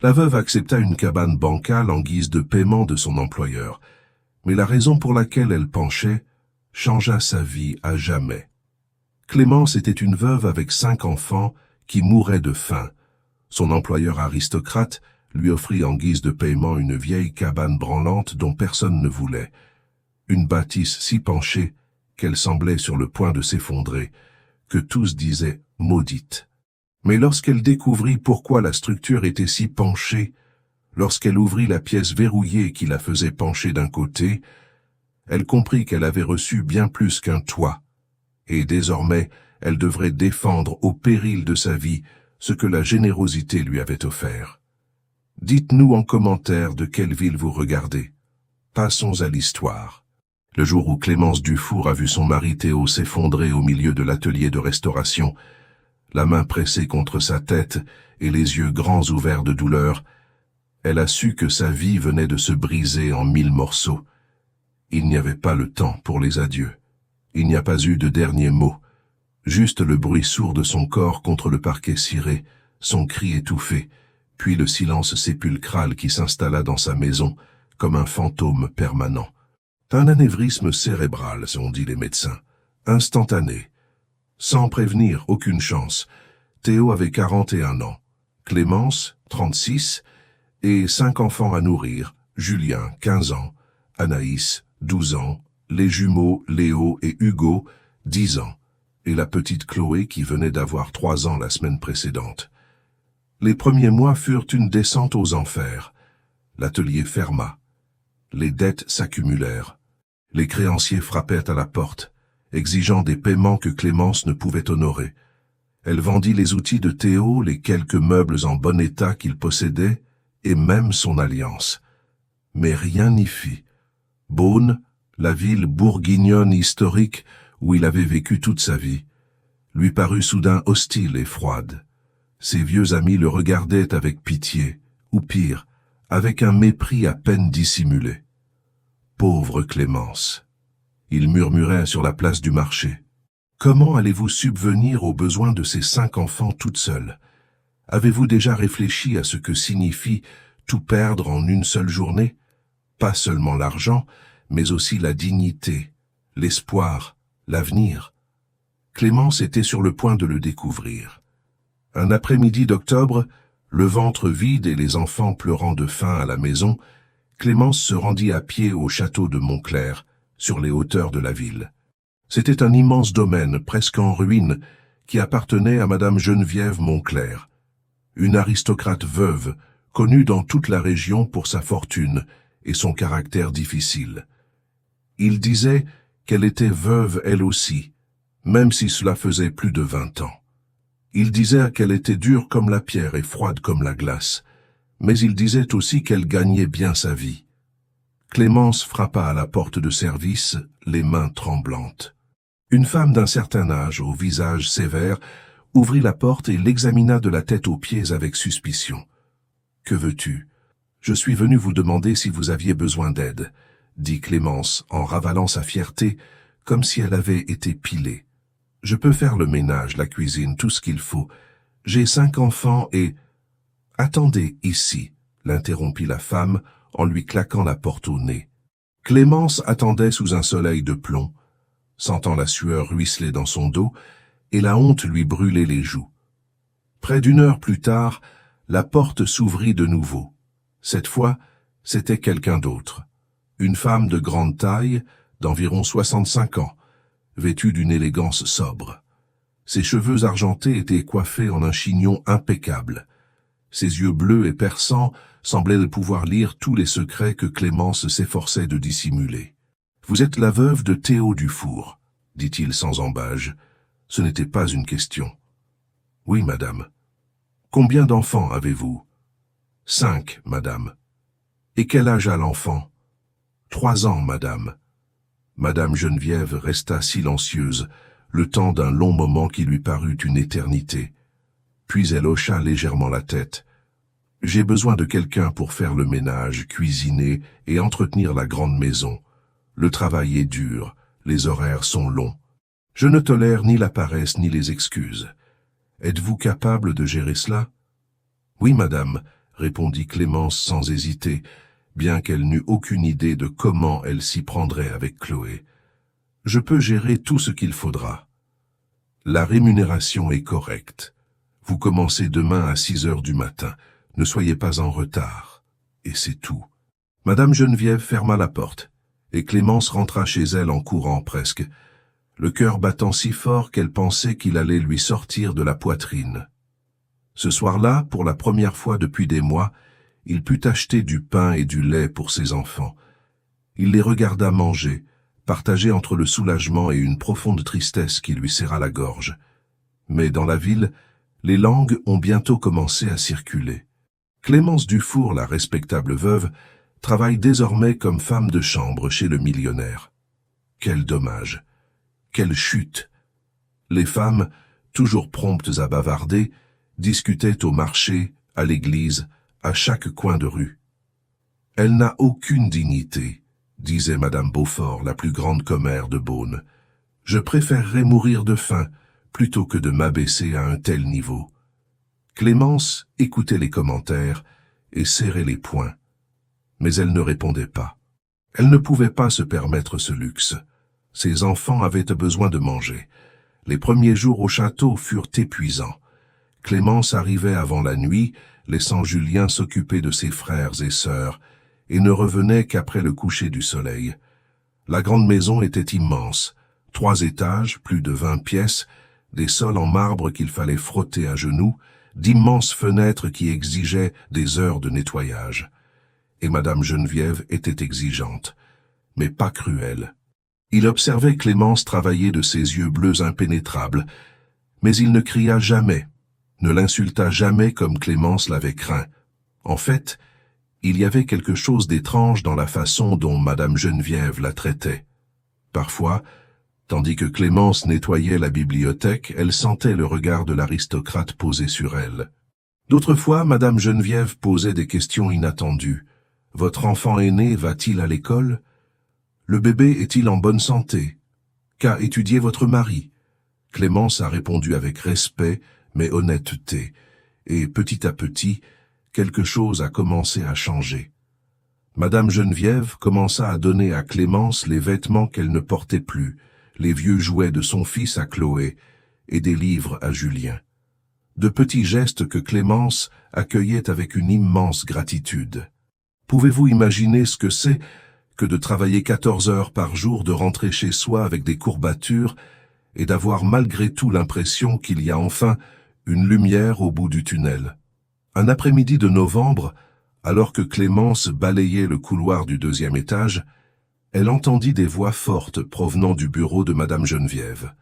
La veuve accepta une cabane bancale en guise de paiement de son employeur, mais la raison pour laquelle elle penchait changea sa vie à jamais. Clémence était une veuve avec 5 enfants qui mouraient de faim. Son employeur aristocrate lui offrit en guise de paiement une vieille cabane branlante dont personne ne voulait. Une bâtisse si penchée qu'elle semblait sur le point de s'effondrer, que tous disaient « maudite ». Mais lorsqu'elle découvrit pourquoi la structure était si penchée, lorsqu'elle ouvrit la pièce verrouillée qui la faisait pencher d'un côté, elle comprit qu'elle avait reçu bien plus qu'un toit, et désormais elle devrait défendre au péril de sa vie ce que la générosité lui avait offert. Dites-nous en commentaire de quelle ville vous regardez. Passons à l'histoire. Le jour où Clémence Dufour a vu son mari Théo s'effondrer au milieu de l'atelier de restauration, la main pressée contre sa tête et les yeux grands ouverts de douleur, elle a su que sa vie venait de se briser en 1000 morceaux. Il n'y avait pas le temps pour les adieux. Il n'y a pas eu de dernier mot. Juste le bruit sourd de son corps contre le parquet ciré, son cri étouffé, puis le silence sépulcral qui s'installa dans sa maison comme un fantôme permanent. Un anévrisme cérébral, ont dit les médecins, instantané. Sans prévenir, aucune chance. Théo avait 41 ans, Clémence, 36, et 5 enfants à nourrir, Julien, 15 ans, Anaïs, 12 ans, les jumeaux Léo et Hugo, 10 ans, et la petite Chloé qui venait d'avoir 3 ans la semaine précédente. Les premiers mois furent une descente aux enfers. L'atelier ferma. Les dettes s'accumulèrent. Les créanciers frappèrent à la porte, exigeant des paiements que Clémence ne pouvait honorer. Elle vendit les outils de Théo, les quelques meubles en bon état qu'il possédait, et même son alliance. Mais rien n'y fit. Beaune, la ville bourguignonne historique où il avait vécu toute sa vie, lui parut soudain hostile et froide. Ses vieux amis le regardaient avec pitié, ou pire, avec un mépris à peine dissimulé. Pauvre Clémence, il murmurait sur la place du marché. Comment allez-vous subvenir aux besoins de ces 5 enfants toute seule? Avez-vous déjà réfléchi à ce que signifie tout perdre en une seule journée? Pas seulement l'argent, mais aussi la dignité, l'espoir, l'avenir. Clémence était sur le point de le découvrir. Un après-midi d'octobre, le ventre vide et les enfants pleurant de faim à la maison, Clémence se rendit à pied au château de Montclair, sur les hauteurs de la ville. C'était un immense domaine, presque en ruine, qui appartenait à Madame Geneviève Montclair, une aristocrate veuve, connue dans toute la région pour sa fortune et son caractère difficile. Il disait qu'elle était veuve elle aussi, même si cela faisait plus de 20 ans. Il disait qu'elle était dure comme la pierre et froide comme la glace, mais il disait aussi qu'elle gagnait bien sa vie. Clémence frappa à la porte de service, les mains tremblantes. Une femme d'un certain âge, au visage sévère, ouvrit la porte et l'examina de la tête aux pieds avec suspicion. « Que veux-tu? Je suis venu vous demander si vous aviez besoin d'aide, » dit Clémence en ravalant sa fierté, comme si elle avait été pilée. « Je peux faire le ménage, la cuisine, tout ce qu'il faut. J'ai 5 enfants et... » « Attendez ici, » l'interrompit la femme en lui claquant la porte au nez. Clémence attendait sous un soleil de plomb, sentant la sueur ruisseler dans son dos et la honte lui brûler les joues. Près d'1 heure plus tard, la porte s'ouvrit de nouveau. Cette fois, c'était quelqu'un d'autre. Une femme de grande taille, d'environ 65 ans, vêtue d'une élégance sobre. Ses cheveux argentés étaient coiffés en un chignon impeccable. Ses yeux bleus et perçants semblaient pouvoir lire tous les secrets que Clémence s'efforçait de dissimuler. « Vous êtes la veuve de Théo Dufour, » dit-il sans ambages. Ce n'était pas une question. « Oui, madame. »« Combien d'enfants avez-vous » ?« 5, madame. »« Et quel âge a l'enfant » ?« 3 ans, madame. » Madame Geneviève resta silencieuse, le temps d'un long moment qui lui parut une éternité. Puis elle hocha légèrement la tête. « J'ai besoin de quelqu'un pour faire le ménage, cuisiner et entretenir la grande maison. Le travail est dur, les horaires sont longs. Je ne tolère ni la paresse ni les excuses. Êtes-vous capable de gérer cela ?»« Oui, madame, » répondit Clémence sans hésiter, bien qu'elle n'eût aucune idée de comment elle s'y prendrait avec Chloé. « Je peux gérer tout ce qu'il faudra. La rémunération est correcte. Vous commencez demain à 6 heures du matin. Ne soyez pas en retard. Et c'est tout. » Madame Geneviève ferma la porte, et Clémence rentra chez elle en courant presque, le cœur battant si fort qu'elle pensait qu'il allait lui sortir de la poitrine. Ce soir-là, pour la première fois depuis des mois, il put acheter du pain et du lait pour ses enfants. Il les regarda manger, partagé entre le soulagement et une profonde tristesse qui lui serra la gorge. Mais dans la ville, les langues ont bientôt commencé à circuler. Clémence Dufour, la respectable veuve, travaille désormais comme femme de chambre chez le millionnaire. Quel dommage! Quelle chute! Les femmes, toujours promptes à bavarder, discutaient au marché, à l'église, à chaque coin de rue. « Elle n'a aucune dignité », disait Madame Beaufort, la plus grande commère de Beaune. « Je préférerais mourir de faim plutôt que de m'abaisser à un tel niveau. » Clémence écoutait les commentaires et serrait les poings. Mais elle ne répondait pas. Elle ne pouvait pas se permettre ce luxe. Ses enfants avaient besoin de manger. Les premiers jours au château furent épuisants. Clémence arrivait avant la nuit, laissant Julien s'occuper de ses frères et sœurs, et ne revenait qu'après le coucher du soleil. La grande maison était immense, 3 étages, plus de 20 pièces, des sols en marbre qu'il fallait frotter à genoux, d'immenses fenêtres qui exigeaient des heures de nettoyage. Et Madame Geneviève était exigeante, mais pas cruelle. Il observait Clémence travailler de ses yeux bleus impénétrables, mais il ne cria jamais, ne l'insulta jamais comme Clémence l'avait craint. En fait, il y avait quelque chose d'étrange dans la façon dont Madame Geneviève la traitait. Parfois, tandis que Clémence nettoyait la bibliothèque, elle sentait le regard de l'aristocrate posé sur elle. D'autres fois, Madame Geneviève posait des questions inattendues. « Votre enfant aîné va-t-il à l'école ? Le bébé est-il en bonne santé ? Qu'a étudié votre mari ?» Clémence a répondu avec respect, mais honnêteté, et petit à petit, quelque chose a commencé à changer. Madame Geneviève commença à donner à Clémence les vêtements qu'elle ne portait plus, les vieux jouets de son fils à Chloé, et des livres à Julien. De petits gestes que Clémence accueillait avec une immense gratitude. Pouvez-vous imaginer ce que c'est que de travailler 14 heures par jour, de rentrer chez soi avec des courbatures et d'avoir malgré tout l'impression qu'il y a enfin une lumière au bout du tunnel. Un après-midi de novembre, alors que Clémence balayait le couloir du 2e étage, elle entendit des voix fortes provenant du bureau de Madame Geneviève.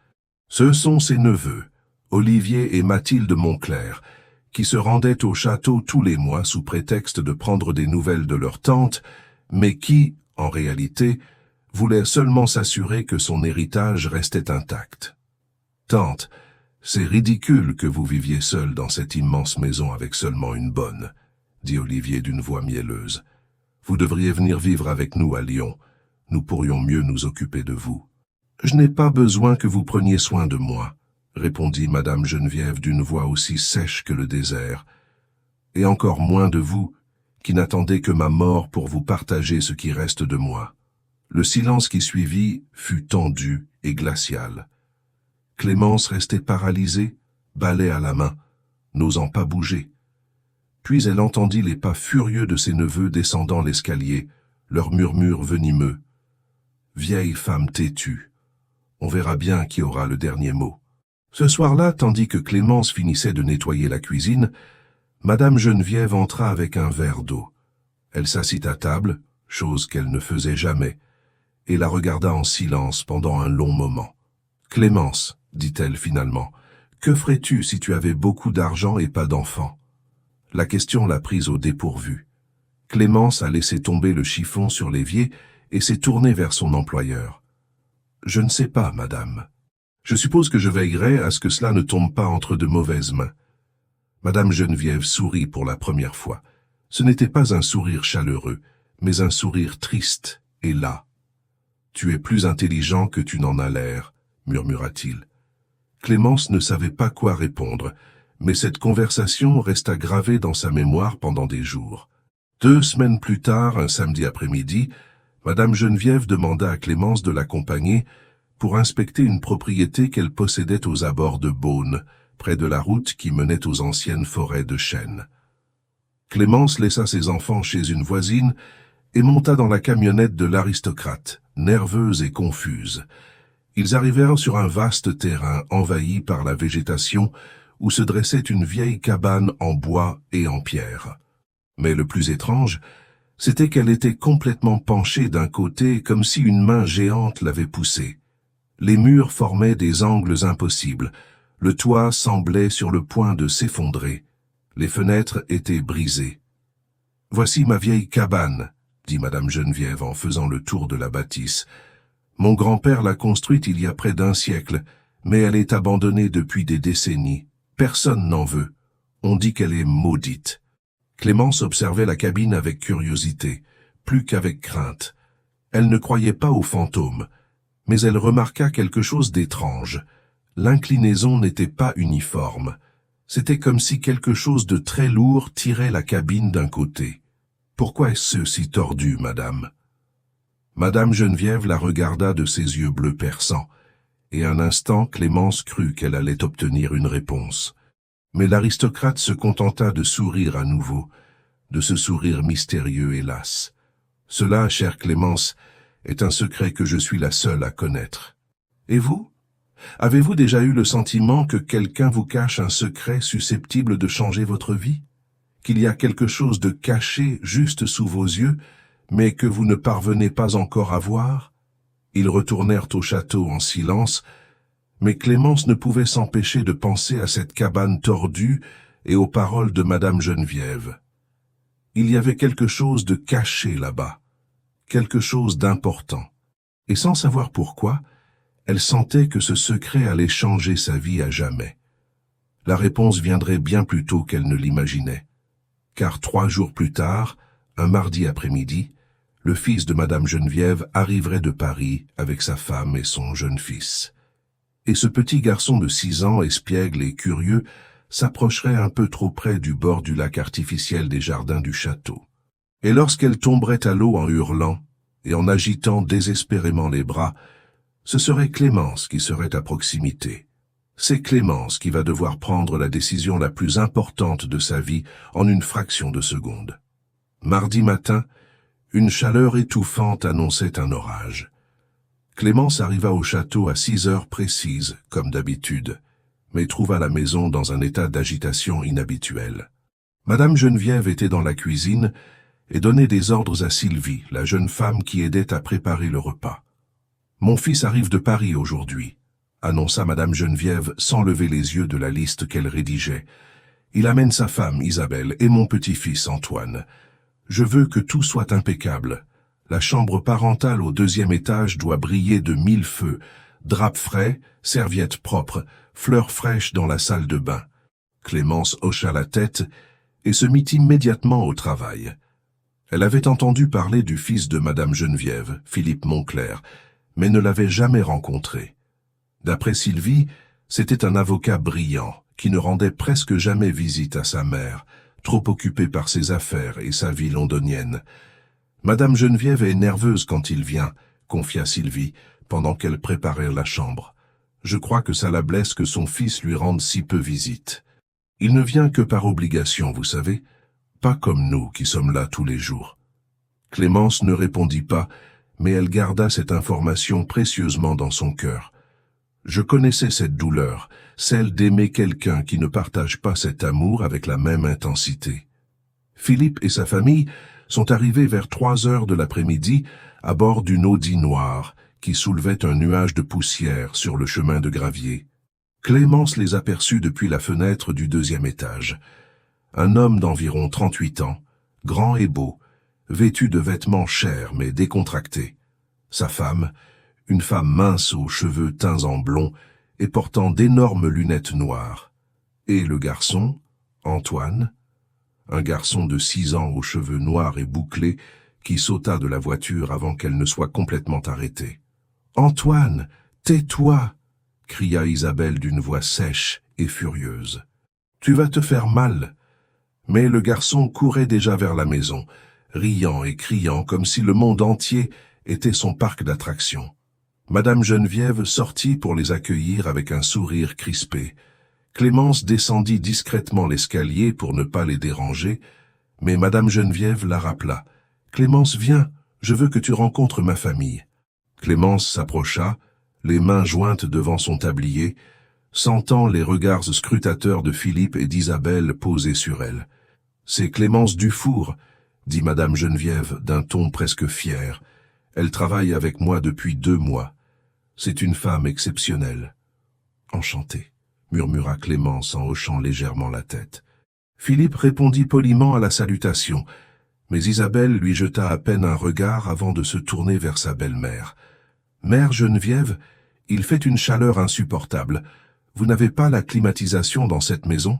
Ce sont ses neveux, Olivier et Mathilde Monclerc, qui se rendaient au château tous les mois sous prétexte de prendre des nouvelles de leur tante, mais qui, en réalité, voulait seulement s'assurer que son héritage restait intact. « Tante, c'est ridicule que vous viviez seule dans cette immense maison avec seulement une bonne, » dit Olivier d'une voix mielleuse. « Vous devriez venir vivre avec nous à Lyon. Nous pourrions mieux nous occuper de vous. »« Je n'ai pas besoin que vous preniez soin de moi, » répondit Madame Geneviève d'une voix aussi sèche que le désert, « et encore moins de vous, qui n'attendez que ma mort pour vous partager ce qui reste de moi. » Le silence qui suivit fut tendu et glacial. Clémence restait paralysée, balai à la main, n'osant pas bouger. Puis elle entendit les pas furieux de ses neveux descendant l'escalier, leurs murmures venimeux. « Vieille femme têtue, on verra bien qui aura le dernier mot. » Ce soir-là, tandis que Clémence finissait de nettoyer la cuisine, Madame Geneviève entra avec un verre d'eau. Elle s'assit à table, chose qu'elle ne faisait jamais, et la regarda en silence pendant un long moment. « Clémence, dit-elle finalement, que ferais-tu si tu avais beaucoup d'argent et pas d'enfants ?» La question l'a prise au dépourvu. Clémence a laissé tomber le chiffon sur l'évier et s'est tournée vers son employeur. « Je ne sais pas, madame. Je suppose que je veillerai à ce que cela ne tombe pas entre de mauvaises mains. » Madame Geneviève sourit pour la première fois. Ce n'était pas un sourire chaleureux, mais un sourire triste et las. « Tu es plus intelligent que tu n'en as l'air, » murmura-t-il. Clémence ne savait pas quoi répondre, Mais cette conversation resta gravée dans sa mémoire pendant des jours. 2 semaines plus tard, un samedi après-midi, Madame Geneviève demanda à Clémence de l'accompagner pour inspecter une propriété qu'elle possédait aux abords de Beaune, près de la route qui menait aux anciennes forêts de chênes. Clémence laissa ses enfants chez une voisine et monta dans la camionnette de l'aristocrate, nerveuse et confuse. Ils arrivèrent sur un vaste terrain envahi par la végétation où se dressait une vieille cabane en bois et en pierre. Mais le plus étrange, c'était qu'elle était complètement penchée d'un côté comme si une main géante l'avait poussée. Les murs formaient des angles impossibles, le toit semblait sur le point de s'effondrer, les fenêtres étaient brisées. « Voici ma vieille cabane », dit Madame Geneviève en faisant le tour de la bâtisse. « Mon grand-père l'a construite il y a près d'1 siècle, mais elle est abandonnée depuis des décennies. Personne n'en veut. On dit qu'elle est maudite. » Clémence observait la cabine avec curiosité, plus qu'avec crainte. Elle ne croyait pas aux fantômes, mais elle remarqua quelque chose d'étrange. L'inclinaison n'était pas uniforme. C'était comme si quelque chose de très lourd tirait la cabine d'un côté. « Pourquoi est-ce si tordu, madame ?» Madame Geneviève la regarda de ses yeux bleus perçants, et un instant Clémence crut qu'elle allait obtenir une réponse. Mais l'aristocrate se contenta de sourire à nouveau, de ce sourire mystérieux hélas. « Cela, chère Clémence, est un secret que je suis la seule à connaître. Et vous ? Avez-vous déjà eu le sentiment que quelqu'un vous cache un secret susceptible de changer votre vie ? Qu'il y a quelque chose de caché juste sous vos yeux, mais que vous ne parvenez pas encore à voir ?» Ils retournèrent au château en silence, mais Clémence ne pouvait s'empêcher de penser à cette cabane tordue et aux paroles de Madame Geneviève. Il y avait quelque chose de caché là-bas, quelque chose d'important. Et sans savoir pourquoi, elle sentait que ce secret allait changer sa vie à jamais. La réponse viendrait bien plus tôt qu'elle ne l'imaginait. Car 3 jours plus tard, un mardi après-midi, le fils de Madame Geneviève arriverait de Paris avec sa femme et son jeune fils. Et ce petit garçon de 6 ans, espiègle et curieux, s'approcherait un peu trop près du bord du lac artificiel des jardins du château. Et lorsqu'elle tomberait à l'eau en hurlant et en agitant désespérément les bras, ce serait Clémence qui serait à proximité. C'est Clémence qui va devoir prendre la décision la plus importante de sa vie en une fraction de seconde. Mardi matin, une chaleur étouffante annonçait un orage. Clémence arriva au château à 6 heures précises, comme d'habitude, mais trouva la maison dans un état d'agitation inhabituel. Madame Geneviève était dans la cuisine et donnait des ordres à Sylvie, la jeune femme qui aidait à préparer le repas. « Mon fils arrive de Paris aujourd'hui », annonça Madame Geneviève sans lever les yeux de la liste qu'elle rédigeait. « Il amène sa femme, Isabelle, et mon petit-fils, Antoine. Je veux que tout soit impeccable. La chambre parentale au 2e étage doit briller de 1000 feux, draps frais, serviettes propres, fleurs fraîches dans la salle de bain. » Clémence hocha la tête et se mit immédiatement au travail. Elle avait entendu parler du fils de Madame Geneviève, Philippe Monclerc, mais ne l'avait jamais rencontré. D'après Sylvie, c'était un avocat brillant, qui ne rendait presque jamais visite à sa mère, trop occupé par ses affaires et sa vie londonienne. « Madame Geneviève est nerveuse quand il vient », confia Sylvie, pendant qu'elle préparait la chambre. « Je crois que ça la blesse que son fils lui rende si peu visite. Il ne vient que par obligation, vous savez, pas comme nous qui sommes là tous les jours. » Clémence ne répondit pas, mais elle garda cette information précieusement dans son cœur. Je connaissais cette douleur, celle d'aimer quelqu'un qui ne partage pas cet amour avec la même intensité. Philippe et sa famille sont arrivés vers 3 heures de l'après-midi à bord d'une Audi noire qui soulevait un nuage de poussière sur le chemin de gravier. Clémence les aperçut depuis la fenêtre du 2e étage. Un homme d'environ 38 ans, grand et beau, vêtu de vêtements chers mais décontractés. Sa femme, une femme mince aux cheveux teints en blond et portant d'énormes lunettes noires. Et le garçon, Antoine, un garçon de 6 ans aux cheveux noirs et bouclés qui sauta de la voiture avant qu'elle ne soit complètement arrêtée. « Antoine, tais-toi » cria Isabelle d'une voix sèche et furieuse. Tu vas te faire mal. » Mais le garçon courait déjà vers la maison, riant et criant comme si le monde entier était son parc d'attractions. Madame Geneviève sortit pour les accueillir avec un sourire crispé. Clémence descendit discrètement l'escalier pour ne pas les déranger, mais Madame Geneviève la rappela. « Clémence, viens, je veux que tu rencontres ma famille. » Clémence s'approcha, les mains jointes devant son tablier, sentant les regards scrutateurs de Philippe et d'Isabelle posés sur elle. « C'est Clémence Dufour, » dit Madame Geneviève d'un ton presque fier. « Elle travaille avec moi depuis 2 mois. C'est une femme exceptionnelle. »« Enchantée, » murmura Clémence en hochant légèrement la tête. Philippe répondit poliment à la salutation, mais Isabelle lui jeta à peine un regard avant de se tourner vers sa belle-mère. « Mère Geneviève, il fait une chaleur insupportable. Vous n'avez pas la climatisation dans cette maison ?»«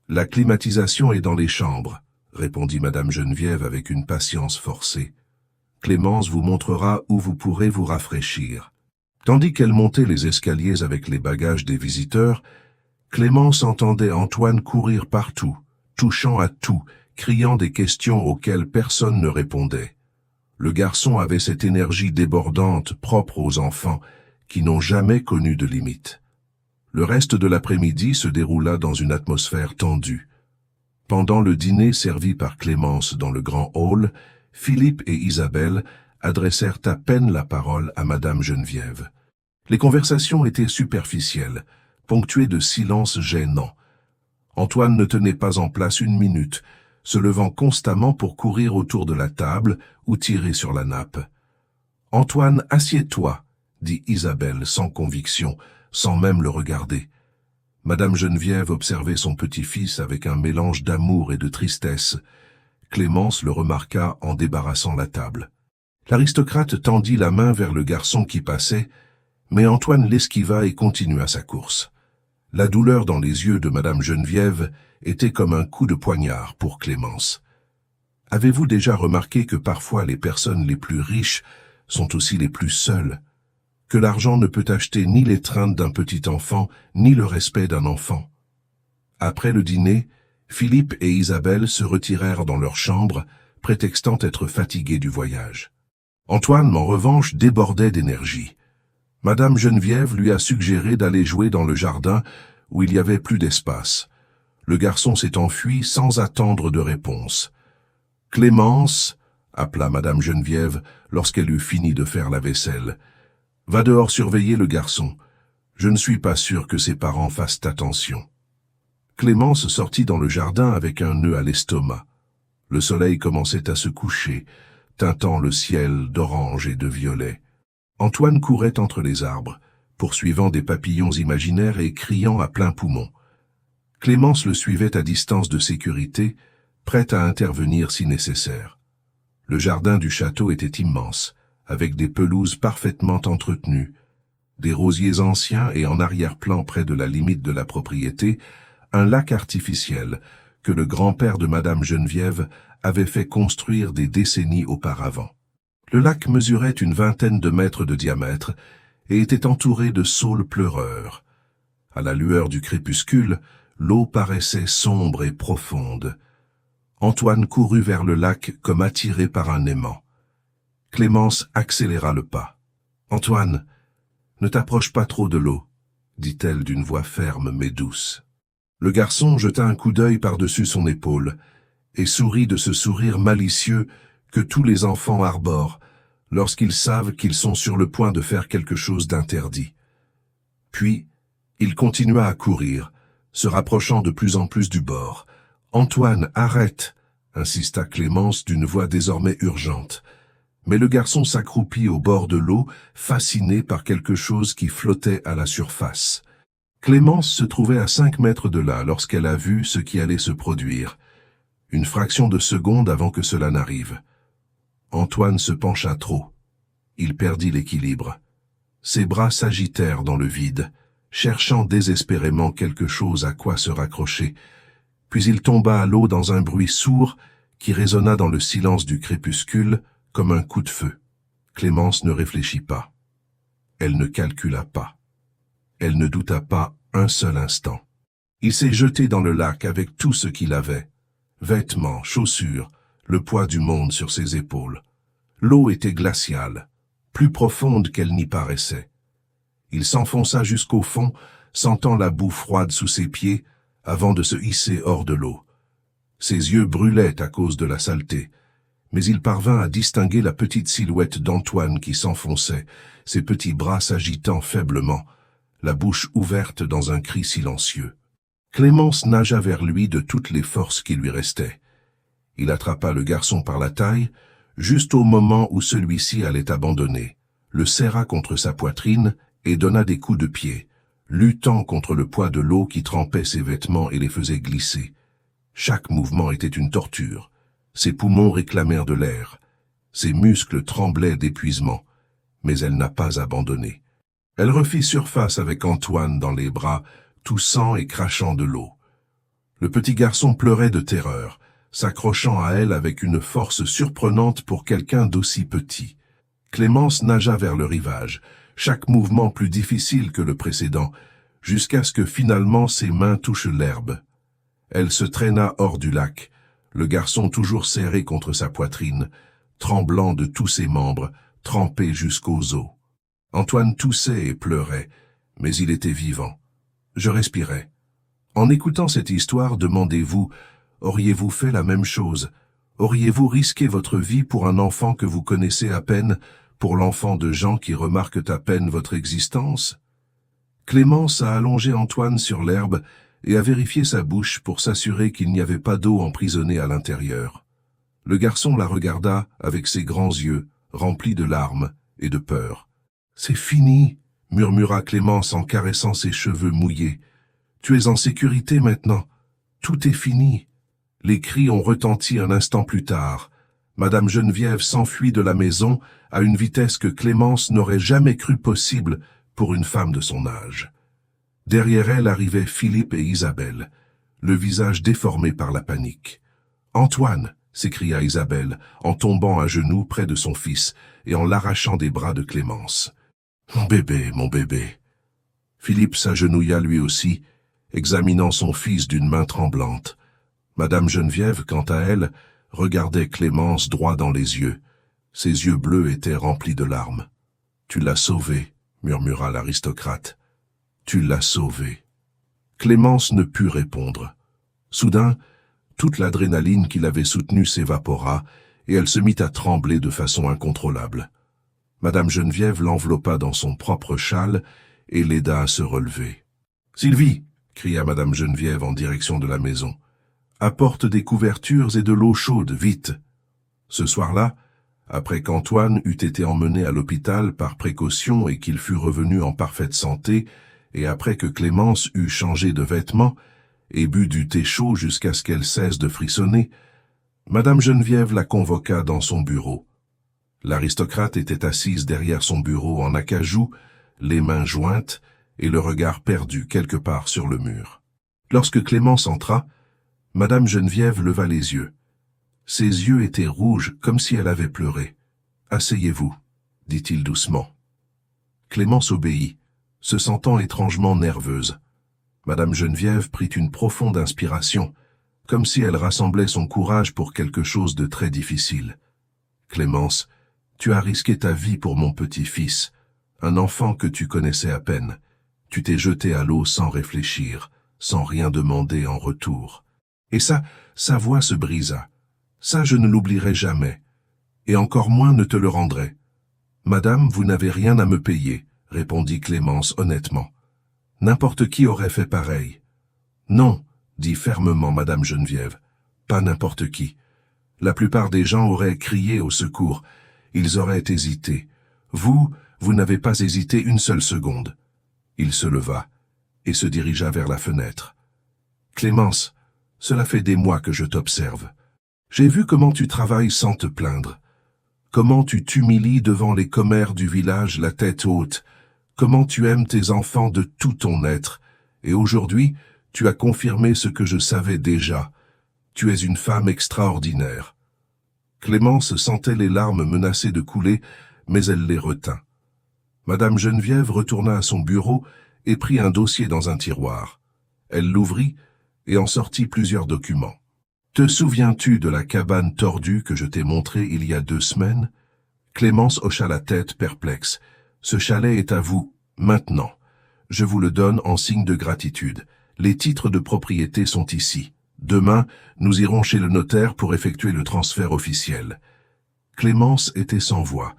La climatisation est dans les chambres, » répondit Madame Geneviève avec une patience forcée. « Clémence vous montrera où vous pourrez vous rafraîchir. » Tandis qu'elle montait les escaliers avec les bagages des visiteurs, Clémence entendait Antoine courir partout, touchant à tout, criant des questions auxquelles personne ne répondait. Le garçon avait cette énergie débordante propre aux enfants, qui n'ont jamais connu de limite. Le reste de l'après-midi se déroula dans une atmosphère tendue. Pendant le dîner servi par Clémence dans le grand hall, Philippe et Isabelle adressèrent à peine la parole à Madame Geneviève. Les conversations étaient superficielles, ponctuées de silences gênants. Antoine ne tenait pas en place une minute, se levant constamment pour courir autour de la table ou tirer sur la nappe. « Antoine, assieds-toi » dit Isabelle sans conviction, sans même le regarder. Madame Geneviève observait son petit-fils avec un mélange d'amour et de tristesse. Clémence le remarqua en débarrassant la table. L'aristocrate tendit la main vers le garçon qui passait, mais Antoine l'esquiva et continua sa course. La douleur dans les yeux de Madame Geneviève était comme un coup de poignard pour Clémence. Avez-vous déjà remarqué que parfois les personnes les plus riches sont aussi les plus seules, que l'argent ne peut acheter ni l'étreinte d'un petit enfant, ni le respect d'un enfant? Après le dîner, Philippe et Isabelle se retirèrent dans leur chambre, prétextant être fatigués du voyage. Antoine, en revanche, débordait d'énergie. Madame Geneviève lui a suggéré d'aller jouer dans le jardin où il y avait plus d'espace. Le garçon s'est enfui sans attendre de réponse. « Clémence » appela Madame Geneviève lorsqu'elle eut fini de faire la vaisselle. « Va dehors surveiller le garçon. Je ne suis pas sûr que ses parents fassent attention. » Clémence sortit dans le jardin avec un nœud à l'estomac. Le soleil commençait à se coucher, teintant le ciel d'orange et de violet. Antoine courait entre les arbres, poursuivant des papillons imaginaires et criant à plein poumon. Clémence le suivait à distance de sécurité, prête à intervenir si nécessaire. Le jardin du château était immense, avec des pelouses parfaitement entretenues, des rosiers anciens et en arrière-plan près de la limite de la propriété, un lac artificiel que le grand-père de Madame Geneviève avait fait construire des décennies auparavant. Le lac mesurait une 20aine de mètres de diamètre et était entouré de saules pleureurs. À la lueur du crépuscule, l'eau paraissait sombre et profonde. Antoine courut vers le lac comme attiré par un aimant. Clémence accéléra le pas. « Antoine, ne t'approche pas trop de l'eau, » dit-elle d'une voix ferme mais douce. Le garçon jeta un coup d'œil par-dessus son épaule et sourit de ce sourire malicieux que tous les enfants arborent lorsqu'ils savent qu'ils sont sur le point de faire quelque chose d'interdit. Puis, il continua à courir, se rapprochant de plus en plus du bord. « Antoine, arrête !» insista Clémence d'une voix désormais urgente. Mais le garçon s'accroupit au bord de l'eau, fasciné par quelque chose qui flottait à la surface. Clémence se trouvait à 5 mètres de là lorsqu'elle a vu ce qui allait se produire. Une fraction de seconde avant que cela n'arrive. Antoine se pencha trop. Il perdit l'équilibre. Ses bras s'agitèrent dans le vide, cherchant désespérément quelque chose à quoi se raccrocher. Puis il tomba à l'eau dans un bruit sourd qui résonna dans le silence du crépuscule comme un coup de feu. Clémence ne réfléchit pas. Elle ne calcula pas. Elle ne douta pas un seul instant. Il s'est jeté dans le lac avec tout ce qu'il avait. Vêtements, chaussures, le poids du monde sur ses épaules. L'eau était glaciale, plus profonde qu'elle n'y paraissait. Il s'enfonça jusqu'au fond, sentant la boue froide sous ses pieds, avant de se hisser hors de l'eau. Ses yeux brûlaient à cause de la saleté, mais il parvint à distinguer la petite silhouette d'Antoine qui s'enfonçait, ses petits bras s'agitant faiblement, la bouche ouverte dans un cri silencieux. Clémence nagea vers lui de toutes les forces qui lui restaient. Il attrapa le garçon par la taille, juste au moment où celui-ci allait abandonner, le serra contre sa poitrine et donna des coups de pied, luttant contre le poids de l'eau qui trempait ses vêtements et les faisait glisser. Chaque mouvement était une torture. Ses poumons réclamèrent de l'air. Ses muscles tremblaient d'épuisement, mais elle n'a pas abandonné. Elle refit surface avec Antoine dans les bras, toussant et crachant de l'eau. Le petit garçon pleurait de terreur, s'accrochant à elle avec une force surprenante pour quelqu'un d'aussi petit. Clémence nagea vers le rivage, chaque mouvement plus difficile que le précédent, jusqu'à ce que finalement ses mains touchent l'herbe. Elle se traîna hors du lac, le garçon toujours serré contre sa poitrine, tremblant de tous ses membres, trempé jusqu'aux os. Antoine toussait et pleurait, mais il était vivant. Je respirais. En écoutant cette histoire, demandez-vous, auriez-vous fait la même chose? Auriez-vous risqué votre vie pour un enfant que vous connaissez à peine, pour l'enfant de gens qui remarquent à peine votre existence? Clémence a allongé Antoine sur l'herbe et a vérifié sa bouche pour s'assurer qu'il n'y avait pas d'eau emprisonnée à l'intérieur. Le garçon la regarda avec ses grands yeux, remplis de larmes et de peur. « C'est fini !» murmura Clémence en caressant ses cheveux mouillés. « Tu es en sécurité maintenant. Tout est fini. » Les cris ont retenti un instant plus tard. Madame Geneviève s'enfuit de la maison à une vitesse que Clémence n'aurait jamais cru possible pour une femme de son âge. Derrière elle arrivaient Philippe et Isabelle, le visage déformé par la panique. « Antoine !» s'écria Isabelle, en tombant à genoux près de son fils et en l'arrachant des bras de Clémence. « Mon bébé, mon bébé !» Philippe s'agenouilla lui aussi, examinant son fils d'une main tremblante. Madame Geneviève, quant à elle, regardait Clémence droit dans les yeux. Ses yeux bleus étaient remplis de larmes. « Tu l'as sauvé !» murmura l'aristocrate. « Tu l'as sauvé !» Clémence ne put répondre. Soudain, toute l'adrénaline qui l'avait soutenue s'évapora, et elle se mit à trembler de façon incontrôlable. Madame Geneviève l'enveloppa dans son propre châle et l'aida à se relever. « Sylvie !» cria Madame Geneviève en direction de la maison. « Apporte des couvertures et de l'eau chaude, vite !» Ce soir-là, après qu'Antoine eut été emmené à l'hôpital par précaution et qu'il fut revenu en parfaite santé, et après que Clémence eut changé de vêtements et bu du thé chaud jusqu'à ce qu'elle cesse de frissonner, Madame Geneviève la convoqua dans son bureau. L'aristocrate était assise derrière son bureau en acajou, les mains jointes et le regard perdu quelque part sur le mur. Lorsque Clémence entra, Madame Geneviève leva les yeux. Ses yeux étaient rouges comme si elle avait pleuré. « Asseyez-vous » dit-il doucement. Clémence obéit, se sentant étrangement nerveuse. Madame Geneviève prit une profonde inspiration, comme si elle rassemblait son courage pour quelque chose de très difficile. « Clémence, tu as risqué ta vie pour mon petit-fils, un enfant que tu connaissais à peine. Tu t'es jeté à l'eau sans réfléchir, sans rien demander en retour. Et ça, sa voix se brisa. Ça, je ne l'oublierai jamais, et encore moins ne te le rendrai. Madame, vous n'avez rien à me payer, répondit Clémence honnêtement. N'importe qui aurait fait pareil. Non, dit fermement Madame Geneviève, pas n'importe qui. La plupart des gens auraient crié au secours, ils auraient hésité. Vous n'avez pas hésité une seule seconde. Il se leva et se dirigea vers la fenêtre. Clémence, cela fait des mois que je t'observe. J'ai vu comment tu travailles sans te plaindre. Comment tu t'humilies devant les commères du village la tête haute. Comment tu aimes tes enfants de tout ton être. Et aujourd'hui, tu as confirmé ce que je savais déjà. Tu es une femme extraordinaire. Clémence sentait les larmes menacées de couler, mais elle les retint. Madame Geneviève retourna à son bureau et prit un dossier dans un tiroir. Elle l'ouvrit et en sortit plusieurs documents. « Te souviens-tu de la cabane tordue que je t'ai montrée il y a 2 semaines ?» Clémence hocha la tête, perplexe. « Ce chalet est à vous, maintenant. Je vous le donne en signe de gratitude. Les titres de propriété sont ici. Demain, nous irons chez le notaire pour effectuer le transfert officiel. » Clémence était sans voix.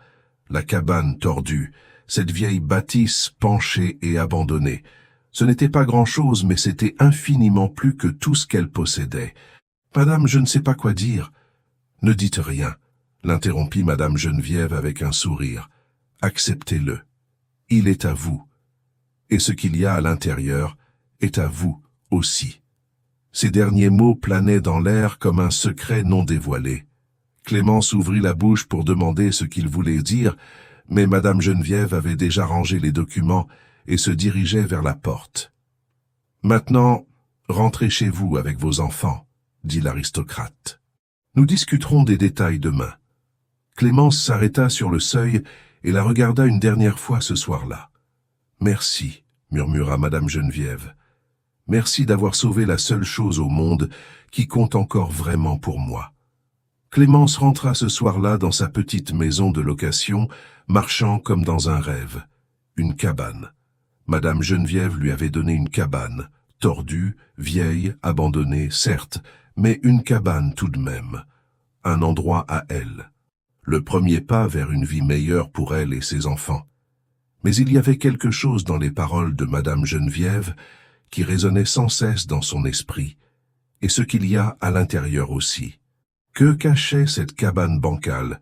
La cabane tordue, cette vieille bâtisse penchée et abandonnée. Ce n'était pas grand-chose, mais c'était infiniment plus que tout ce qu'elle possédait. « Madame, je ne sais pas quoi dire. »« Ne dites rien, » l'interrompit Madame Geneviève avec un sourire. « Acceptez-le. Il est à vous. Et ce qu'il y a à l'intérieur est à vous aussi. » Ces derniers mots planaient dans l'air comme un secret non dévoilé. Clémence ouvrit la bouche pour demander ce qu'il voulait dire, mais Madame Geneviève avait déjà rangé les documents et se dirigeait vers la porte. « Maintenant, rentrez chez vous avec vos enfants, » dit l'aristocrate. « Nous discuterons des détails demain. » Clémence s'arrêta sur le seuil et la regarda une dernière fois ce soir-là. « Merci, » murmura Madame Geneviève. « Merci d'avoir sauvé la seule chose au monde qui compte encore vraiment pour moi. » Clémence rentra ce soir-là dans sa petite maison de location, marchant comme dans un rêve. Une cabane. Madame Geneviève lui avait donné une cabane, tordue, vieille, abandonnée, certes, mais une cabane tout de même. Un endroit à elle. Le premier pas vers une vie meilleure pour elle et ses enfants. Mais il y avait quelque chose dans les paroles de Madame Geneviève qui résonnait sans cesse dans son esprit, et ce qu'il y a à l'intérieur aussi. Que cachait cette cabane bancale?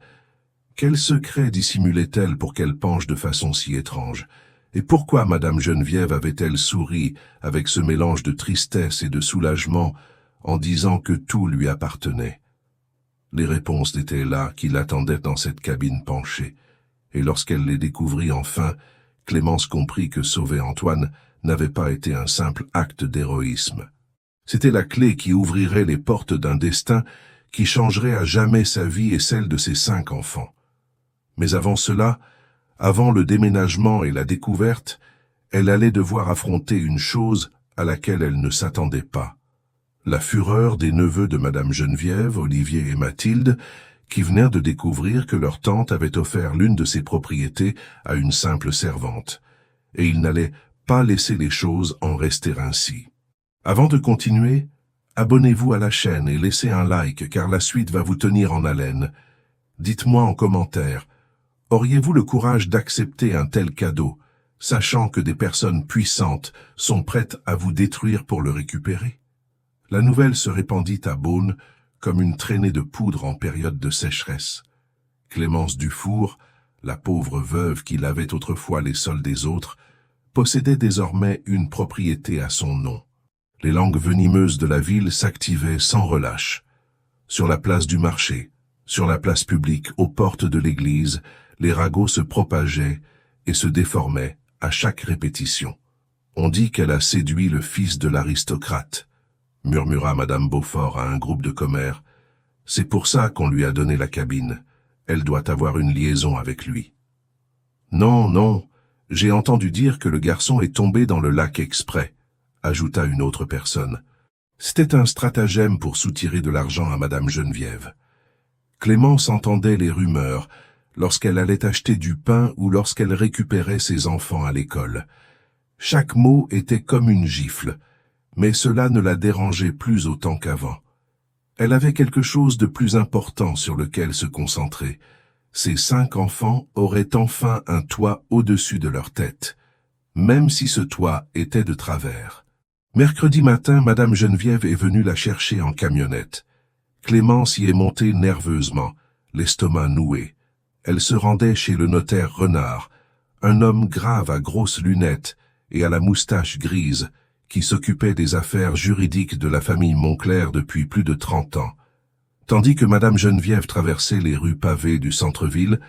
Quel secret dissimulait-elle pour qu'elle penche de façon si étrange? Et pourquoi Madame Geneviève avait-elle souri avec ce mélange de tristesse et de soulagement en disant que tout lui appartenait? Les réponses étaient là qui l'attendaient dans cette cabine penchée, et lorsqu'elle les découvrit enfin, Clémence comprit que sauver Antoine n'avait pas été un simple acte d'héroïsme. C'était la clé qui ouvrirait les portes d'un destin qui changerait à jamais sa vie et celle de ses 5 enfants. Mais avant cela, avant le déménagement et la découverte, elle allait devoir affronter une chose à laquelle elle ne s'attendait pas. La fureur des neveux de Madame Geneviève, Olivier et Mathilde, qui venaient de découvrir que leur tante avait offert l'une de ses propriétés à une simple servante. Et ils n'allaient pas laisser les choses en rester ainsi. Avant de continuer, abonnez-vous à la chaîne et laissez un like car la suite va vous tenir en haleine. Dites-moi en commentaire, auriez-vous le courage d'accepter un tel cadeau, sachant que des personnes puissantes sont prêtes à vous détruire pour le récupérer? La nouvelle se répandit à Beaune comme une traînée de poudre en période de sécheresse. Clémence Dufour, la pauvre veuve qui lavait autrefois les sols des autres, possédait désormais une propriété à son nom. Les langues venimeuses de la ville s'activaient sans relâche. Sur la place du marché, sur la place publique, aux portes de l'église, les ragots se propageaient et se déformaient à chaque répétition. « On dit qu'elle a séduit le fils de l'aristocrate », murmura Madame Beaufort à un groupe de commères. « C'est pour ça qu'on lui a donné la cabine. Elle doit avoir une liaison avec lui. »« Non, non, j'ai entendu dire que le garçon est tombé dans le lac exprès, » ajouta une autre personne. C'était un stratagème pour soutirer de l'argent à Madame Geneviève. Clémence entendait les rumeurs lorsqu'elle allait acheter du pain ou lorsqu'elle récupérait ses enfants à l'école. Chaque mot était comme une gifle, mais cela ne la dérangeait plus autant qu'avant. Elle avait quelque chose de plus important sur lequel se concentrer. Ses 5 enfants auraient enfin un toit au-dessus de leur tête, même si ce toit était de travers. Mercredi matin, Madame Geneviève est venue la chercher en camionnette. Clémence y est montée nerveusement, l'estomac noué. Elle se rendait chez le notaire Renard, un homme grave à grosses lunettes et à la moustache grise, qui s'occupait des affaires juridiques de la famille Moncler depuis plus de 30 ans. Tandis que Madame Geneviève traversait les rues pavées du centre-ville,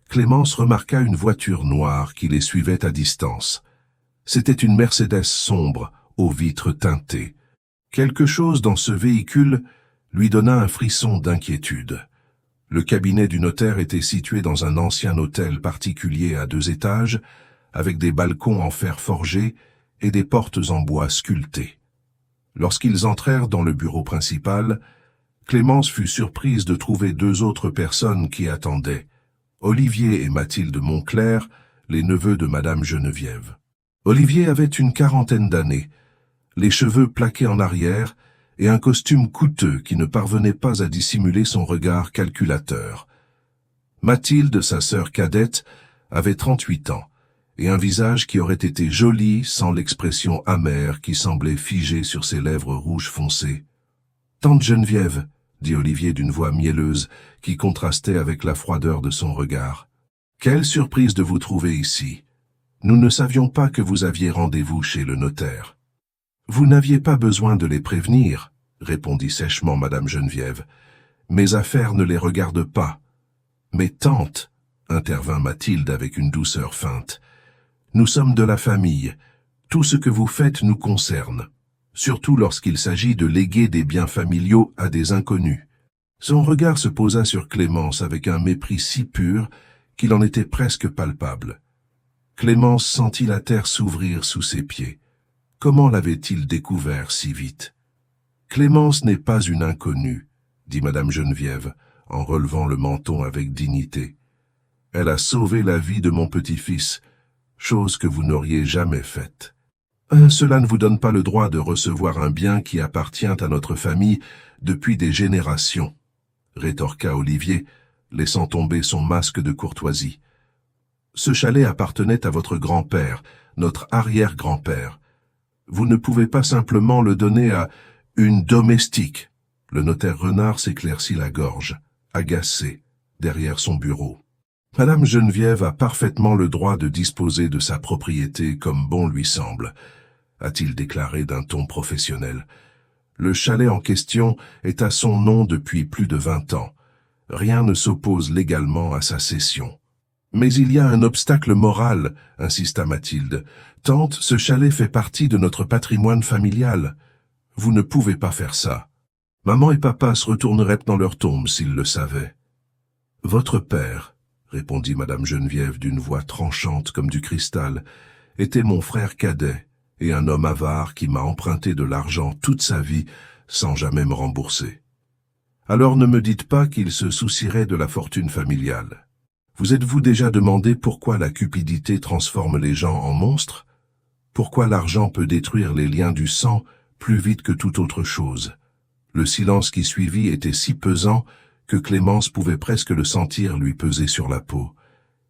Clémence remarqua une voiture noire qui les suivait à distance. C'était une Mercedes sombre, aux vitres teintées. Quelque chose dans ce véhicule lui donna un frisson d'inquiétude. Le cabinet du notaire était situé dans un ancien hôtel particulier à 2 étages, avec des balcons en fer forgé et des portes en bois sculptées. Lorsqu'ils entrèrent dans le bureau principal, Clémence fut surprise de trouver deux autres personnes qui attendaient, Olivier et Mathilde Monclerc, les neveux de Madame Geneviève. Olivier avait une quarantaine d'années, les cheveux plaqués en arrière et un costume coûteux qui ne parvenait pas à dissimuler son regard calculateur. Mathilde, sa sœur cadette, avait 38 ans et un visage qui aurait été joli sans l'expression amère qui semblait figée sur ses lèvres rouges foncées. « Tante Geneviève », dit Olivier d'une voix mielleuse qui contrastait avec la froideur de son regard. « Quelle surprise de vous trouver ici. Nous ne savions pas que vous aviez rendez-vous chez le notaire. »« Vous n'aviez pas besoin de les prévenir, » répondit sèchement Madame Geneviève. « Mes affaires ne les regardent pas. »« Mais tante, » intervint Mathilde avec une douceur feinte, « nous sommes de la famille. Tout ce que vous faites nous concerne, surtout lorsqu'il s'agit de léguer des biens familiaux à des inconnus. » Son regard se posa sur Clémence avec un mépris si pur qu'il en était presque palpable. Clémence sentit la terre s'ouvrir sous ses pieds. Comment l'avait-il découvert si vite? « Clémence n'est pas une inconnue, » dit Madame Geneviève, en relevant le menton avec dignité. « Elle a sauvé la vie de mon petit-fils, chose que vous n'auriez jamais faite. Cela ne vous donne pas le droit de recevoir un bien qui appartient à notre famille depuis des générations, » rétorqua Olivier, laissant tomber son masque de courtoisie. « Ce chalet appartenait à votre grand-père, notre arrière-grand-père. Vous ne pouvez pas simplement le donner à une domestique. » Le notaire Renard s'éclaircit la gorge, agacé, derrière son bureau. « Madame Geneviève a parfaitement le droit de disposer de sa propriété comme bon lui semble, » a-t-il déclaré d'un ton professionnel. « Le chalet en question est à son nom depuis plus de 20 ans. Rien ne s'oppose légalement à sa cession. »« Mais il y a un obstacle moral, » insista Mathilde. « Tante, ce chalet fait partie de notre patrimoine familial. Vous ne pouvez pas faire ça. Maman et papa se retourneraient dans leur tombe s'ils le savaient. »« Votre père, » répondit Madame Geneviève d'une voix tranchante comme du cristal, « était mon frère cadet et un homme avare qui m'a emprunté de l'argent toute sa vie sans jamais me rembourser. Alors ne me dites pas qu'il se soucierait de la fortune familiale. Vous êtes-vous déjà demandé pourquoi la cupidité transforme les gens en monstres? Pourquoi l'argent peut détruire les liens du sang plus vite que toute autre chose? » Le silence qui suivit était si pesant que Clémence pouvait presque le sentir lui peser sur la peau.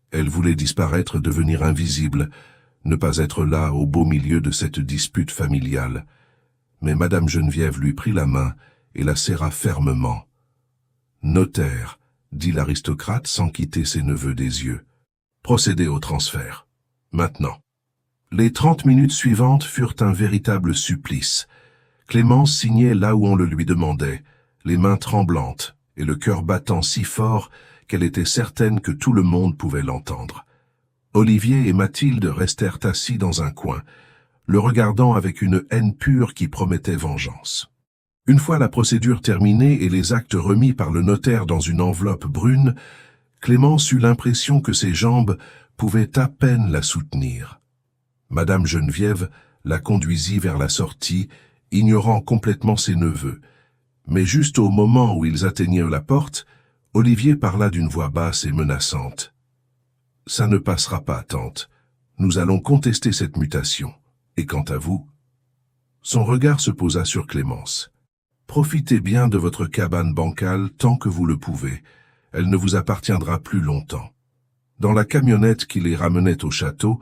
Elle voulait disparaître, devenir invisible, ne pas être là au beau milieu de cette dispute familiale. Mais Madame Geneviève lui prit la main et la serra fermement. « Notaire, » dit l'aristocrate sans quitter ses neveux des yeux. « Procédez au transfert. Maintenant. » Les 30 minutes suivantes furent un véritable supplice. Clémence signait là où on le lui demandait, les mains tremblantes et le cœur battant si fort qu'elle était certaine que tout le monde pouvait l'entendre. Olivier et Mathilde restèrent assis dans un coin, le regardant avec une haine pure qui promettait vengeance. Une fois la procédure terminée et les actes remis par le notaire dans une enveloppe brune, Clémence eut l'impression que ses jambes pouvaient à peine la soutenir. Madame Geneviève la conduisit vers la sortie, ignorant complètement ses neveux. Mais juste au moment où ils atteignirent la porte, Olivier parla d'une voix basse et menaçante. « Ça ne passera pas, tante. Nous allons contester cette mutation. Et quant à vous ?» Son regard se posa sur Clémence. « Profitez bien de votre cabane bancale tant que vous le pouvez. Elle ne vous appartiendra plus longtemps. » Dans la camionnette qui les ramenait au château,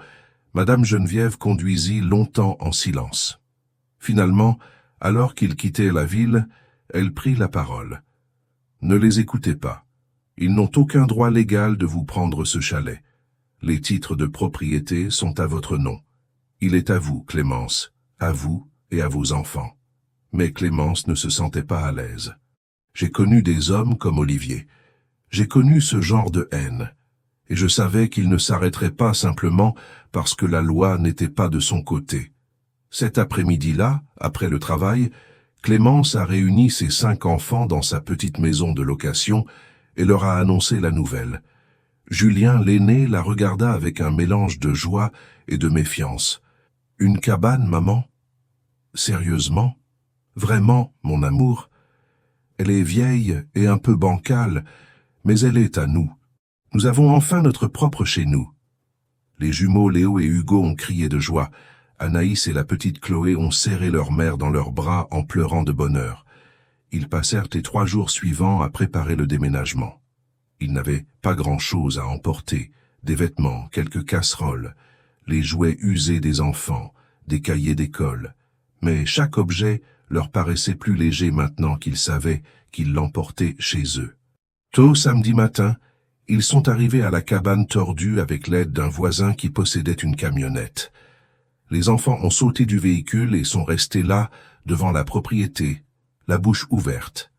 Madame Geneviève conduisit longtemps en silence. Finalement, alors qu'ils quittaient la ville, elle prit la parole. « Ne les écoutez pas. Ils n'ont aucun droit légal de vous prendre ce chalet. Les titres de propriété sont à votre nom. Il est à vous, Clémence, à vous et à vos enfants. » Mais Clémence ne se sentait pas à l'aise. « J'ai connu des hommes comme Olivier. J'ai connu ce genre de haine. Et je savais qu'il ne s'arrêterait pas simplement parce que la loi n'était pas de son côté. Cet après-midi-là, après le travail, Clémence a réuni ses 5 enfants dans sa petite maison de location et leur a annoncé la nouvelle. Julien, l'aîné, la regarda avec un mélange de joie et de méfiance. « Une cabane, maman ? Sérieusement ? Vraiment, mon amour. Elle est vieille et un peu bancale, mais elle est à nous. Nous avons enfin notre propre chez nous. Les jumeaux Léo et Hugo ont crié de joie. Anaïs et la petite Chloé ont serré leur mère dans leurs bras en pleurant de bonheur. Ils passèrent les 3 jours suivants à préparer le déménagement. Ils n'avaient pas grand-chose à emporter, des vêtements, quelques casseroles, les jouets usés des enfants, des cahiers d'école. Mais chaque objet leur paraissait plus léger maintenant qu'ils savaient qu'ils l'emportaient chez eux. Tôt samedi matin, ils sont arrivés à la cabane tordue avec l'aide d'un voisin qui possédait une camionnette. Les enfants ont sauté du véhicule et sont restés là, devant la propriété, la bouche ouverte.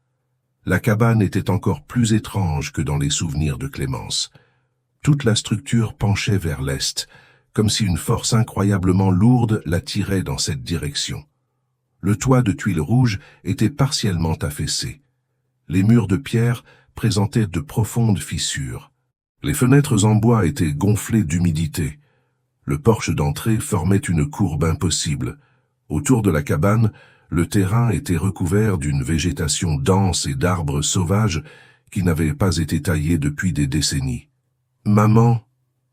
La cabane était encore plus étrange que dans les souvenirs de Clémence. Toute la structure penchait vers l'est, comme si une force incroyablement lourde la tirait dans cette direction. Le toit de tuiles rouges était partiellement affaissé. Les murs de pierre présentaient de profondes fissures. Les fenêtres en bois étaient gonflées d'humidité. Le porche d'entrée formait une courbe impossible. Autour de la cabane, le terrain était recouvert d'une végétation dense et d'arbres sauvages qui n'avaient pas été taillés depuis des décennies. « Maman »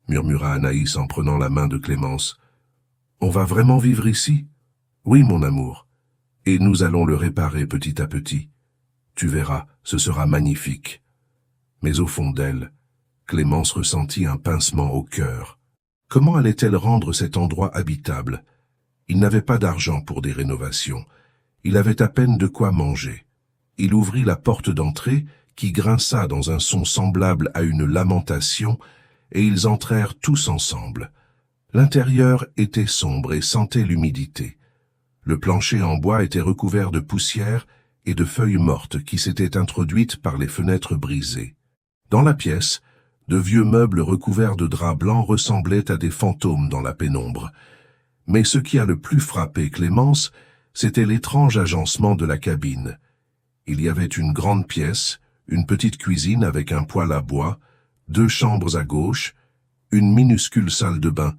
murmura Anaïs en prenant la main de Clémence. « On va vraiment vivre ici ?»« Oui, mon amour. Et nous allons le réparer petit à petit. Tu verras, ce sera magnifique. » Mais au fond d'elle, Clémence ressentit un pincement au cœur. Comment allait-elle rendre cet endroit habitable? Il n'avait pas d'argent pour des rénovations. Il avait à peine de quoi manger. Il ouvrit la porte d'entrée, qui grinça dans un son semblable à une lamentation, et ils entrèrent tous ensemble. L'intérieur était sombre et sentait l'humidité. Le plancher en bois était recouvert de poussière et de feuilles mortes qui s'étaient introduites par les fenêtres brisées. Dans la pièce, de vieux meubles recouverts de draps blancs ressemblaient à des fantômes dans la pénombre. Mais ce qui a le plus frappé Clémence, c'était l'étrange agencement de la cabine. Il y avait une grande pièce, une petite cuisine avec un poêle à bois, 2 chambres à gauche, une minuscule salle de bain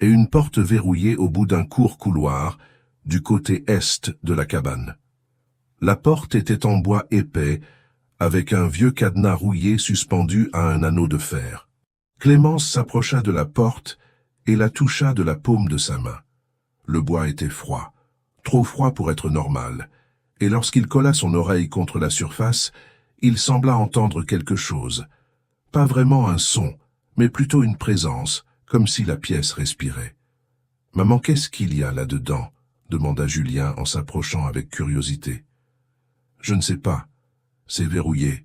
et une porte verrouillée au bout d'un court couloir du côté est de la cabane. La porte était en bois épais, avec un vieux cadenas rouillé suspendu à un anneau de fer. Clémence s'approcha de la porte et la toucha de la paume de sa main. Le bois était froid, trop froid pour être normal, et lorsqu'il colla son oreille contre la surface, il sembla entendre quelque chose. Pas vraiment un son, mais plutôt une présence, comme si la pièce respirait. « Maman, qu'est-ce qu'il y a là-dedans » demanda Julien en s'approchant avec curiosité. « Je ne sais pas. C'est verrouillé. »«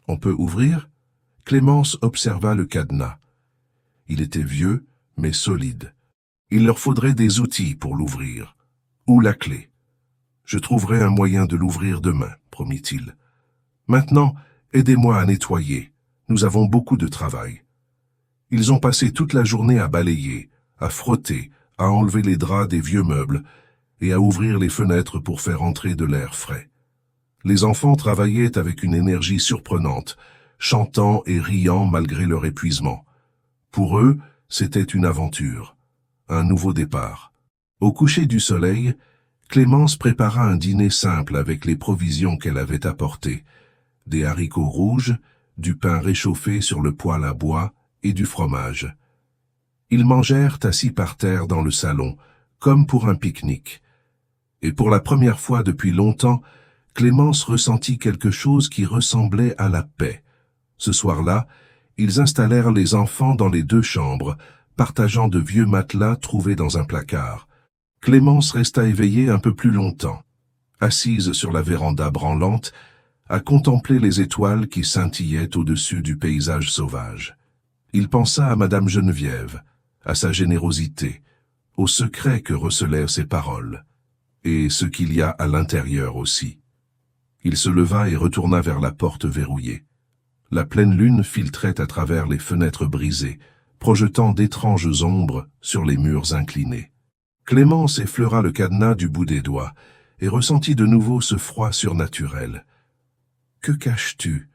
On peut ouvrir ?» Clémence observa le cadenas. Il était vieux, mais solide. Il leur faudrait des outils pour l'ouvrir. Ou la clé. « Je trouverai un moyen de l'ouvrir demain, » promit-il. « Maintenant, aidez-moi à nettoyer. Nous avons beaucoup de travail. » Ils ont passé toute la journée à balayer, à frotter, à enlever les draps des vieux meubles et à ouvrir les fenêtres pour faire entrer de l'air frais. Les enfants travaillaient avec une énergie surprenante, chantant et riant malgré leur épuisement. Pour eux, c'était une aventure, un nouveau départ. Au coucher du soleil, Clémence prépara un dîner simple avec les provisions qu'elle avait apportées, des haricots rouges, du pain réchauffé sur le poêle à bois et du fromage. Ils mangèrent assis par terre dans le salon, comme pour un pique-nique. Et pour la première fois depuis longtemps, Clémence ressentit quelque chose qui ressemblait à la paix. Ce soir-là, ils installèrent les enfants dans les 2 chambres, partageant de vieux matelas trouvés dans un placard. Clémence resta éveillée un peu plus longtemps, assise sur la véranda branlante, à contempler les étoiles qui scintillaient au-dessus du paysage sauvage. Il pensa à Madame Geneviève, à sa générosité, au secret que recelèrent ses paroles, et ce qu'il y a à l'intérieur aussi. Il se leva et retourna vers la porte verrouillée. La pleine lune filtrait à travers les fenêtres brisées, projetant d'étranges ombres sur les murs inclinés. Clémence effleura le cadenas du bout des doigts et ressentit de nouveau ce froid surnaturel. « Que caches-tu »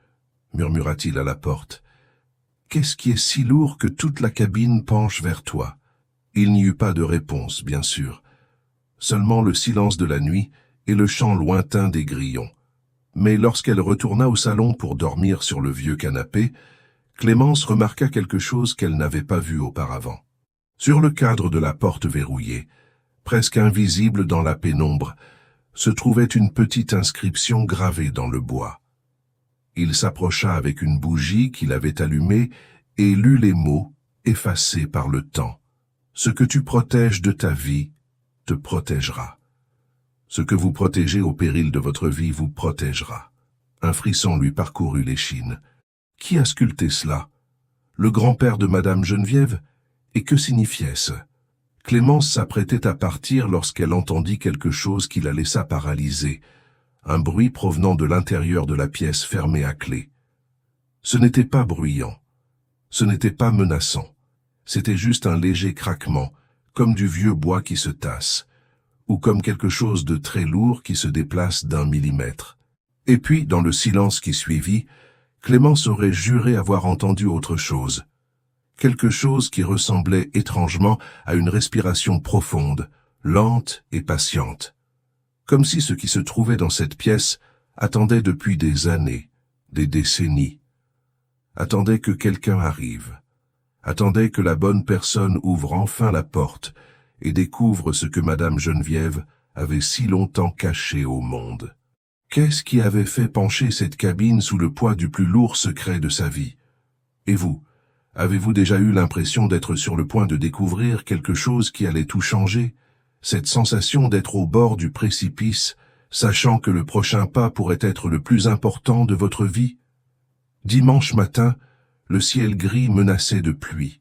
murmura-t-il à la porte. « Qu'est-ce qui est si lourd que toute la cabine penche vers toi ?» Il n'y eut pas de réponse, bien sûr. Seulement le silence de la nuit et le chant lointain des grillons. Mais lorsqu'elle retourna au salon pour dormir sur le vieux canapé, Clémence remarqua quelque chose qu'elle n'avait pas vu auparavant. Sur le cadre de la porte verrouillée, presque invisible dans la pénombre, se trouvait une petite inscription gravée dans le bois. Il s'approcha avec une bougie qu'il avait allumée et lut les mots effacés par le temps. « Ce que tu protèges de ta vie te protégera. Ce que vous protégez au péril de votre vie vous protégera. » Un frisson lui parcourut l'échine. Qui a sculpté cela? Le grand-père de Madame Geneviève? Et que signifiait-ce? Clémence s'apprêtait à partir lorsqu'elle entendit quelque chose qui la laissa paralysée, un bruit provenant de l'intérieur de la pièce fermée à clé. Ce n'était pas bruyant, ce n'était pas menaçant, c'était juste un léger craquement, comme du vieux bois qui se tasse, ou comme quelque chose de très lourd qui se déplace d'1 millimètre. Et puis, dans le silence qui suivit, Clémence aurait juré avoir entendu autre chose. Quelque chose qui ressemblait étrangement à une respiration profonde, lente et patiente. Comme si ce qui se trouvait dans cette pièce attendait depuis des années, des décennies. Attendait que quelqu'un arrive. Attendait que la bonne personne ouvre enfin la porte et découvre ce que Madame Geneviève avait si longtemps caché au monde. Qu'est-ce qui avait fait pencher cette cabine sous le poids du plus lourd secret de sa vie? Et vous, avez-vous déjà eu l'impression d'être sur le point de découvrir quelque chose qui allait tout changer? Cette sensation d'être au bord du précipice, sachant que le prochain pas pourrait être le plus important de votre vie? Dimanche matin, le ciel gris menaçait de pluie.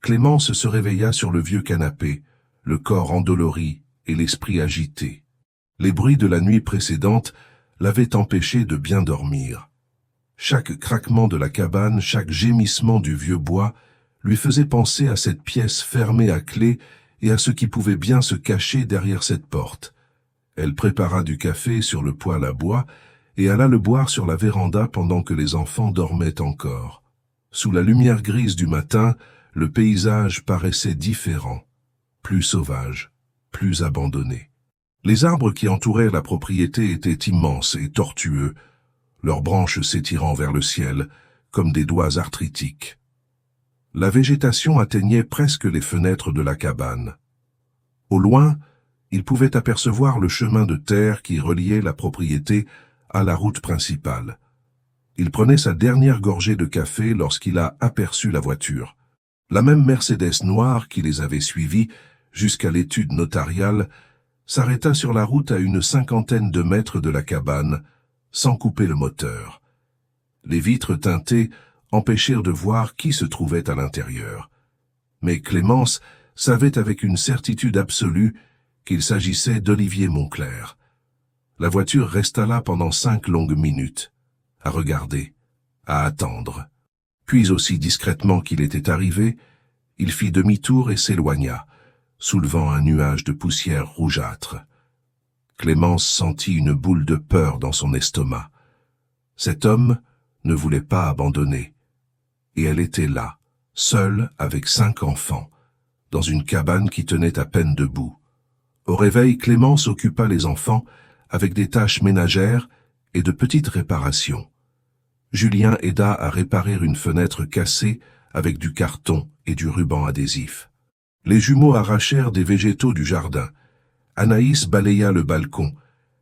Clémence se réveilla sur le vieux canapé, le corps endolori et l'esprit agité. Les bruits de la nuit précédente l'avaient empêché de bien dormir. Chaque craquement de la cabane, chaque gémissement du vieux bois lui faisait penser à cette pièce fermée à clé et à ce qui pouvait bien se cacher derrière cette porte. Elle prépara du café sur le poêle à bois et alla le boire sur la véranda pendant que les enfants dormaient encore. Sous la lumière grise du matin, le paysage paraissait différent, plus sauvage, plus abandonné. Les arbres qui entouraient la propriété étaient immenses et tortueux, leurs branches s'étirant vers le ciel comme des doigts arthritiques. La végétation atteignait presque les fenêtres de la cabane. Au loin, il pouvait apercevoir le chemin de terre qui reliait la propriété à la route principale. Il prenait sa dernière gorgée de café lorsqu'il a aperçu la voiture. La même Mercedes noire qui les avait suivis jusqu'à l'étude notariale s'arrêta sur la route à une 50aine de mètres de la cabane, sans couper le moteur. Les vitres teintées empêchèrent de voir qui se trouvait à l'intérieur. Mais Clémence savait avec une certitude absolue qu'il s'agissait d'Olivier Moncler. La voiture resta là pendant 5 longues minutes, à regarder, à attendre. Puis aussi discrètement qu'il était arrivé, il fit demi-tour et s'éloigna, soulevant un nuage de poussière rougeâtre. Clémence sentit une boule de peur dans son estomac. Cet homme ne voulait pas abandonner. Et elle était là, seule avec 5 enfants, dans une cabane qui tenait à peine debout. Au réveil, Clémence occupa les enfants avec des tâches ménagères et de petites réparations. Julien aida à réparer une fenêtre cassée avec du carton et du ruban adhésif. Les jumeaux arrachèrent des végétaux du jardin. Anaïs balaya le balcon.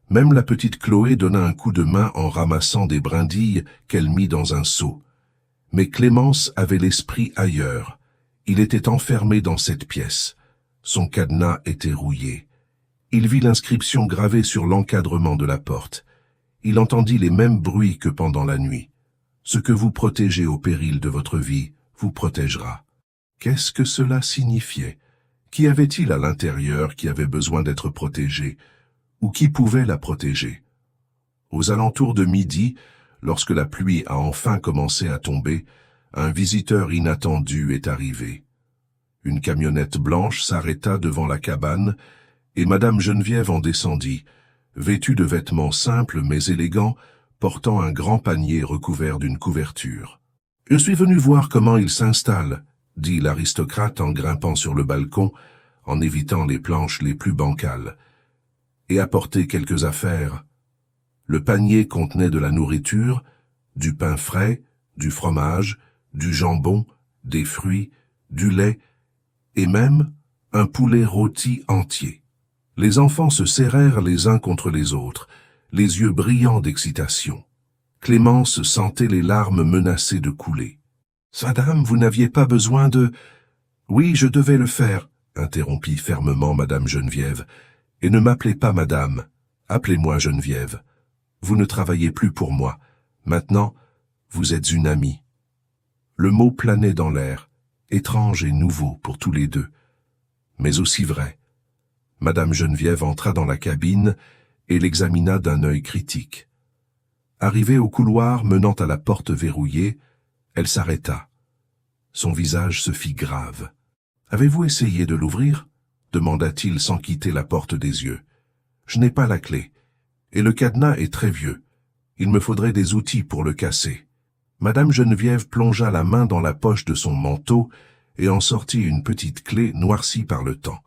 Même la petite Chloé donna un coup de main en ramassant des brindilles qu'elle mit dans un seau. Mais Clémence avait l'esprit ailleurs. Il était enfermé dans cette pièce. Son cadenas était rouillé. Il vit l'inscription gravée sur l'encadrement de la porte. Il entendit les mêmes bruits que pendant la nuit. Ce que vous protégez au péril de votre vie vous protégera. Qu'est-ce que cela signifiait? Qu'y avait-il à l'intérieur qui avait besoin d'être protégé? Ou qui pouvait la protéger? Aux alentours de midi, lorsque la pluie a enfin commencé à tomber, un visiteur inattendu est arrivé. Une camionnette blanche s'arrêta devant la cabane et Madame Geneviève en descendit, vêtue de vêtements simples mais élégants, portant un grand panier recouvert d'une couverture. « Je suis venu voir comment il s'installe », dit l'aristocrate en grimpant sur le balcon, en évitant les planches les plus bancales. et apportez quelques affaires. Le panier contenait de la nourriture, du pain frais, du fromage, du jambon, des fruits, du lait, et même un poulet rôti entier. Les enfants se serrèrent les uns contre les autres, les yeux brillants d'excitation. Clémence sentait les larmes menacées de couler. « Madame, vous n'aviez pas besoin de... »« Oui, je devais le faire, » interrompit fermement Madame Geneviève. « Et ne m'appelez pas Madame, appelez-moi Geneviève. Vous ne travaillez plus pour moi. Maintenant, vous êtes une amie. » Le mot planait dans l'air, étrange et nouveau pour tous les deux, mais aussi vrai. Madame Geneviève entra dans la cabine et l'examina d'un œil critique. Arrivée au couloir menant à la porte verrouillée, elle s'arrêta. Son visage se fit grave. « Avez-vous essayé de l'ouvrir » demanda-t-il sans quitter la porte des yeux. « Je n'ai pas la clé, et le cadenas est très vieux. Il me faudrait des outils pour le casser. » Madame Geneviève plongea la main dans la poche de son manteau et en sortit une petite clé noircie par le temps.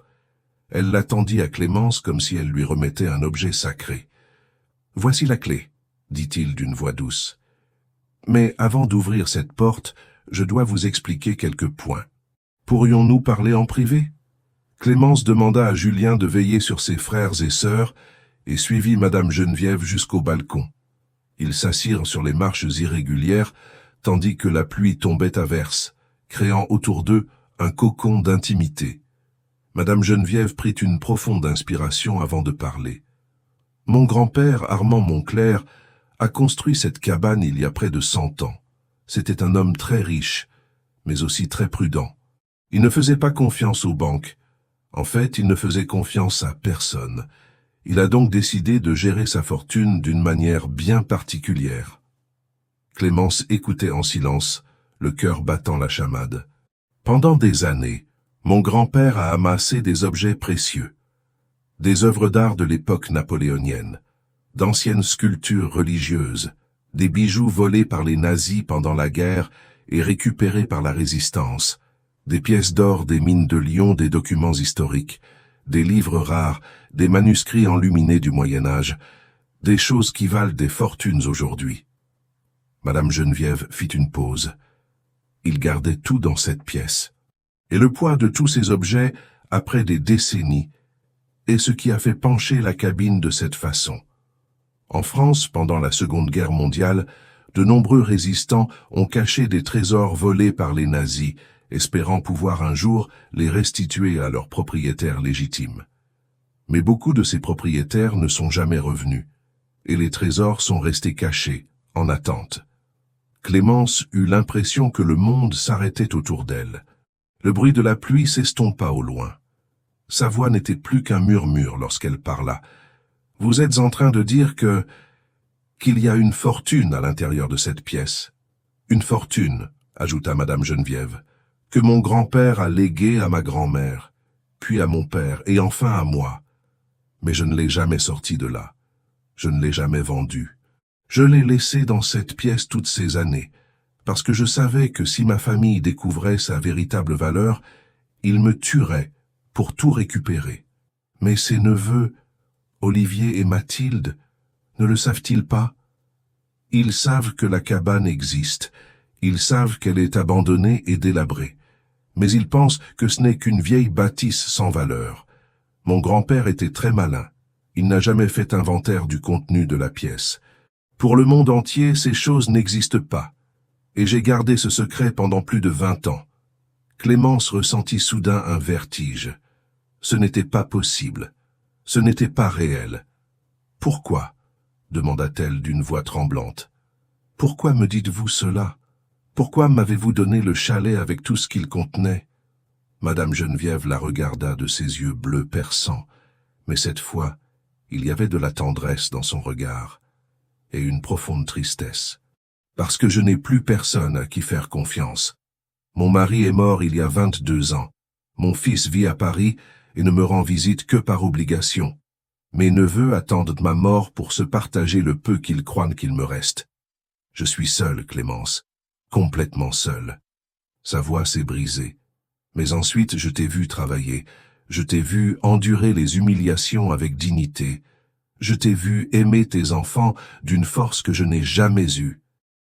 Elle la tendit à Clémence comme si elle lui remettait un objet sacré. « Voici la clé, » dit-il d'une voix douce. « Mais avant d'ouvrir cette porte, je dois vous expliquer quelques points. Pourrions-nous parler en privé ?» Clémence demanda à Julien de veiller sur ses frères et sœurs et suivit Madame Geneviève jusqu'au balcon. Ils s'assirent sur les marches irrégulières, tandis que la pluie tombait à verse, créant autour d'eux un cocon d'intimité. Madame Geneviève prit une profonde inspiration avant de parler. « Mon grand-père, Armand Monclerc, a construit cette cabane il y a près de 100 ans. C'était un homme très riche, mais aussi très prudent. Il ne faisait pas confiance aux banques. En fait, il ne faisait confiance à personne. Il a donc décidé de gérer sa fortune d'une manière bien particulière. » Clémence écoutait en silence, le cœur battant la chamade. « Pendant des années, mon grand-père a amassé des objets précieux, des œuvres d'art de l'époque napoléonienne, d'anciennes sculptures religieuses, des bijoux volés par les nazis pendant la guerre et récupérés par la résistance, des pièces d'or des mines de Lyon, des documents historiques, des livres rares, des manuscrits enluminés du Moyen-Âge, des choses qui valent des fortunes aujourd'hui. » Madame Geneviève fit une pause. Il gardait tout dans cette pièce. Et le poids de tous ces objets, après des décennies, est ce qui a fait pencher la cabine de cette façon. En France, pendant la Seconde Guerre mondiale, de nombreux résistants ont caché des trésors volés par les nazis, espérant pouvoir un jour les restituer à leurs propriétaires légitimes. Mais beaucoup de ces propriétaires ne sont jamais revenus, et les trésors sont restés cachés, en attente. Clémence eut l'impression que le monde s'arrêtait autour d'elle. Le bruit de la pluie s'estompa au loin. Sa voix n'était plus qu'un murmure lorsqu'elle parla. « Vous êtes en train de dire qu'il y a une fortune à l'intérieur de cette pièce. Une fortune, » ajouta Madame Geneviève, « que mon grand-père a léguée à ma grand-mère, puis à mon père, et enfin à moi. Mais je ne l'ai jamais sortie de là. Je ne l'ai jamais vendue. Je l'ai laissée dans cette pièce toutes ces années, parce que je savais que si ma famille découvrait sa véritable valeur, ils me tueraient pour tout récupérer. Mais ses neveux, Olivier et Mathilde, ne le savent-ils pas? Ils savent que la cabane existe, ils savent qu'elle est abandonnée et délabrée, mais ils pensent que ce n'est qu'une vieille bâtisse sans valeur. Mon grand-père était très malin, il n'a jamais fait inventaire du contenu de la pièce. Pour le monde entier, ces choses n'existent pas, et j'ai gardé ce secret pendant plus de 20 ans. Clémence ressentit soudain un vertige. Ce n'était pas possible. Ce n'était pas réel. « Pourquoi » demanda-t-elle d'une voix tremblante. « Pourquoi me dites-vous cela? Pourquoi m'avez-vous donné le chalet avec tout ce qu'il contenait ?» Madame Geneviève la regarda de ses yeux bleus perçants, mais cette fois, il y avait de la tendresse dans son regard, et une profonde tristesse. « Parce que je n'ai plus personne à qui faire confiance. Mon mari est mort il y a 22 ans. Mon fils vit à Paris et ne me rend visite que par obligation. Mes neveux attendent ma mort pour se partager le peu qu'ils croient qu'il me reste. Je suis seule, Clémence, complètement seule. » Sa voix s'est brisée. « Mais ensuite je t'ai vu travailler, je t'ai vu endurer les humiliations avec dignité, Je t'ai vu aimer tes enfants d'une force que je n'ai jamais eue.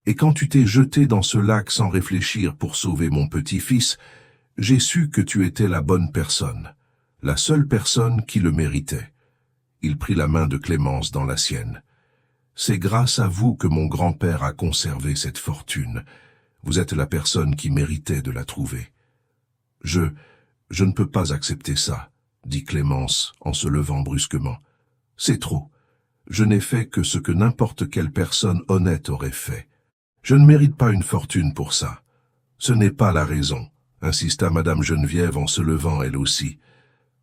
Et quand tu t'es jeté dans ce lac sans réfléchir pour sauver mon petit-fils, j'ai su que tu étais la bonne personne, la seule personne qui le méritait. Il prit la main de Clémence dans la sienne. C'est grâce à vous que mon grand-père a conservé cette fortune. Vous êtes la personne qui méritait de la trouver. Je ne peux pas accepter ça, dit Clémence en se levant brusquement. C'est trop. Je n'ai fait que ce que n'importe quelle personne honnête aurait fait. Je ne mérite pas une fortune pour ça. Ce n'est pas la raison, insista Madame Geneviève en se levant elle aussi.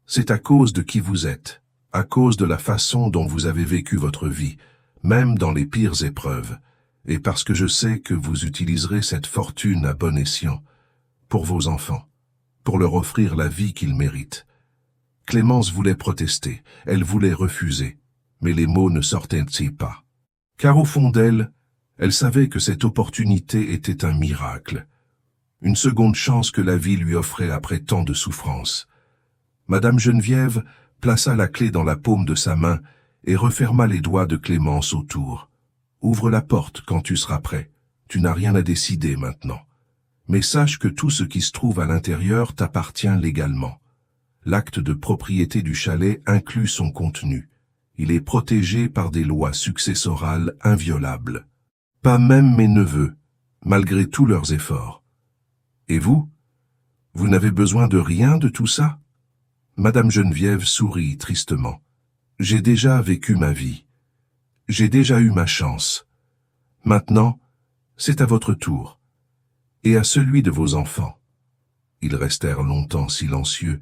C'est à cause de qui vous êtes, à cause de la façon dont vous avez vécu votre vie, même dans les pires épreuves, et parce que je sais que vous utiliserez cette fortune à bon escient, pour vos enfants, pour leur offrir la vie qu'ils méritent. Clémence voulait protester, elle voulait refuser, mais les mots ne sortaient pas. Car au fond d'elle, elle savait que cette opportunité était un miracle, une seconde chance que la vie lui offrait après tant de souffrances. Madame Geneviève plaça la clé dans la paume de sa main et referma les doigts de Clémence autour. « Ouvre la porte quand tu seras prêt. Tu n'as rien à décider maintenant. Mais sache que tout ce qui se trouve à l'intérieur t'appartient légalement. L'acte de propriété du chalet inclut son contenu. Il est protégé par des lois successorales inviolables. Pas même mes neveux, malgré tous leurs efforts. Et vous? Vous n'avez besoin de rien de tout ça? » Madame Geneviève sourit tristement. « J'ai déjà vécu ma vie. J'ai déjà eu ma chance. Maintenant, c'est à votre tour, et à celui de vos enfants. » Ils restèrent longtemps silencieux,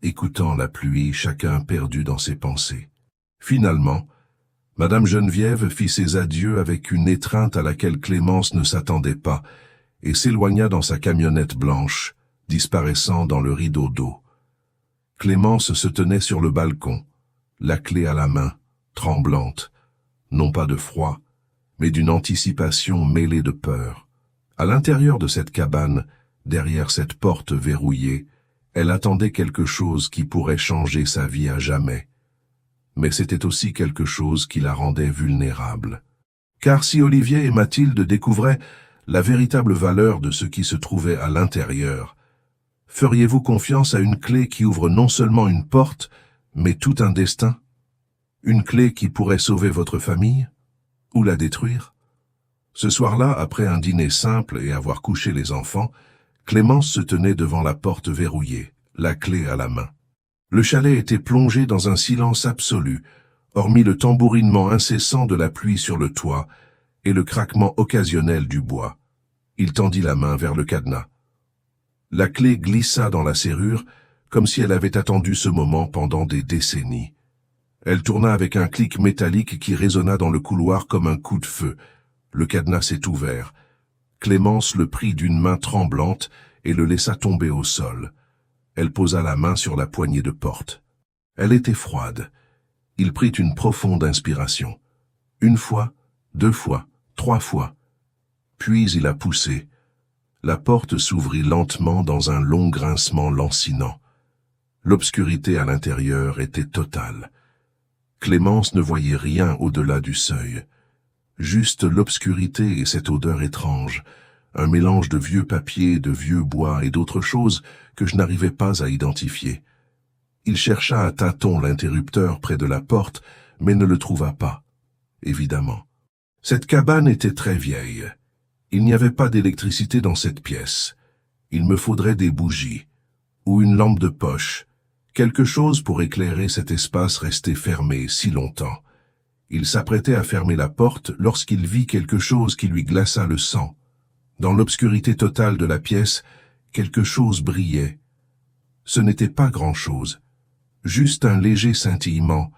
écoutant la pluie, chacun perdu dans ses pensées. Finalement, Madame Geneviève fit ses adieux avec une étreinte à laquelle Clémence ne s'attendait pas, et s'éloigna dans sa camionnette blanche, disparaissant dans le rideau d'eau. Clémence se tenait sur le balcon, la clé à la main, tremblante, non pas de froid, mais d'une anticipation mêlée de peur. À l'intérieur de cette cabane, derrière cette porte verrouillée, elle attendait quelque chose qui pourrait changer sa vie à jamais. Mais c'était aussi quelque chose qui la rendait vulnérable. Car si Olivier et Mathilde découvraient la véritable valeur de ce qui se trouvait à l'intérieur, feriez-vous confiance à une clé qui ouvre non seulement une porte, mais tout un destin? Une clé qui pourrait sauver votre famille? Ou la détruire? Ce soir-là, après un dîner simple et avoir couché les enfants, Clémence se tenait devant la porte verrouillée, la clé à la main. Le chalet était plongé dans un silence absolu, hormis le tambourinement incessant de la pluie sur le toit et le craquement occasionnel du bois. Il tendit la main vers le cadenas. La clé glissa dans la serrure, comme si elle avait attendu ce moment pendant des décennies. Elle tourna avec un clic métallique qui résonna dans le couloir comme un coup de feu. Le cadenas s'est ouvert. Clémence le prit d'une main tremblante et le laissa tomber au sol. Elle posa la main sur la poignée de porte. Elle était froide. Il prit une profonde inspiration. Une fois, 2 fois, 3 fois. Puis il a poussé. La porte s'ouvrit lentement dans un long grincement lancinant. L'obscurité à l'intérieur était totale. Clémence ne voyait rien au-delà du seuil. Juste l'obscurité et cette odeur étrange, un mélange de vieux papier, de vieux bois et d'autres choses que je n'arrivais pas à identifier. Il chercha à tâtons l'interrupteur près de la porte, mais ne le trouva pas, évidemment. Cette cabane était très vieille. Il n'y avait pas d'électricité dans cette pièce. Il me faudrait des bougies, ou une lampe de poche, quelque chose pour éclairer cet espace resté fermé si longtemps. Il s'apprêtait à fermer la porte lorsqu'il vit quelque chose qui lui glaça le sang. Dans l'obscurité totale de la pièce, quelque chose brillait. Ce n'était pas grand-chose, juste un léger scintillement,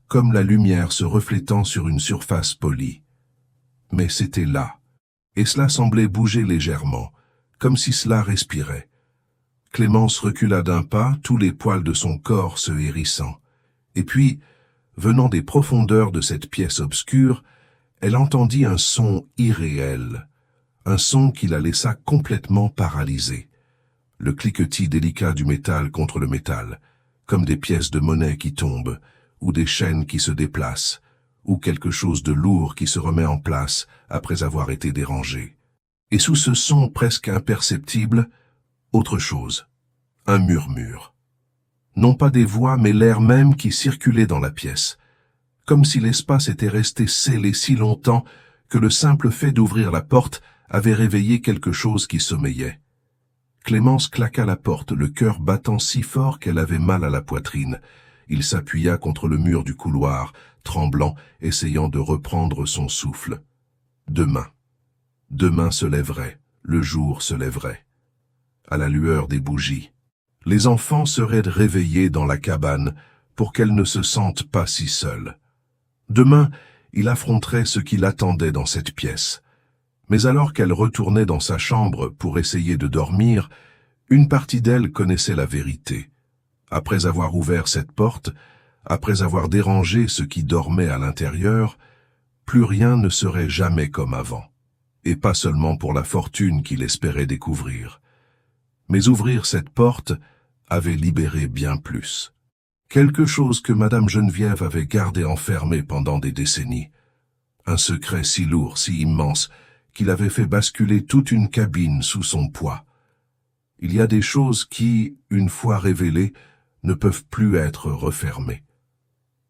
comme la lumière se reflétant sur une surface polie. Mais c'était là, et cela semblait bouger légèrement, comme si cela respirait. Clémence recula d'un pas, tous les poils de son corps se hérissant. Et puis, venant des profondeurs de cette pièce obscure, elle entendit un son irréel, un son qui la laissa complètement paralysée. Le cliquetis délicat du métal contre le métal, comme des pièces de monnaie qui tombent, ou des chaînes qui se déplacent, ou quelque chose de lourd qui se remet en place après avoir été dérangé. Et sous ce son presque imperceptible, autre chose, un murmure. Non pas des voix, mais l'air même qui circulait dans la pièce, comme si l'espace était resté scellé si longtemps que le simple fait d'ouvrir la porte avait réveillé quelque chose qui sommeillait. Clémence claqua la porte, le cœur battant si fort qu'elle avait mal à la poitrine. Il s'appuya contre le mur du couloir, tremblant, essayant de reprendre son souffle. Demain. Demain se lèverait, le jour se lèverait. À la lueur des bougies. Les enfants seraient réveillés dans la cabane pour qu'elles ne se sentent pas si seules. Demain, il affronterait ce qui l'attendait dans cette pièce. Mais alors qu'elle retournait dans sa chambre pour essayer de dormir, une partie d'elle connaissait la vérité. Après avoir ouvert cette porte, après avoir dérangé ceux qui dormaient à l'intérieur, plus rien ne serait jamais comme avant. Et pas seulement pour la fortune qu'il espérait découvrir. Mais ouvrir cette porte avait libéré bien plus. Quelque chose que Madame Geneviève avait gardé enfermé pendant des décennies. Un secret si lourd, si immense, qu'il avait fait basculer toute une cabine sous son poids. Il y a des choses qui, une fois révélées, ne peuvent plus être refermées.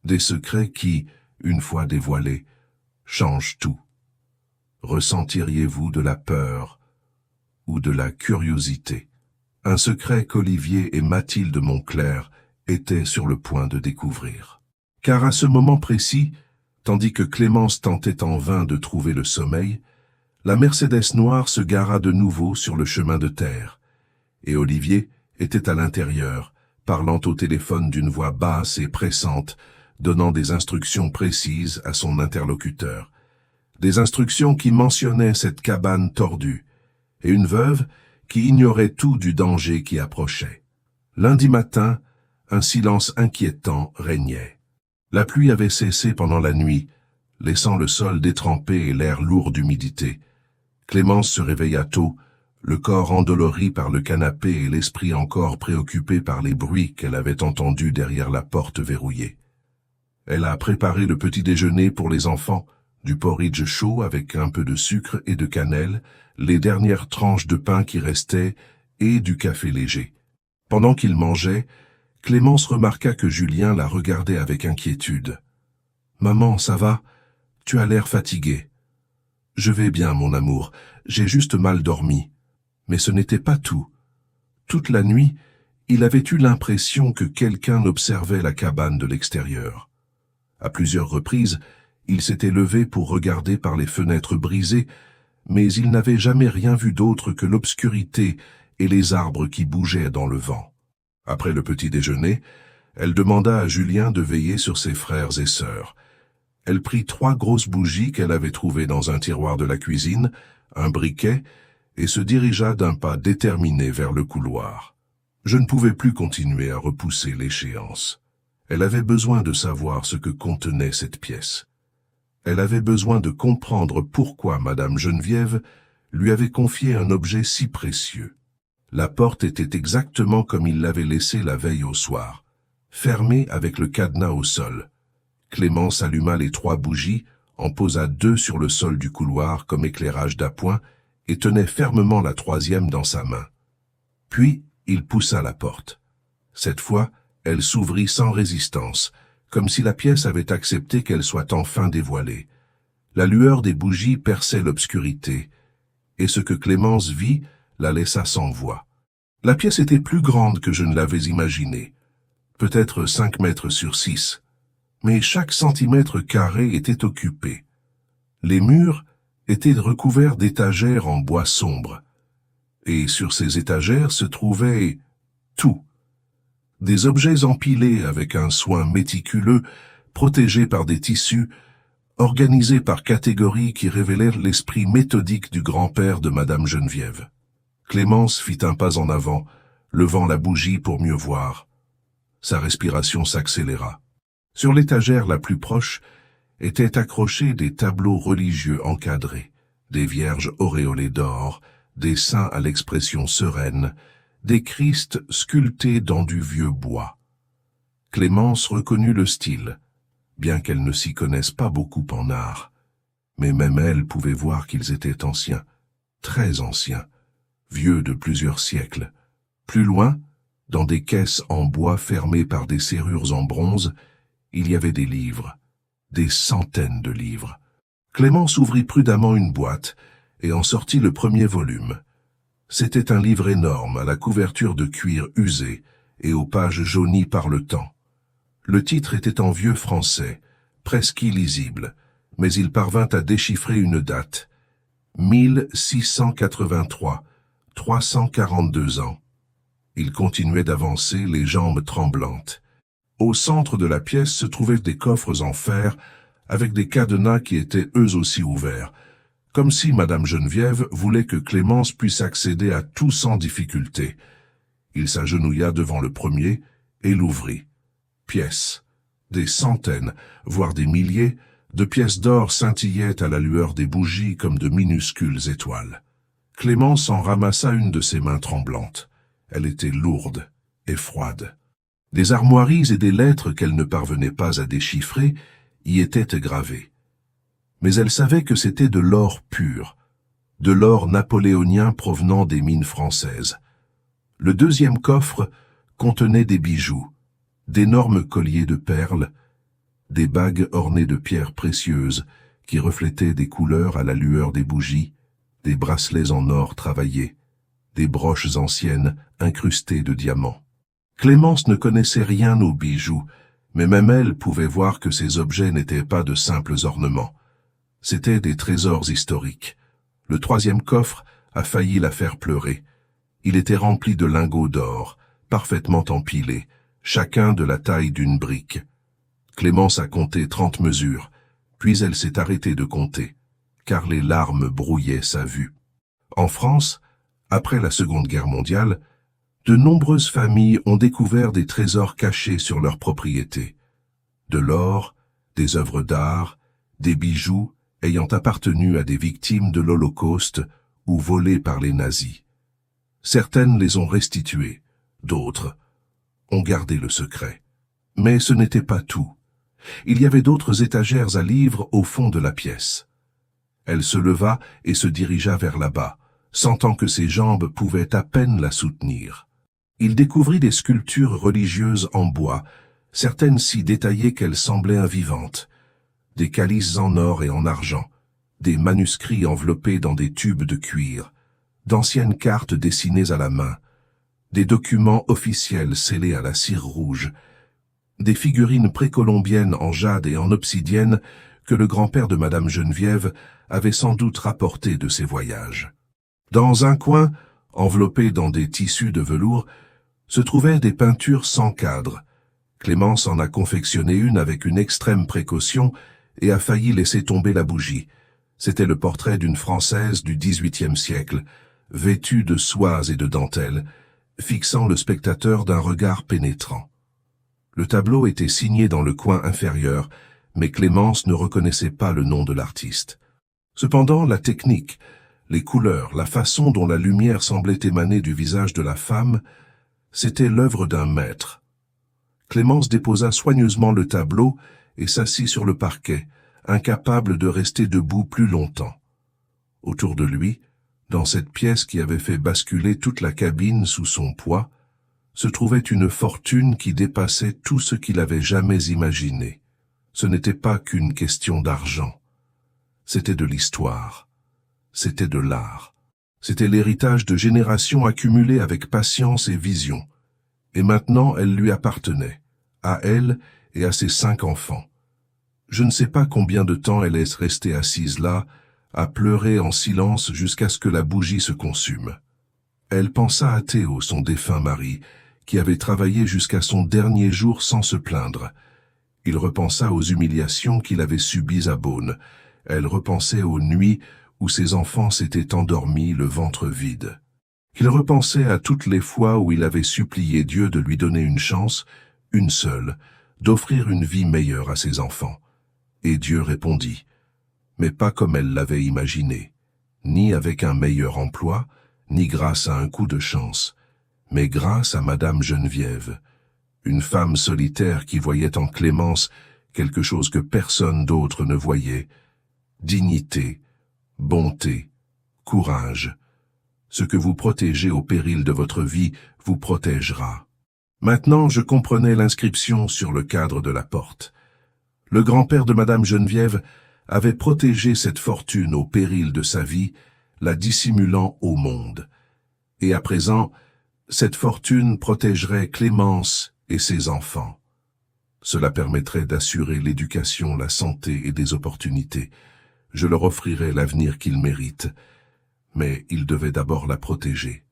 Des secrets qui, une fois dévoilés, changent tout. Ressentiriez-vous de la peur ou de la curiosité? Un secret qu'Olivier et Mathilde Moncler étaient sur le point de découvrir. Car à ce moment précis, tandis que Clémence tentait en vain de trouver le sommeil, la Mercedes noire se gara de nouveau sur le chemin de terre, et Olivier était à l'intérieur, parlant au téléphone d'une voix basse et pressante, donnant des instructions précises à son interlocuteur. Des instructions qui mentionnaient cette cabane tordue, et une veuve qui ignorait tout du danger qui approchait. Lundi matin, un silence inquiétant régnait. La pluie avait cessé pendant la nuit, laissant le sol détrempé et l'air lourd d'humidité. Clémence se réveilla tôt, le corps endolori par le canapé et l'esprit encore préoccupé par les bruits qu'elle avait entendus derrière la porte verrouillée. Elle a préparé le petit déjeuner pour les enfants, du porridge chaud avec un peu de sucre et de cannelle, les dernières tranches de pain qui restaient et du café léger. Pendant qu'ils mangeaient, Clémence remarqua que Julien la regardait avec inquiétude. « Maman, ça va? Tu as l'air fatiguée. »« Je vais bien, mon amour, j'ai juste mal dormi. » Mais ce n'était pas tout. Toute la nuit, il avait eu l'impression que quelqu'un observait la cabane de l'extérieur. À plusieurs reprises, il s'était levé pour regarder par les fenêtres brisées, mais il n'avait jamais rien vu d'autre que l'obscurité et les arbres qui bougeaient dans le vent. Après le petit déjeuner, elle demanda à Julien de veiller sur ses frères et sœurs. Elle prit 3 grosses bougies qu'elle avait trouvées dans un tiroir de la cuisine, un briquet, et se dirigea d'un pas déterminé vers le couloir. Je ne pouvais plus continuer à repousser l'échéance. Elle avait besoin de savoir ce que contenait cette pièce. Elle avait besoin de comprendre pourquoi Madame Geneviève lui avait confié un objet si précieux. La porte était exactement comme il l'avait laissée la veille au soir, fermée avec le cadenas au sol. Clémence alluma les 3 bougies, en posa 2 sur le sol du couloir comme éclairage d'appoint et tenait fermement la 3e dans sa main. Puis, il poussa la porte. Cette fois, elle s'ouvrit sans résistance, comme si la pièce avait accepté qu'elle soit enfin dévoilée. La lueur des bougies perçait l'obscurité, et ce que Clémence vit la laissa sans voix. La pièce était plus grande que je ne l'avais imaginé, peut-être 5 mètres sur 6, mais chaque centimètre carré était occupé. Les murs étaient recouverts d'étagères en bois sombre, et sur ces étagères se trouvait tout. Des objets empilés avec un soin méticuleux, protégés par des tissus, organisés par catégories qui révélèrent l'esprit méthodique du grand-père de Madame Geneviève. Clémence fit un pas en avant, levant la bougie pour mieux voir. Sa respiration s'accéléra. Sur l'étagère la plus proche étaient accrochés des tableaux religieux encadrés, des vierges auréolées d'or, des saints à l'expression sereine, des Christ sculptés dans du vieux bois. Clémence reconnut le style. bien qu'elles ne s'y connaissent pas beaucoup en art. Mais même elles pouvaient voir qu'ils étaient anciens, très anciens, vieux de plusieurs siècles. Plus loin, dans des caisses en bois fermées par des serrures en bronze, il y avait des livres, des centaines de livres. Clémence ouvrit prudemment une boîte et en sortit le premier volume. C'était un livre énorme à la couverture de cuir usé et aux pages jaunies par le temps. Le titre était en vieux français, presque illisible, mais il parvint à déchiffrer une date. 1683, 342 ans. Il continuait d'avancer, les jambes tremblantes. Au centre de la pièce se trouvaient des coffres en fer avec des cadenas qui étaient eux aussi ouverts, comme si Madame Geneviève voulait que Clémence puisse accéder à tout sans difficulté. Il s'agenouilla devant le premier et l'ouvrit. Pièces. Des centaines, voire des milliers, de pièces d'or scintillaient à la lueur des bougies comme de minuscules étoiles. Clémence en ramassa une de ses mains tremblantes. Elle était lourde et froide. Des armoiries et des lettres qu'elle ne parvenait pas à déchiffrer y étaient gravées. Mais elle savait que c'était de l'or pur, de l'or napoléonien provenant des mines françaises. Le deuxième coffre contenait des bijoux, d'énormes colliers de perles, des bagues ornées de pierres précieuses qui reflétaient des couleurs à la lueur des bougies, des bracelets en or travaillé, des broches anciennes incrustées de diamants. Clémence ne connaissait rien aux bijoux, mais même elle pouvait voir que ces objets n'étaient pas de simples ornements. C'étaient des trésors historiques. Le troisième coffre a failli la faire pleurer. Il était rempli de lingots d'or, parfaitement empilés, chacun de la taille d'une brique. Clémence a compté 30 mesures, puis elle s'est arrêtée de compter, car les larmes brouillaient sa vue. En France, après la Seconde Guerre mondiale, de nombreuses familles ont découvert des trésors cachés sur leurs propriétés. De l'or, des œuvres d'art, des bijoux ayant appartenu à des victimes de l'Holocauste ou volés par les nazis. Certaines les ont restituées, d'autres ont gardé le secret. Mais ce n'était pas tout. Il y avait d'autres étagères à livres au fond de la pièce. Elle se leva et se dirigea vers là-bas, sentant que ses jambes pouvaient à peine la soutenir. Il découvrit des sculptures religieuses en bois, certaines si détaillées qu'elles semblaient invivantes, des calices en or et en argent, des manuscrits enveloppés dans des tubes de cuir, d'anciennes cartes dessinées à la main, des documents officiels scellés à la cire rouge, des figurines précolombiennes en jade et en obsidienne que le grand-père de Madame Geneviève avait sans doute rapportées de ses voyages. Dans un coin, enveloppé dans des tissus de velours, se trouvaient des peintures sans cadre. Clémence en a confectionné une avec une extrême précaution et a failli laisser tomber la bougie. C'était le portrait d'une Française du XVIIIe siècle, vêtue de soies et de dentelles, fixant le spectateur d'un regard pénétrant. Le tableau était signé dans le coin inférieur, mais Clémence ne reconnaissait pas le nom de l'artiste. Cependant, la technique, les couleurs, la façon dont la lumière semblait émaner du visage de la femme, c'était l'œuvre d'un maître. Clémence déposa soigneusement le tableau et s'assit sur le parquet, incapable de rester debout plus longtemps. Autour de lui, dans cette pièce qui avait fait basculer toute la cabine sous son poids, se trouvait une fortune qui dépassait tout ce qu'il avait jamais imaginé. Ce n'était pas qu'une question d'argent. C'était de l'histoire. C'était de l'art. C'était l'héritage de générations accumulées avec patience et vision. Et maintenant, elle lui appartenait, à elle et à ses 5 enfants. Je ne sais pas combien de temps elle est restée assise là, à pleurer en silence jusqu'à ce que la bougie se consume. Elle pensa à Théo, son défunt mari, qui avait travaillé jusqu'à son dernier jour sans se plaindre. Il repensa aux humiliations qu'il avait subies à Beaune. Elle repensait aux nuits où ses enfants s'étaient endormis le ventre vide. Il repensait à toutes les fois où il avait supplié Dieu de lui donner une chance, une seule, d'offrir une vie meilleure à ses enfants. Et Dieu répondit, mais pas comme elle l'avait imaginé, ni avec un meilleur emploi, ni grâce à un coup de chance, mais grâce à Madame Geneviève, une femme solitaire qui voyait en Clémence quelque chose que personne d'autre ne voyait. Dignité, bonté, courage. Ce que vous protégez au péril de votre vie vous protégera. Maintenant, je comprenais l'inscription sur le cadre de la porte. Le grand-père de Madame Geneviève avait protégé cette fortune au péril de sa vie, la dissimulant au monde. Et à présent, cette fortune protégerait Clémence et ses enfants. Cela permettrait d'assurer l'éducation, la santé et des opportunités. Je leur offrirais l'avenir qu'ils méritent. Mais ils devaient d'abord la protéger.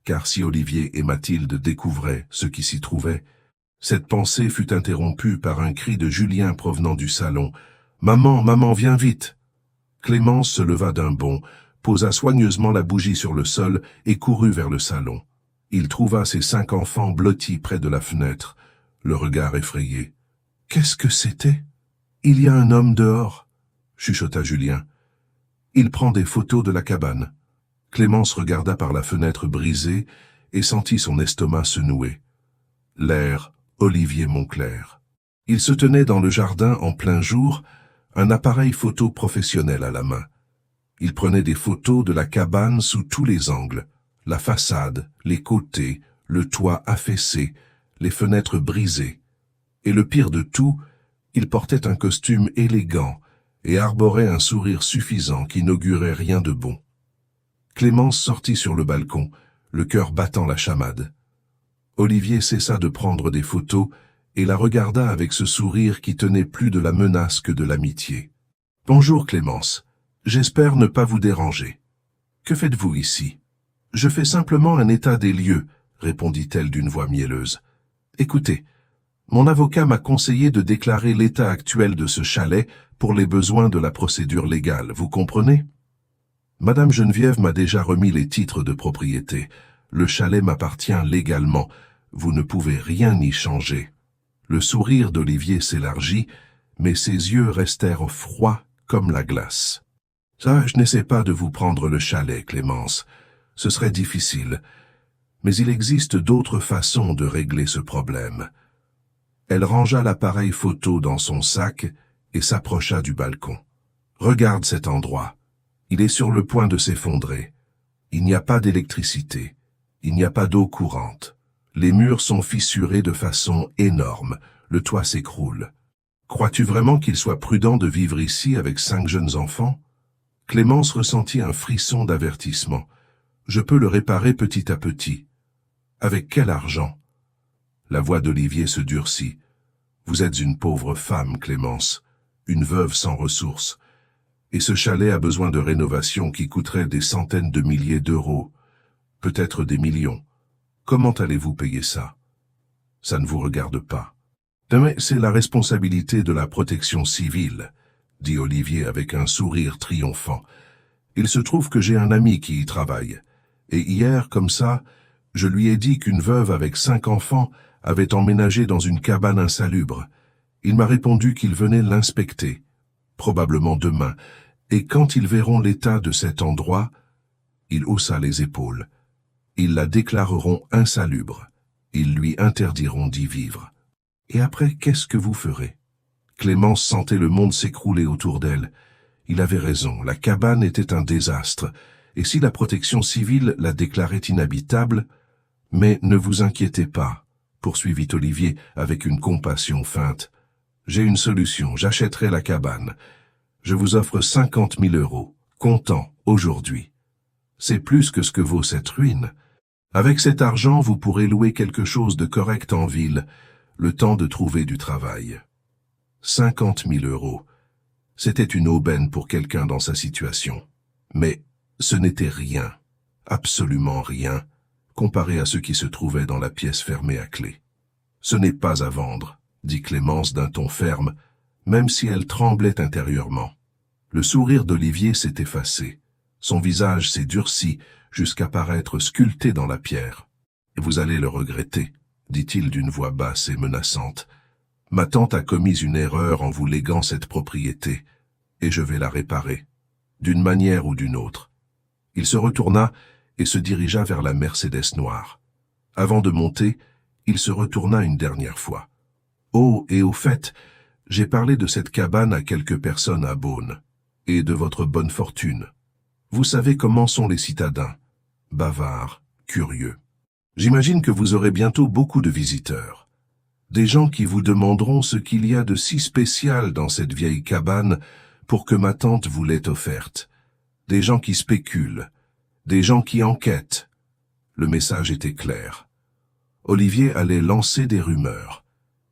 Car si Olivier et Mathilde découvraient ce qui s'y trouvait, cette pensée fut interrompue par un cri de Julien provenant du salon. « Maman, maman, viens vite !» Clémence se leva d'un bond, posa soigneusement la bougie sur le sol et courut vers le salon. Il trouva ses 5 enfants blottis près de la fenêtre, le regard effrayé. « Qu'est-ce que c'était ? Il y a un homme dehors !» chuchota Julien. « Il prend des photos de la cabane. » Clémence regarda par la fenêtre brisée et sentit son estomac se nouer. L'air Olivier Moncler. Il se tenait dans le jardin en plein jour, un appareil photo professionnel à la main. Il prenait des photos de la cabane sous tous les angles, la façade, les côtés, le toit affaissé, les fenêtres brisées. Et le pire de tout, il portait un costume élégant et arborait un sourire suffisant qui n'augurait rien de bon. Clémence sortit sur le balcon, le cœur battant la chamade. Olivier cessa de prendre des photos et la regarda avec ce sourire qui tenait plus de la menace que de l'amitié. « Bonjour Clémence, j'espère ne pas vous déranger. Que faites-vous ici ? » « Je fais simplement un état des lieux, » répondit-elle d'une voix mielleuse. « Écoutez, mon avocat m'a conseillé de déclarer l'état actuel de ce chalet pour les besoins de la procédure légale, vous comprenez ? Madame Geneviève m'a déjà remis les titres de propriété. Le chalet m'appartient légalement. Vous ne pouvez rien y changer. » Le sourire d'Olivier s'élargit, mais ses yeux restèrent froids comme la glace. « Ça, je n'essaie pas de vous prendre le chalet, Clémence. Ce serait difficile. Mais il existe d'autres façons de régler ce problème. » Elle rangea l'appareil photo dans son sac et s'approcha du balcon. « Regarde cet endroit. Il est sur le point de s'effondrer. Il n'y a pas d'électricité. Il n'y a pas d'eau courante. Les murs sont fissurés de façon énorme. Le toit s'écroule. Crois-tu vraiment qu'il soit prudent de vivre ici avec 5 jeunes enfants ?» Clémence ressentit un frisson d'avertissement. « Je peux le réparer petit à petit. » « Avec quel argent ?» La voix d'Olivier se durcit. « Vous êtes une pauvre femme, Clémence, une veuve sans ressources. Et ce chalet a besoin de rénovation qui coûterait des centaines de milliers d'euros, peut-être des millions. Comment allez-vous payer ça ? Ça ne vous regarde pas. »« Mais c'est la responsabilité de la protection civile, » dit Olivier avec un sourire triomphant. « Il se trouve que j'ai un ami qui y travaille. Et hier, comme ça, je lui ai dit qu'une veuve avec 5 enfants avait emménagé dans une cabane insalubre. Il m'a répondu qu'il venait l'inspecter, probablement demain, et quand ils verront l'état de cet endroit, il haussa les épaules. Ils la déclareront insalubre. Ils lui interdiront d'y vivre. Et après, qu'est-ce que vous ferez ? Clémence sentait le monde s'écrouler autour d'elle. Il avait raison, la cabane était un désastre, et si la protection civile la déclarait inhabitable, mais ne vous inquiétez pas, poursuivit Olivier avec une compassion feinte. J'ai une solution, j'achèterai la cabane. Je vous offre 50 000 euros, comptant, aujourd'hui. C'est plus que ce que vaut cette ruine. Avec cet argent, vous pourrez louer quelque chose de correct en ville, le temps de trouver du travail. 50 000 euros. C'était une aubaine pour quelqu'un dans sa situation. Mais ce n'était rien, absolument rien, comparé à ce qui se trouvait dans la pièce fermée à clé. « Ce n'est pas à vendre, » dit Clémence d'un ton ferme, même si elle tremblait intérieurement. Le sourire d'Olivier s'est effacé. Son visage s'est durci jusqu'à paraître sculpté dans la pierre. « Et vous allez le regretter, » dit-il d'une voix basse et menaçante. « Ma tante a commis une erreur en vous léguant cette propriété, et je vais la réparer, d'une manière ou d'une autre. » Il se retourna et se dirigea vers la Mercedes noire. Avant de monter, il se retourna une dernière fois. « Oh, et au fait, J'ai parlé de cette cabane à quelques personnes à Beaune, et de votre bonne fortune. Vous savez comment sont les citadins, bavards, curieux. J'imagine que vous aurez bientôt beaucoup de visiteurs. Des gens qui vous demanderont ce qu'il y a de si spécial dans cette vieille cabane pour que ma tante vous l'ait offerte. Des gens qui spéculent, des gens qui enquêtent. Le message était clair. Olivier allait lancer des rumeurs.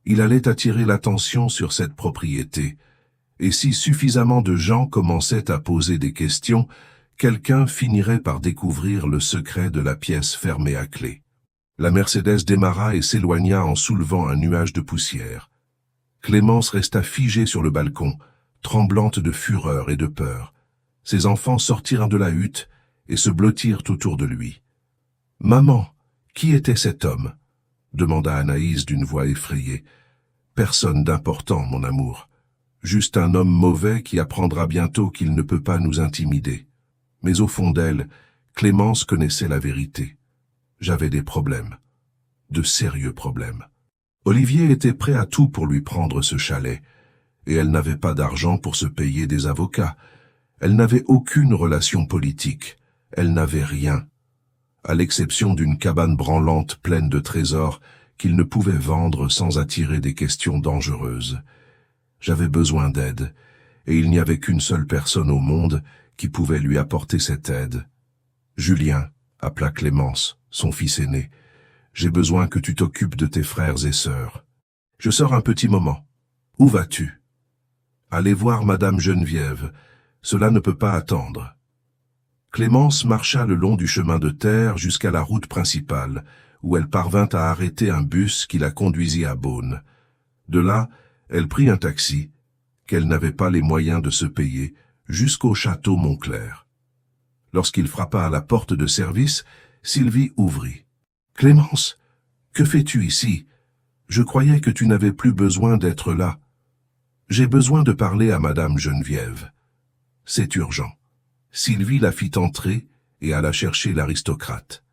Il allait attirer l'attention sur cette propriété. Et si suffisamment de gens commençaient à poser des questions, quelqu'un finirait par découvrir le secret de la pièce fermée à clé. La Mercedes démarra et s'éloigna en soulevant un nuage de poussière. Clémence resta figée sur le balcon, tremblante de fureur et de peur. Ses enfants sortirent de la hutte et se blottirent autour de lui. « Maman, qui était cet homme ?» demanda Anaïs d'une voix effrayée. « Personne d'important, mon amour. Juste un homme mauvais qui apprendra bientôt qu'il ne peut pas nous intimider. » Mais au fond d'elle, Clémence connaissait la vérité. J'avais des problèmes. De sérieux problèmes. Olivier était prêt à tout pour lui prendre ce chalet, et elle n'avait pas d'argent pour se payer des avocats. Elle n'avait aucune relation politique. Elle n'avait rien, à l'exception d'une cabane branlante pleine de trésors qu'il ne pouvait vendre sans attirer des questions dangereuses. J'avais besoin d'aide, et il n'y avait qu'une seule personne au monde qui pouvait lui apporter cette aide. Julien, appela Clémence, son fils aîné. J'ai besoin que tu t'occupes de tes frères et sœurs. Je sors un petit moment. Où vas-tu? Allez voir Madame Geneviève. Cela ne peut pas attendre. Clémence marcha le long du chemin de terre jusqu'à la route principale, où elle parvint à arrêter un bus qui la conduisit à Beaune. De là, elle prit un taxi, qu'elle n'avait pas les moyens de se payer, jusqu'au château Montclair. Lorsqu'il frappa à la porte de service, Sylvie ouvrit. « Clémence, que fais-tu ici? Je croyais que tu n'avais plus besoin d'être là. J'ai besoin de parler à Madame Geneviève. C'est urgent. » Sylvie la fit entrer et alla chercher l'aristocrate.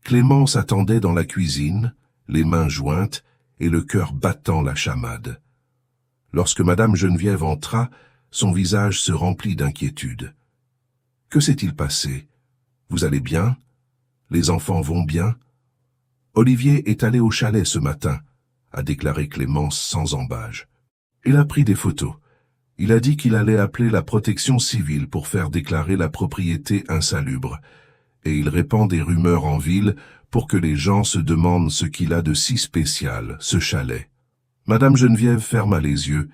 Clémence attendait dans la cuisine, les mains jointes et le cœur battant la chamade. Lorsque Madame Geneviève entra, son visage se remplit d'inquiétude. « Que s'est-il passé? Vous allez bien? Les enfants vont bien? » « Olivier est allé au chalet ce matin, » a déclaré Clémence sans ambages. « Il a pris des photos. Il a dit qu'il allait appeler la protection civile pour faire déclarer la propriété insalubre, et il répand des rumeurs en ville pour que les gens se demandent ce qu'il a de si spécial, ce chalet. » Madame Geneviève ferma les yeux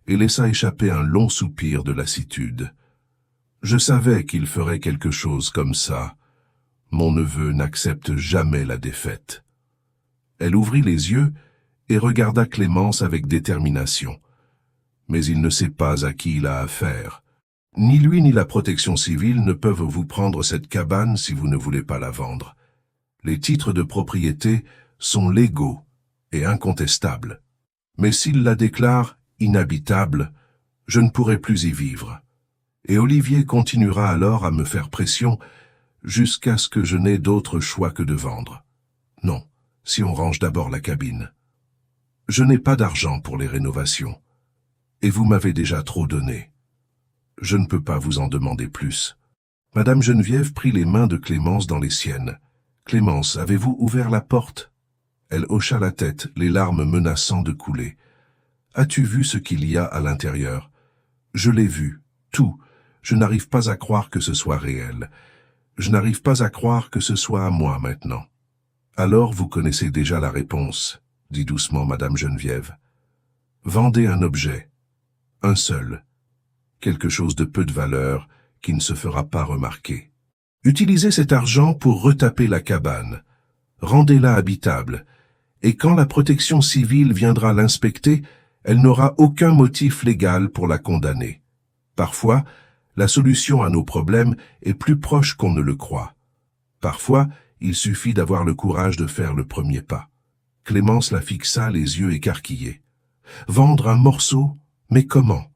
et laissa échapper un long soupir de lassitude. « Je savais qu'il ferait quelque chose comme ça. Mon neveu n'accepte jamais la défaite. » Elle ouvrit les yeux et regarda Clémence avec détermination. Mais il ne sait pas à qui il a affaire. Ni lui ni la protection civile ne peuvent vous prendre cette cabane si vous ne voulez pas la vendre. Les titres de propriété sont légaux et incontestables. Mais s'il la déclare inhabitable, je ne pourrai plus y vivre. Et Olivier continuera alors à me faire pression jusqu'à ce que je n'ai d'autre choix que de vendre. Non, si on range d'abord la cabine. Je n'ai pas d'argent pour les rénovations. Et vous m'avez déjà trop donné. Je ne peux pas vous en demander plus. » Madame Geneviève prit les mains de Clémence dans les siennes. « Clémence, avez-vous ouvert la porte ?» Elle hocha la tête, les larmes menaçant de couler. « As-tu vu ce qu'il y a à l'intérieur ?»« Je l'ai vu, tout. Je n'arrive pas à croire que ce soit réel. Je n'arrive pas à croire que ce soit à moi maintenant. » « Alors vous connaissez déjà la réponse, » dit doucement Madame Geneviève. « Vendez un objet. Un seul. Quelque chose de peu de valeur qui ne se fera pas remarquer. Utilisez cet argent pour retaper la cabane. Rendez-la habitable. Et quand la protection civile viendra l'inspecter, elle n'aura aucun motif légal pour la condamner. Parfois, la solution à nos problèmes est plus proche qu'on ne le croit. Parfois, il suffit d'avoir le courage de faire le premier pas. Clémence la fixa, les yeux écarquillés. Vendre un morceau? Mais comment?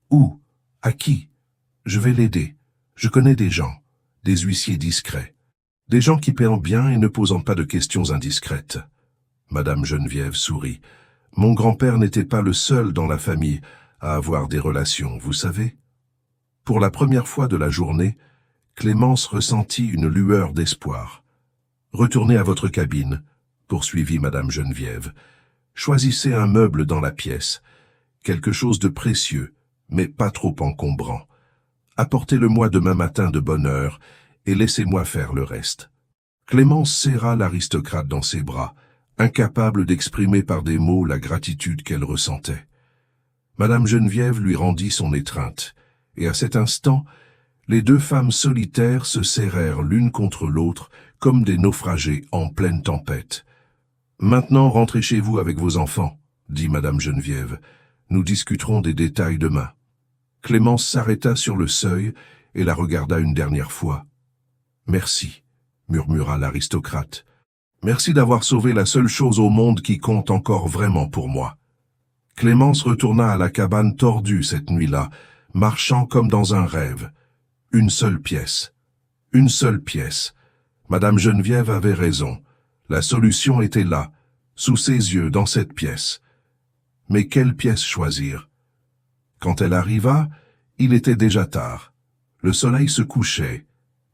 Où? À qui? Je vais l'aider. Je connais des gens, des huissiers discrets. Des gens qui paient bien et ne posant pas de questions indiscrètes. Madame Geneviève sourit. Mon grand-père n'était pas le seul dans la famille à avoir des relations, vous savez. Pour la première fois de la journée, Clémence ressentit une lueur d'espoir. « Retournez à votre cabine », poursuivit Madame Geneviève. « Choisissez un meuble dans la pièce, quelque chose de précieux, mais pas trop encombrant. Apportez-le-moi demain matin de bonne heure et laissez-moi faire le reste. » Clémence serra l'aristocrate dans ses bras, incapable d'exprimer par des mots la gratitude qu'elle ressentait. Madame Geneviève lui rendit son étreinte, et à cet instant, les deux femmes solitaires se serrèrent l'une contre l'autre comme des naufragés en pleine tempête. « Maintenant, rentrez chez vous avec vos enfants, » dit Madame Geneviève. « Nous discuterons des détails demain. » Clémence s'arrêta sur le seuil et la regarda une dernière fois. « Merci, » murmura l'aristocrate. « Merci d'avoir sauvé la seule chose au monde qui compte encore vraiment pour moi. » Clémence retourna à la cabane tordue cette nuit-là, marchant comme dans un rêve. Une seule pièce. Une seule pièce. Madame Geneviève avait raison. La solution était là, sous ses yeux, dans cette pièce. Mais quelle pièce choisir? Quand elle arriva, il était déjà tard. Le soleil se couchait,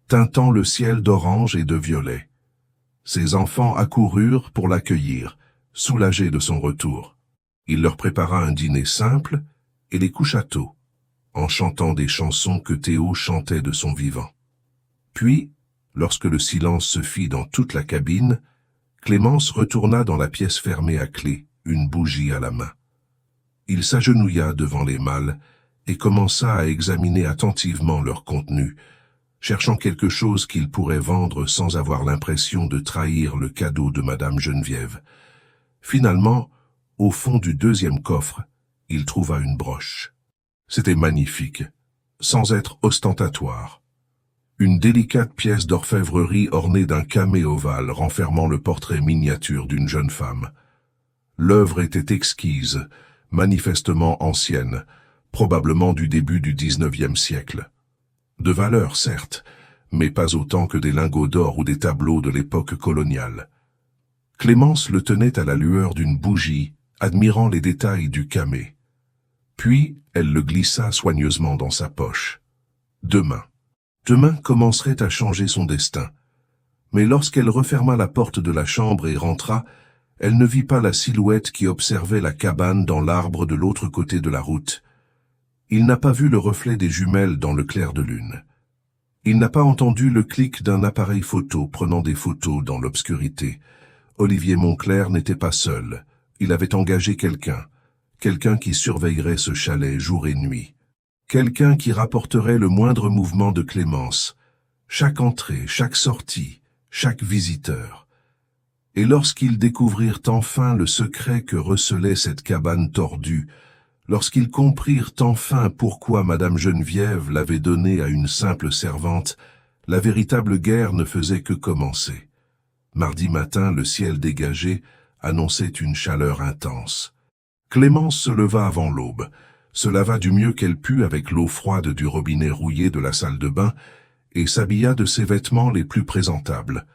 teintant le ciel d'orange et de violet. Ses enfants accoururent pour l'accueillir, soulagés de son retour. Il leur prépara un dîner simple et les coucha tôt, en chantant des chansons que Théo chantait de son vivant. Puis, lorsque le silence se fit dans toute la cabine, Clémence retourna dans la pièce fermée à clé, une bougie à la main. Il s'agenouilla devant les malles et commença à examiner attentivement leur contenu, cherchant quelque chose qu'il pourrait vendre sans avoir l'impression de trahir le cadeau de Madame Geneviève. Finalement, au fond du deuxième coffre, il trouva une broche. C'était magnifique, sans être ostentatoire. Une délicate pièce d'orfèvrerie ornée d'un camée ovale renfermant le portrait miniature d'une jeune femme. L'œuvre était exquise, manifestement ancienne, probablement du début du XIXe siècle. De valeur, certes, mais pas autant que des lingots d'or ou des tableaux de l'époque coloniale. Clémence le tenait à la lueur d'une bougie, admirant les détails du camée. Puis, elle le glissa soigneusement dans sa poche. Demain commencerait à changer son destin. Mais lorsqu'elle referma la porte de la chambre et rentra, elle ne vit pas la silhouette qui observait la cabane dans l'arbre de l'autre côté de la route. Il n'a pas vu le reflet des jumelles dans le clair de lune. Il n'a pas entendu le clic d'un appareil photo prenant des photos dans l'obscurité. Olivier Moncler n'était pas seul. Il avait engagé quelqu'un qui surveillerait ce chalet jour et nuit. Quelqu'un qui rapporterait le moindre mouvement de Clémence, chaque entrée, chaque sortie, chaque visiteur. Et lorsqu'ils découvrirent enfin le secret que recelait cette cabane tordue, lorsqu'ils comprirent enfin pourquoi Madame Geneviève l'avait donnée à une simple servante, la véritable guerre ne faisait que commencer. Mardi matin, le ciel dégagé annonçait une chaleur intense. Clémence se leva avant l'aube, se lava du mieux qu'elle put avec l'eau froide du robinet rouillé de la salle de bain et s'habilla de ses vêtements les plus présentables.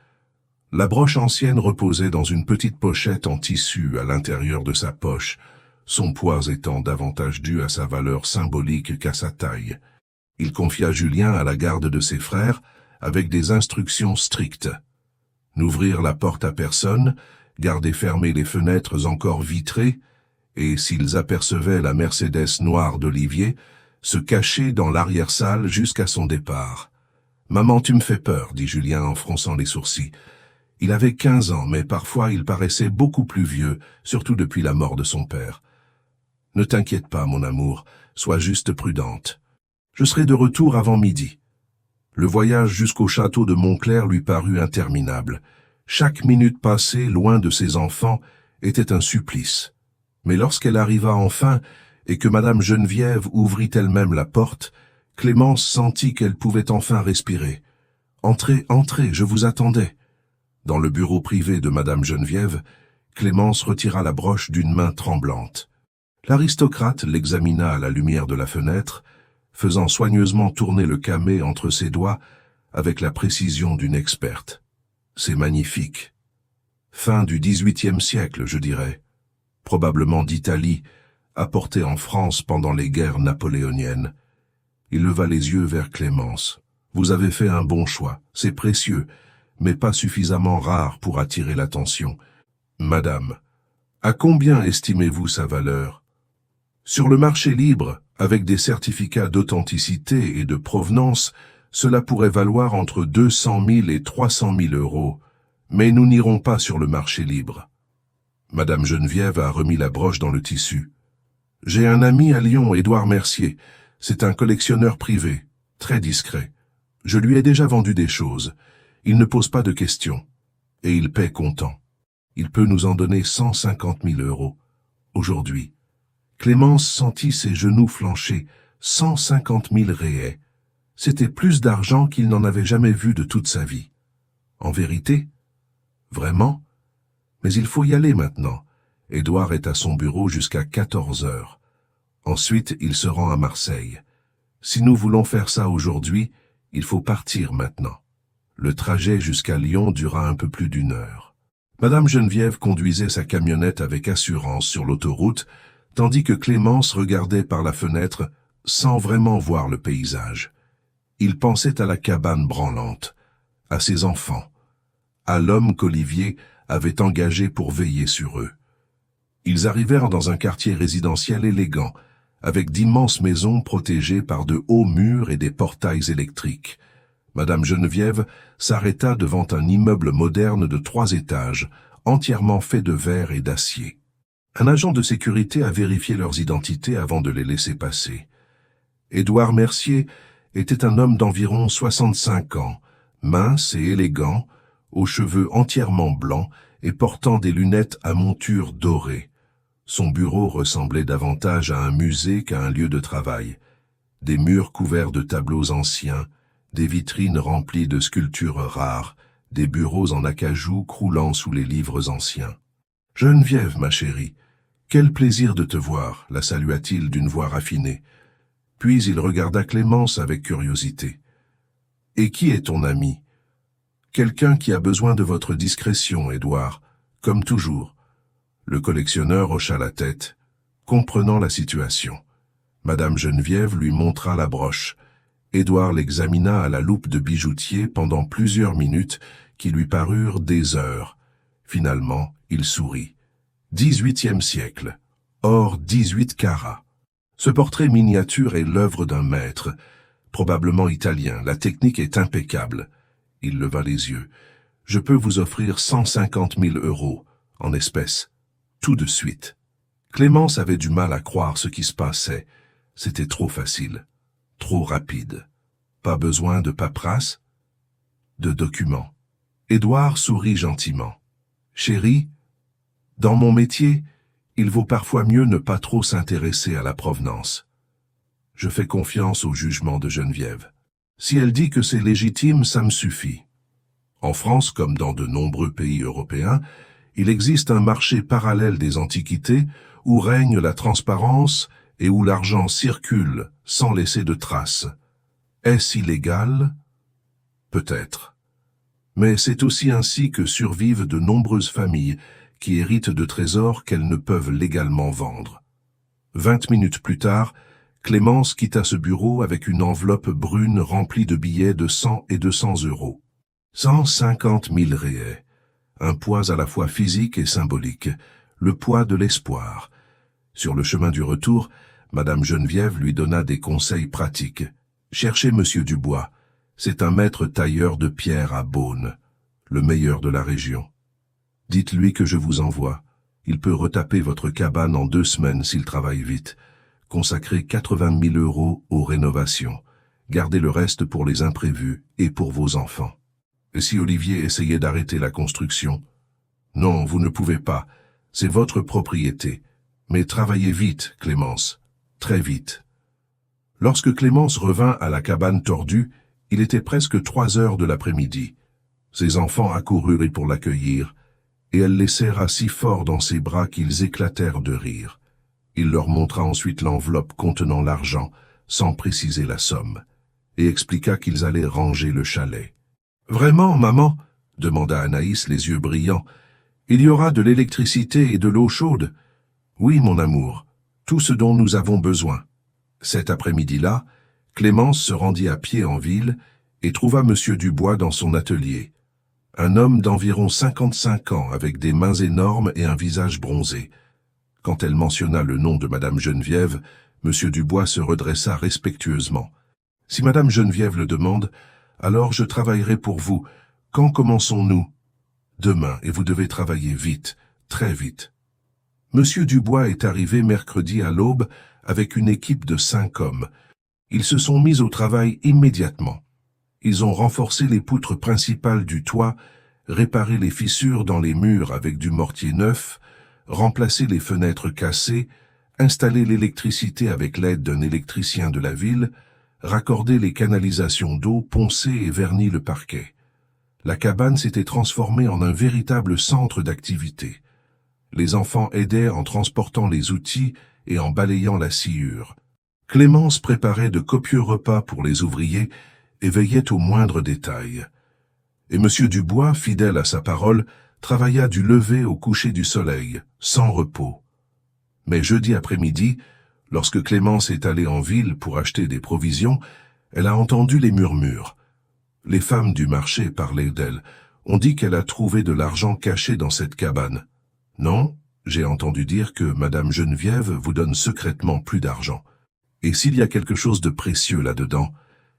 La broche ancienne reposait dans une petite pochette en tissu à l'intérieur de sa poche, son poids étant davantage dû à sa valeur symbolique qu'à sa taille. Il confia Julien à la garde de ses frères avec des instructions strictes. N'ouvrir la porte à personne, garder fermées les fenêtres encore vitrées, et s'ils apercevaient la Mercedes noire d'Olivier, se cacher dans l'arrière-salle jusqu'à son départ. « Maman, tu me fais peur, » dit Julien en fronçant les sourcils. Il avait 15 ans, mais parfois il paraissait beaucoup plus vieux, surtout depuis la mort de son père. « Ne t'inquiète pas, mon amour, sois juste prudente. Je serai de retour avant midi. » Le voyage jusqu'au château de Moncler lui parut interminable. Chaque minute passée loin de ses enfants était un supplice. Mais lorsqu'elle arriva enfin, et que Madame Geneviève ouvrit elle-même la porte, Clémence sentit qu'elle pouvait enfin respirer. « Entrez, entrez, je vous attendais. » Dans le bureau privé de Madame Geneviève, Clémence retira la broche d'une main tremblante. L'aristocrate l'examina à la lumière de la fenêtre, faisant soigneusement tourner le camée entre ses doigts avec la précision d'une experte. « C'est magnifique. Fin du XVIIIe siècle, je dirais. » probablement d'Italie, apporté en France pendant les guerres napoléoniennes. Il leva les yeux vers Clémence. « Vous avez fait un bon choix, c'est précieux, mais pas suffisamment rare pour attirer l'attention. Madame, à combien estimez-vous sa valeur? Sur le marché libre, avec des certificats d'authenticité et de provenance, cela pourrait valoir entre 200 000 et 300 000 euros, mais nous n'irons pas sur le marché libre. » Madame Geneviève a remis la broche dans le tissu. « J'ai un ami à Lyon, Édouard Mercier. C'est un collectionneur privé, très discret. Je lui ai déjà vendu des choses. Il ne pose pas de questions. Et il paie comptant. Il peut nous en donner 150 000 euros. Aujourd'hui. » Clémence sentit ses genoux flancher. 150 000 réais. C'était plus d'argent qu'il n'en avait jamais vu de toute sa vie. En vérité? Vraiment? Mais il faut y aller maintenant. Édouard est à son bureau jusqu'à 14 heures. Ensuite, il se rend à Marseille. Si nous voulons faire ça aujourd'hui, il faut partir maintenant. Le trajet jusqu'à Lyon dura un peu plus d'1 heure. Madame Geneviève conduisait sa camionnette avec assurance sur l'autoroute, tandis que Clémence regardait par la fenêtre sans vraiment voir le paysage. Il pensait à la cabane branlante, à ses enfants, à l'homme qu'Olivier avait engagé pour veiller sur eux. Ils arrivèrent dans un quartier résidentiel élégant, avec d'immenses maisons protégées par de hauts murs et des portails électriques. Madame Geneviève s'arrêta devant un immeuble moderne de 3 étages, entièrement fait de verre et d'acier. Un agent de sécurité a vérifié leurs identités avant de les laisser passer. Édouard Mercier était un homme d'environ 65 ans, mince et élégant, aux cheveux entièrement blancs et portant des lunettes à monture dorée. Son bureau ressemblait davantage à un musée qu'à un lieu de travail. Des murs couverts de tableaux anciens, des vitrines remplies de sculptures rares, des bureaux en acajou croulant sous les livres anciens. « Geneviève, ma chérie, quel plaisir de te voir » la salua-t-il d'une voix raffinée. Puis il regarda Clémence avec curiosité. « Et qui est ton ami ?»« Quelqu'un qui a besoin de votre discrétion, Édouard, comme toujours. » Le collectionneur hocha la tête, comprenant la situation. Madame Geneviève lui montra la broche. Édouard l'examina à la loupe de bijoutier pendant plusieurs minutes qui lui parurent des heures. Finalement, il sourit. 18e siècle, or 18 carats. Ce portrait miniature est l'œuvre d'un maître, probablement italien. La technique est impeccable. Il leva les yeux. Je peux vous offrir 150 000 euros, en espèces. Tout de suite. Clémence avait du mal à croire ce qui se passait. C'était trop facile, trop rapide. Pas besoin de paperasse, de documents. Édouard sourit gentiment. « Chérie, dans mon métier, il vaut parfois mieux ne pas trop s'intéresser à la provenance. Je fais confiance au jugement de Geneviève. Si elle dit que c'est légitime, ça me suffit. En France, comme dans de nombreux pays européens, il existe un marché parallèle des antiquités où règne la transparence et où l'argent circule sans laisser de traces. Est-ce illégal? Peut-être. Mais c'est aussi ainsi que survivent de nombreuses familles qui héritent de trésors qu'elles ne peuvent légalement vendre. 20 minutes plus tard, Clémence quitta ce bureau avec une enveloppe brune remplie de billets de 100 et 200 euros. 150 000 réais. Un poids à la fois physique et symbolique, le poids de l'espoir. Sur le chemin du retour, Madame Geneviève lui donna des conseils pratiques. Cherchez Monsieur Dubois. C'est un maître tailleur de pierre à Beaune, le meilleur de la région. Dites-lui que je vous envoie. Il peut retaper votre cabane en 2 semaines s'il travaille vite. Consacrez 80 000 euros aux rénovations. Gardez le reste pour les imprévus et pour vos enfants. Et si Olivier essayait d'arrêter la construction? Non, vous ne pouvez pas. C'est votre propriété. Mais travaillez vite, Clémence. Très vite. Lorsque Clémence revint à la cabane tordue, il était presque 3 heures de l'après-midi. Ses enfants accoururent pour l'accueillir, et elle les serra si fort dans ses bras qu'ils éclatèrent de rire. Il leur montra ensuite l'enveloppe contenant l'argent, sans préciser la somme, et expliqua qu'ils allaient ranger le chalet. « Vraiment, maman ?» demanda Anaïs, les yeux brillants. « Il y aura de l'électricité et de l'eau chaude ?» Oui, mon amour, tout ce dont nous avons besoin. Cet après-midi-là, Clémence se rendit à pied en ville et trouva Monsieur Dubois dans son atelier. Un homme d'environ 55 ans avec des mains énormes et un visage bronzé. Quand elle mentionna le nom de Madame Geneviève, Monsieur Dubois se redressa respectueusement. « Si Madame Geneviève le demande, alors je travaillerai pour vous. Quand commençons-nous ?»« Demain, et vous devez travailler vite, très vite. » Monsieur Dubois est arrivé mercredi à l'aube avec une équipe de 5 hommes. Ils se sont mis au travail immédiatement. Ils ont renforcé les poutres principales du toit, réparé les fissures dans les murs avec du mortier neuf, remplacé les fenêtres cassées, installé l'électricité avec l'aide d'un électricien de la ville, raccordé les canalisations d'eau, poncé et verni le parquet. La cabane s'était transformée en un véritable centre d'activité. Les enfants aidaient en transportant les outils et en balayant la sciure. Clémence préparait de copieux repas pour les ouvriers et veillait aux moindres détails. Et Monsieur Dubois, fidèle à sa parole, travailla du lever au coucher du soleil, sans repos. Mais jeudi après-midi, lorsque Clémence est allée en ville pour acheter des provisions, elle a entendu les murmures. Les femmes du marché parlaient d'elle. On dit qu'elle a trouvé de l'argent caché dans cette cabane. Non, j'ai entendu dire que Madame Geneviève vous donne secrètement plus d'argent. Et s'il y a quelque chose de précieux là-dedans,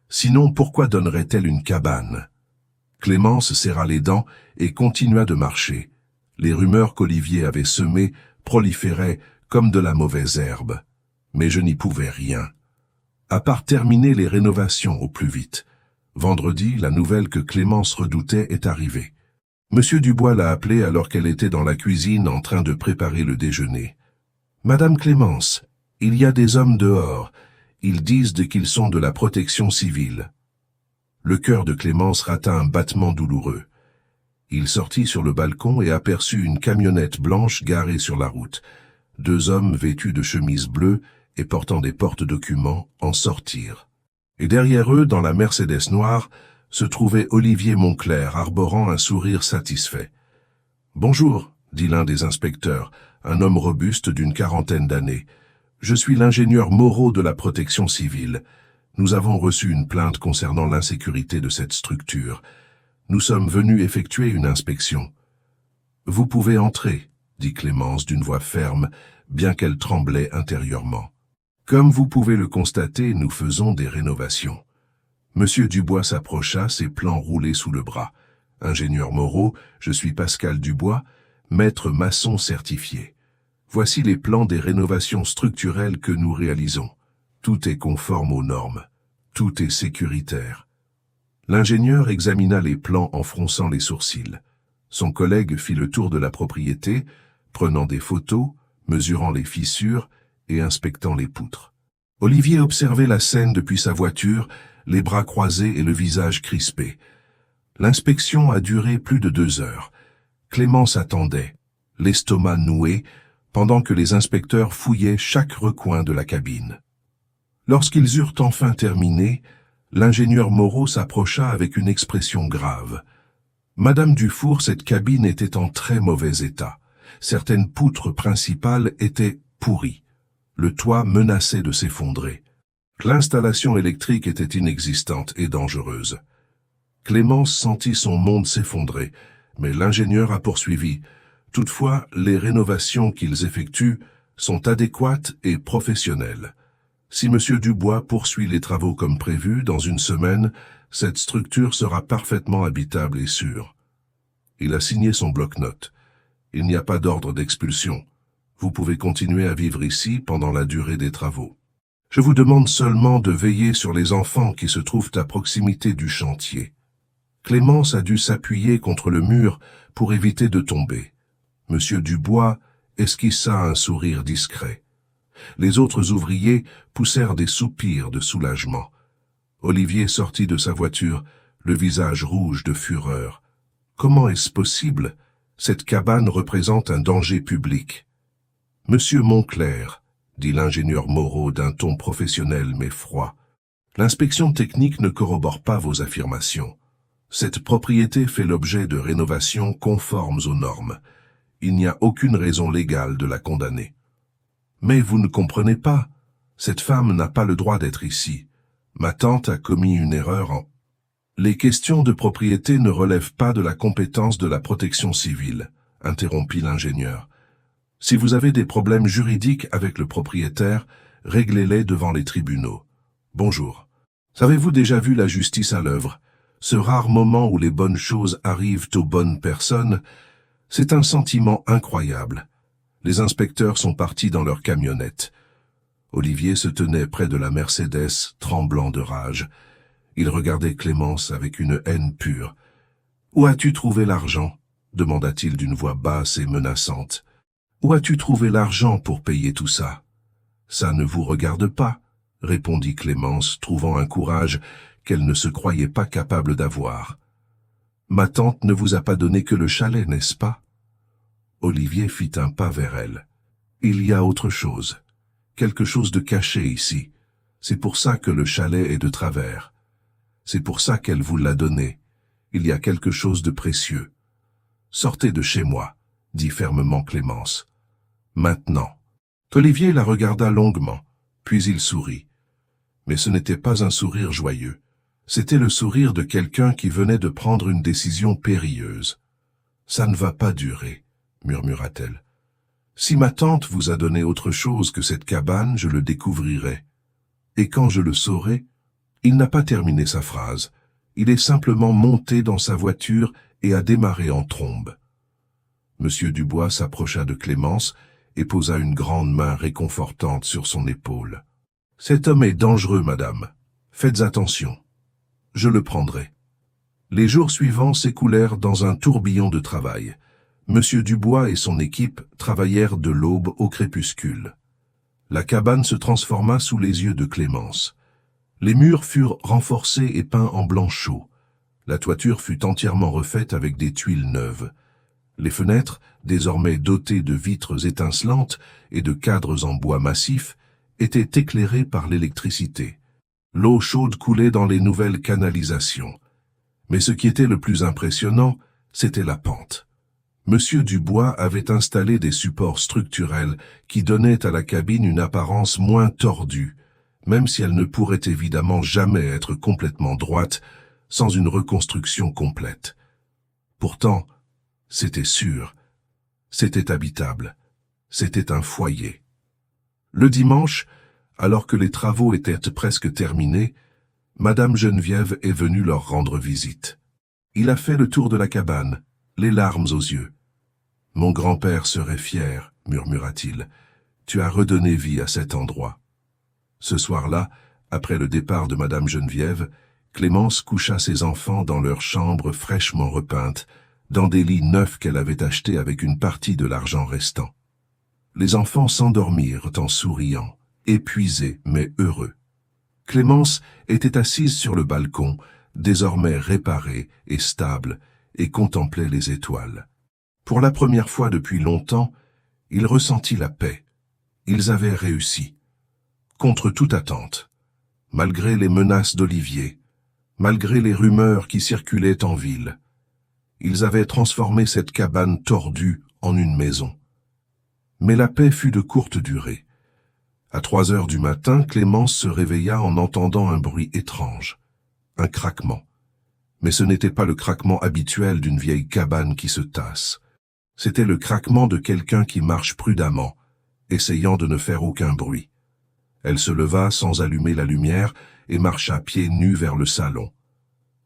sinon pourquoi donnerait-elle une cabane? Clémence serra les dents et continua de marcher. Les rumeurs qu'Olivier avait semées proliféraient comme de la mauvaise herbe. Mais je n'y pouvais rien. À part terminer les rénovations au plus vite. Vendredi, la nouvelle que Clémence redoutait est arrivée. Monsieur Dubois l'a appelée alors qu'elle était dans la cuisine en train de préparer le déjeuner. « Madame Clémence, il y a des hommes dehors. Ils disent qu'ils sont de la protection civile. » Le cœur de Clémence rata un battement douloureux. Il sortit sur le balcon et aperçut une camionnette blanche garée sur la route. 2 hommes vêtus de chemises bleues et portant des porte-documents en sortirent. Et derrière eux, dans la Mercedes noire, se trouvait Olivier Moncler, arborant un sourire satisfait. « Bonjour, » dit l'un des inspecteurs, un homme robuste d'une 40aine d'années. « Je suis l'ingénieur Moreau de la protection civile. Nous avons reçu une plainte concernant l'insécurité de cette structure. Nous sommes venus effectuer une inspection. »« Vous pouvez entrer, » dit Clémence d'une voix ferme, bien qu'elle tremblait intérieurement. « Comme vous pouvez le constater, nous faisons des rénovations. » Monsieur Dubois s'approcha, ses plans roulés sous le bras. « Ingénieur Moreau, je suis Pascal Dubois, maître maçon certifié. Voici les plans des rénovations structurelles que nous réalisons. Tout est conforme aux normes. Tout est sécuritaire. » L'ingénieur examina les plans en fronçant les sourcils. Son collègue fit le tour de la propriété, prenant des photos, mesurant les fissures et inspectant les poutres. Olivier observait la scène depuis sa voiture, les bras croisés et le visage crispé. L'inspection a duré plus de 2 heures. Clémence attendait, l'estomac noué, pendant que les inspecteurs fouillaient chaque recoin de la cabine. Lorsqu'ils eurent enfin terminé, l'ingénieur Moreau s'approcha avec une expression grave. « Madame Dufour, cette cabine était en très mauvais état. Certaines poutres principales étaient pourries. Le toit menaçait de s'effondrer. L'installation électrique était inexistante et dangereuse. » Clémence sentit son monde s'effondrer, mais l'ingénieur a poursuivi. « Toutefois, les rénovations qu'ils effectuent sont adéquates et professionnelles. Si Monsieur Dubois poursuit les travaux comme prévu, dans une semaine, cette structure sera parfaitement habitable et sûre. » Il a signé son bloc-notes. « Il n'y a pas d'ordre d'expulsion. Vous pouvez continuer à vivre ici pendant la durée des travaux. Je vous demande seulement de veiller sur les enfants qui se trouvent à proximité du chantier. » Clémence a dû s'appuyer contre le mur pour éviter de tomber. Monsieur Dubois esquissa un sourire discret. Les autres ouvriers poussèrent des soupirs de soulagement. Olivier sortit de sa voiture, le visage rouge de fureur. « Comment est-ce possible? Cette cabane représente un danger public. »« Monsieur Moncler, » dit l'ingénieur Moreau d'un ton professionnel mais froid, « l'inspection technique ne corrobore pas vos affirmations. Cette propriété fait l'objet de rénovations conformes aux normes. Il n'y a aucune raison légale de la condamner. Mais vous ne comprenez pas. Cette femme n'a pas le droit d'être ici. Ma tante a commis une erreur en... Les questions de propriété ne relèvent pas de la compétence de la protection civile, interrompit l'ingénieur. Si vous avez des problèmes juridiques avec le propriétaire, réglez-les devant les tribunaux. Bonjour. Avez-vous déjà vu la justice à l'œuvre? Ce rare moment où les bonnes choses arrivent aux bonnes personnes, c'est un sentiment incroyable. Les inspecteurs sont partis dans leur camionnette. Olivier se tenait près de la Mercedes, tremblant de rage. Il regardait Clémence avec une haine pure. « Où as-tu trouvé l'argent » demanda-t-il d'une voix basse et menaçante. « Où as-tu trouvé l'argent pour payer tout ça ?»« Ça ne vous regarde pas » répondit Clémence, trouvant un courage qu'elle ne se croyait pas capable d'avoir. « Ma tante ne vous a pas donné que le chalet, n'est-ce pas ?» Olivier fit un pas vers elle. « Il y a autre chose. Quelque chose de caché ici. C'est pour ça que le chalet est de travers. C'est pour ça qu'elle vous l'a donné. Il y a quelque chose de précieux. Sortez de chez moi, dit fermement Clémence. Maintenant. Olivier la regarda longuement, puis il sourit. Mais ce n'était pas un sourire joyeux. C'était le sourire de quelqu'un qui venait de prendre une décision périlleuse. Ça ne va pas durer, murmura-t-elle. Si ma tante vous a donné autre chose que cette cabane, je le découvrirai. Et quand je le saurai, il n'a pas terminé sa phrase. Il est simplement monté dans sa voiture et a démarré en trombe. Monsieur Dubois s'approcha de Clémence et posa une grande main réconfortante sur son épaule. « Cet homme est dangereux, madame. Faites attention. Je le prendrai. » Les jours suivants s'écoulèrent dans un tourbillon de travail. Monsieur Dubois et son équipe travaillèrent de l'aube au crépuscule. La cabane se transforma sous les yeux de Clémence. Les murs furent renforcés et peints en blanc chaud. La toiture fut entièrement refaite avec des tuiles neuves. Les fenêtres, désormais dotées de vitres étincelantes et de cadres en bois massif, étaient éclairées par l'électricité. L'eau chaude coulait dans les nouvelles canalisations. Mais ce qui était le plus impressionnant, c'était la pente. Monsieur Dubois avait installé des supports structurels qui donnaient à la cabine une apparence moins tordue, même si elle ne pourrait évidemment jamais être complètement droite sans une reconstruction complète. Pourtant, c'était sûr, c'était habitable, c'était un foyer. Le dimanche, alors que les travaux étaient presque terminés, Madame Geneviève est venue leur rendre visite. Il a fait le tour de la cabane, les larmes aux yeux. « Mon grand-père serait fier, murmura-t-il. Tu as redonné vie à cet endroit. » Ce soir-là, après le départ de Madame Geneviève, Clémence coucha ses enfants dans leur chambre fraîchement repeinte, dans des lits neufs qu'elle avait achetés avec une partie de l'argent restant. Les enfants s'endormirent en souriant, épuisés mais heureux. Clémence était assise sur le balcon, désormais réparée et stable, et contemplait les étoiles. Pour la première fois depuis longtemps, il ressentit la paix. Ils avaient réussi. Contre toute attente. Malgré les menaces d'Olivier, malgré les rumeurs qui circulaient en ville, ils avaient transformé cette cabane tordue en une maison. Mais la paix fut de courte durée. À 3 heures du matin, Clémence se réveilla en entendant un bruit étrange, un craquement. Mais ce n'était pas le craquement habituel d'une vieille cabane qui se tasse. C'était le craquement de quelqu'un qui marche prudemment, essayant de ne faire aucun bruit. Elle se leva sans allumer la lumière et marcha pieds nus vers le salon.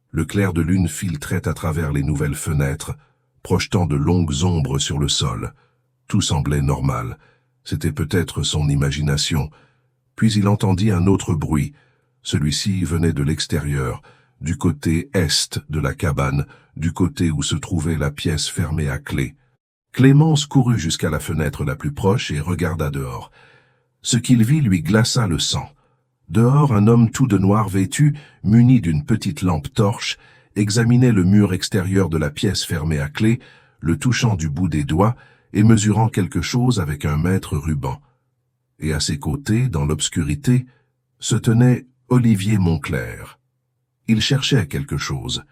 Le clair de lune filtrait à travers les nouvelles fenêtres, projetant de longues ombres sur le sol. Tout semblait normal. C'était peut-être son imagination. Puis il entendit un autre bruit. Celui-ci venait de l'extérieur, du côté est de la cabane, du côté où se trouvait la pièce fermée à clé. Clémence courut jusqu'à la fenêtre la plus proche et regarda dehors. Ce qu'il vit lui glaça le sang. Dehors, un homme tout de noir vêtu, muni d'une petite lampe torche, examinait le mur extérieur de la pièce fermée à clé, le touchant du bout des doigts et mesurant quelque chose avec un mètre ruban. Et à ses côtés, dans l'obscurité, se tenait Olivier Monclerc. Il cherchait quelque chose.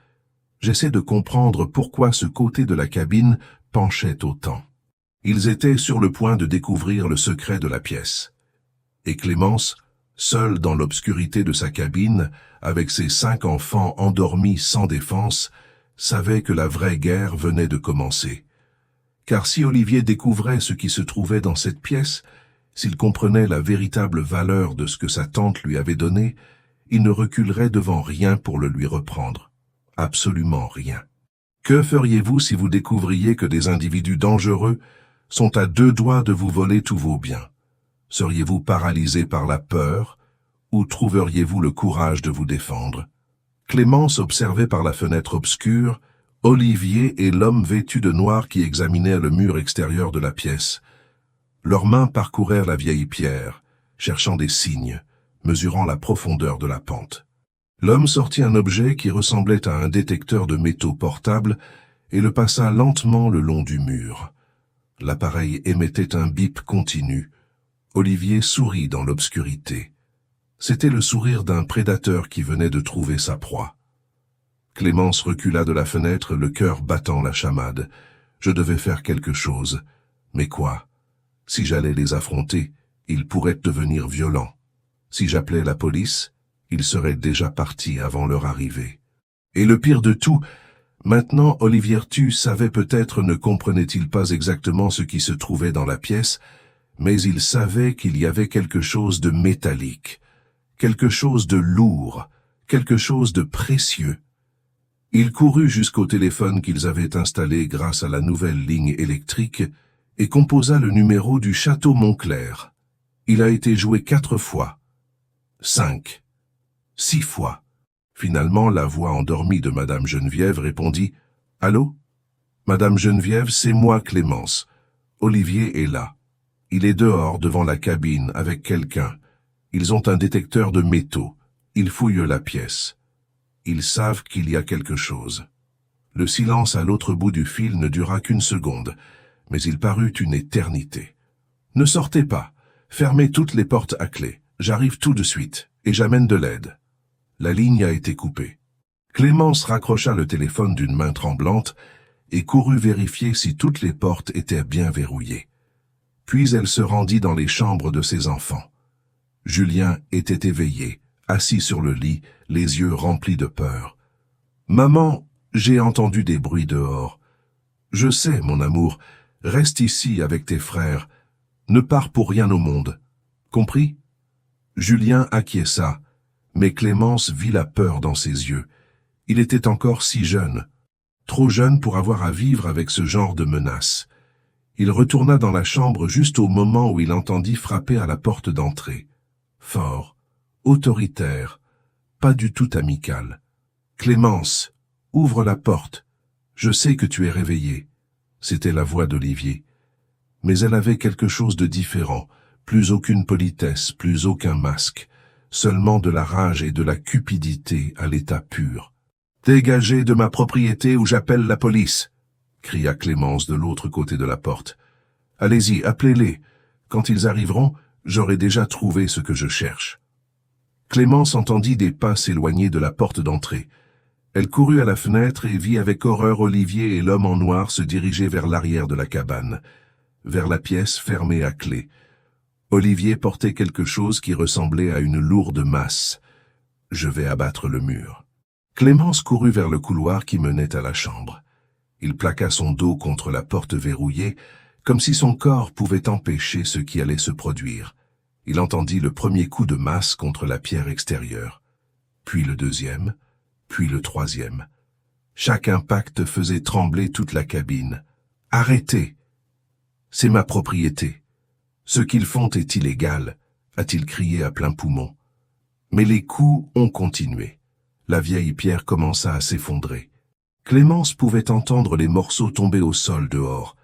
J'essaie de comprendre pourquoi ce côté de la cabine penchait autant. Ils étaient sur le point de découvrir le secret de la pièce. Et Clémence, seule dans l'obscurité de sa cabine, avec ses 5 enfants endormis sans défense, savait que la vraie guerre venait de commencer. Car si Olivier découvrait ce qui se trouvait dans cette pièce, s'il comprenait la véritable valeur de ce que sa tante lui avait donné, il ne reculerait devant rien pour le lui reprendre. Absolument rien. Que feriez-vous si vous découvriez que des individus dangereux sont à 2 doigts de vous voler tous vos biens? Seriez-vous paralysé par la peur ou trouveriez-vous le courage de vous défendre? Clémence observait par la fenêtre obscure Olivier et l'homme vêtu de noir qui examinait le mur extérieur de la pièce. Leurs mains parcourèrent la vieille pierre, cherchant des signes, mesurant la profondeur de la pente. L'homme sortit un objet qui ressemblait à un détecteur de métaux portable et le passa lentement le long du mur. L'appareil émettait un bip continu. Olivier sourit dans l'obscurité. C'était le sourire d'un prédateur qui venait de trouver sa proie. Clémence recula de la fenêtre, le cœur battant la chamade. Je devais faire quelque chose. Mais quoi? Si j'allais les affronter, ils pourraient devenir violents. Si j'appelais la police, ils seraient déjà partis avant leur arrivée. Et le pire de tout, maintenant Olivier Artus savait peut-être ne comprenait-il pas exactement ce qui se trouvait dans la pièce, mais il savait qu'il y avait quelque chose de métallique, quelque chose de lourd, quelque chose de précieux. Il courut jusqu'au téléphone qu'ils avaient installé grâce à la nouvelle ligne électrique et composa le numéro du château Montclair. Il a été joué 4 fois, 5, 6 fois. Finalement, la voix endormie de Madame Geneviève répondit « Allô? Madame Geneviève, c'est moi, Clémence. Olivier est là. Il est dehors devant la cabine avec quelqu'un. Ils ont un détecteur de métaux. Ils fouillent la pièce. Ils savent qu'il y a quelque chose. » Le silence à l'autre bout du fil ne dura qu'une seconde, mais il parut une éternité. « Ne sortez pas. Fermez toutes les portes à clé. J'arrive tout de suite, et j'amène de l'aide. » La ligne a été coupée. Clémence raccrocha le téléphone d'une main tremblante et courut vérifier si toutes les portes étaient bien verrouillées. Puis elle se rendit dans les chambres de ses enfants. Julien était éveillé, assis sur le lit, les yeux remplis de peur. « Maman, j'ai entendu des bruits dehors. Je sais, mon amour, reste ici avec tes frères. Ne pars pour rien au monde. Compris ?» Julien acquiesça, mais Clémence vit la peur dans ses yeux. Il était encore si jeune, trop jeune pour avoir à vivre avec ce genre de menaces. Il retourna dans la chambre juste au moment où il entendit frapper à la porte d'entrée. Fort, autoritaire, pas du tout amical. « Clémence, ouvre la porte. Je sais que tu es réveillée. » C'était la voix d'Olivier. Mais elle avait quelque chose de différent, plus aucune politesse, plus aucun masque, seulement de la rage et de la cupidité à l'état pur. « Dégagez de ma propriété ou j'appelle la police !» cria Clémence de l'autre côté de la porte. « Allez-y, appelez-les. Quand ils arriveront, j'aurai déjà trouvé ce que je cherche. » Clémence entendit des pas s'éloigner de la porte d'entrée. Elle courut à la fenêtre et vit avec horreur Olivier et l'homme en noir se diriger vers l'arrière de la cabane, vers la pièce fermée à clé. Olivier portait quelque chose qui ressemblait à une lourde masse. « Je vais abattre le mur. » Clémence courut vers le couloir qui menait à la chambre. Il plaqua son dos contre la porte verrouillée, comme si son corps pouvait empêcher ce qui allait se produire. Il entendit le premier coup de masse contre la pierre extérieure, puis le deuxième, puis le troisième. Chaque impact faisait trembler toute la cabine. « Arrêtez! C'est ma propriété. Ce qu'ils font est illégal, » a-t-il crié à plein poumon. Mais les coups ont continué. La vieille pierre commença à s'effondrer. Clémence pouvait entendre les morceaux tomber au sol dehors.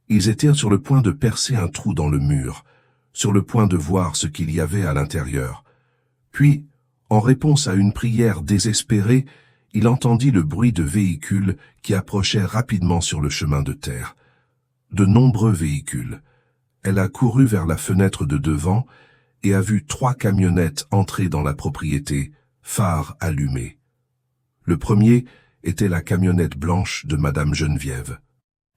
Ils étaient sur le point de percer un trou dans le mur, sur le point de voir ce qu'il y avait à l'intérieur. Puis, en réponse à une prière désespérée, il entendit le bruit de véhicules qui approchaient rapidement sur le chemin de terre. De nombreux véhicules. Elle a couru vers la fenêtre de devant et a vu 3 camionnettes entrer dans la propriété, phares allumés. Le premier était la camionnette blanche de Madame Geneviève.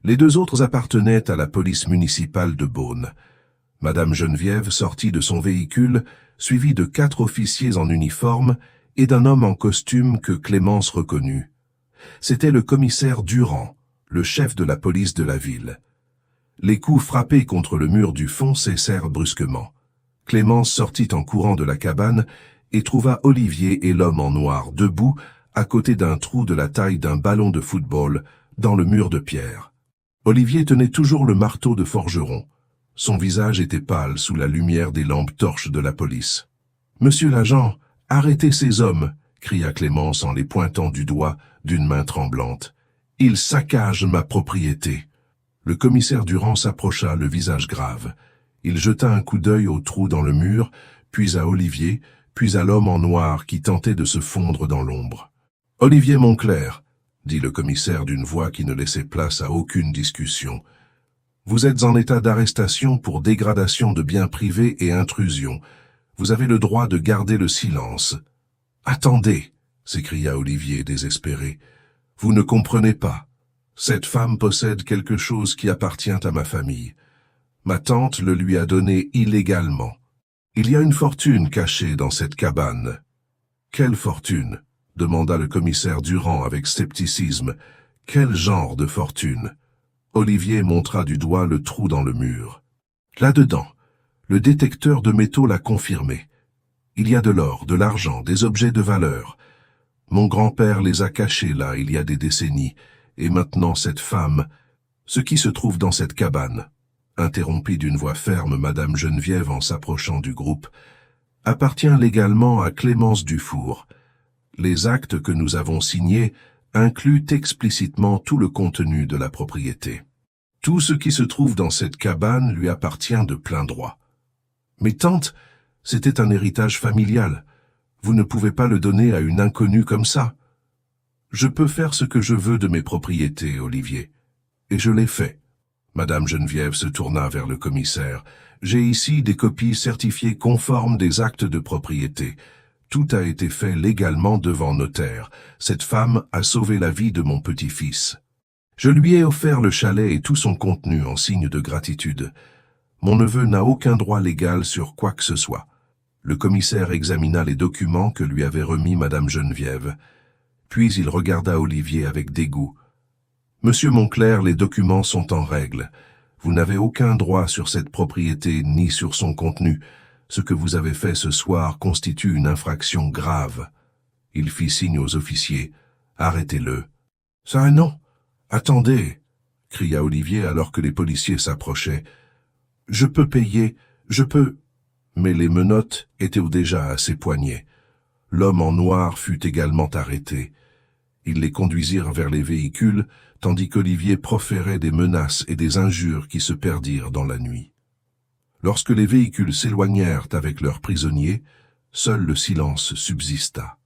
Les deux autres appartenaient à la police municipale de Beaune. Madame Geneviève sortit de son véhicule, suivie de 4 officiers en uniforme et d'un homme en costume que Clémence reconnut. C'était le commissaire Durand, le chef de la police de la ville. Les coups frappés contre le mur du fond cessèrent brusquement. Clémence sortit en courant de la cabane et trouva Olivier et l'homme en noir debout à côté d'un trou de la taille d'un ballon de football dans le mur de pierre. Olivier tenait toujours le marteau de forgeron. Son visage était pâle sous la lumière des lampes torches de la police. « Monsieur l'agent, arrêtez ces hommes !» cria Clémence en les pointant du doigt d'une main tremblante. « Ils saccagent ma propriété !» Le commissaire Durand s'approcha, le visage grave. Il jeta un coup d'œil au trou dans le mur, puis à Olivier, puis à l'homme en noir qui tentait de se fondre dans l'ombre. « Olivier Monclerc !» dit le commissaire d'une voix qui ne laissait place à aucune discussion. « Vous êtes en état d'arrestation pour dégradation de biens privés et intrusion. Vous avez le droit de garder le silence. »« Attendez !» s'écria Olivier désespéré. « Vous ne comprenez pas. Cette femme possède quelque chose qui appartient à ma famille. Ma tante le lui a donné illégalement. Il y a une fortune cachée dans cette cabane. »« Quelle fortune ?» demanda le commissaire Durand avec scepticisme. « Quel genre de fortune ?» Olivier montra du doigt le trou dans le mur. « Là-dedans, le détecteur de métaux l'a confirmé. Il y a de l'or, de l'argent, des objets de valeur. Mon grand-père les a cachés là il y a des décennies, et maintenant cette femme, ce qui se trouve dans cette cabane, interrompit d'une voix ferme Madame Geneviève en s'approchant du groupe, appartient légalement à Clémence Dufour. Les actes que nous avons signés incluent explicitement tout le contenu de la propriété. Tout ce qui se trouve dans cette cabane lui appartient de plein droit. Mais tante, c'était un héritage familial. Vous ne pouvez pas le donner à une inconnue comme ça. Je peux faire ce que je veux de mes propriétés, Olivier. Et je l'ai fait. Madame Geneviève se tourna vers le commissaire. J'ai ici des copies certifiées conformes des actes de propriété. Tout a été fait légalement devant notaire. Cette femme a sauvé la vie de mon petit-fils. Je lui ai offert le chalet et tout son contenu en signe de gratitude. Mon neveu n'a aucun droit légal sur quoi que ce soit. Le commissaire examina les documents que lui avait remis Madame Geneviève. Puis il regarda Olivier avec dégoût. « Monsieur Monclerc, les documents sont en règle. Vous n'avez aucun droit sur cette propriété ni sur son contenu. Ce que vous avez fait ce soir constitue une infraction grave. » Il fit signe aux officiers. « Arrêtez-le. »« Ça non. Attendez !» cria Olivier alors que les policiers s'approchaient. « Je peux payer, je peux... » Mais les menottes étaient déjà à ses poignets. L'homme en noir fut également arrêté. Ils les conduisirent vers les véhicules, tandis qu'Olivier proférait des menaces et des injures qui se perdirent dans la nuit. Lorsque les véhicules s'éloignèrent avec leurs prisonniers, seul le silence subsista.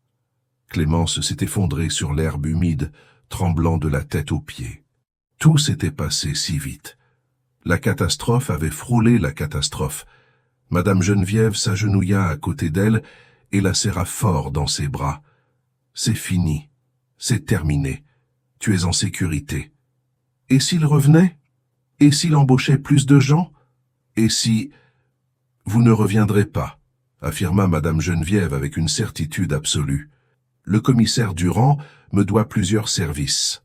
Clémence s'est effondrée sur l'herbe humide, tremblant de la tête aux pieds. Tout s'était passé si vite. La catastrophe avait frôlé la catastrophe. Madame Geneviève s'agenouilla à côté d'elle et la serra fort dans ses bras. « C'est fini. C'est terminé. Tu es en sécurité. Et s'il revenait? Et s'il embauchait plus de gens? Et si... » « Vous ne reviendrez pas, » affirma Madame Geneviève avec une certitude absolue. « Le commissaire Durand me doit plusieurs services.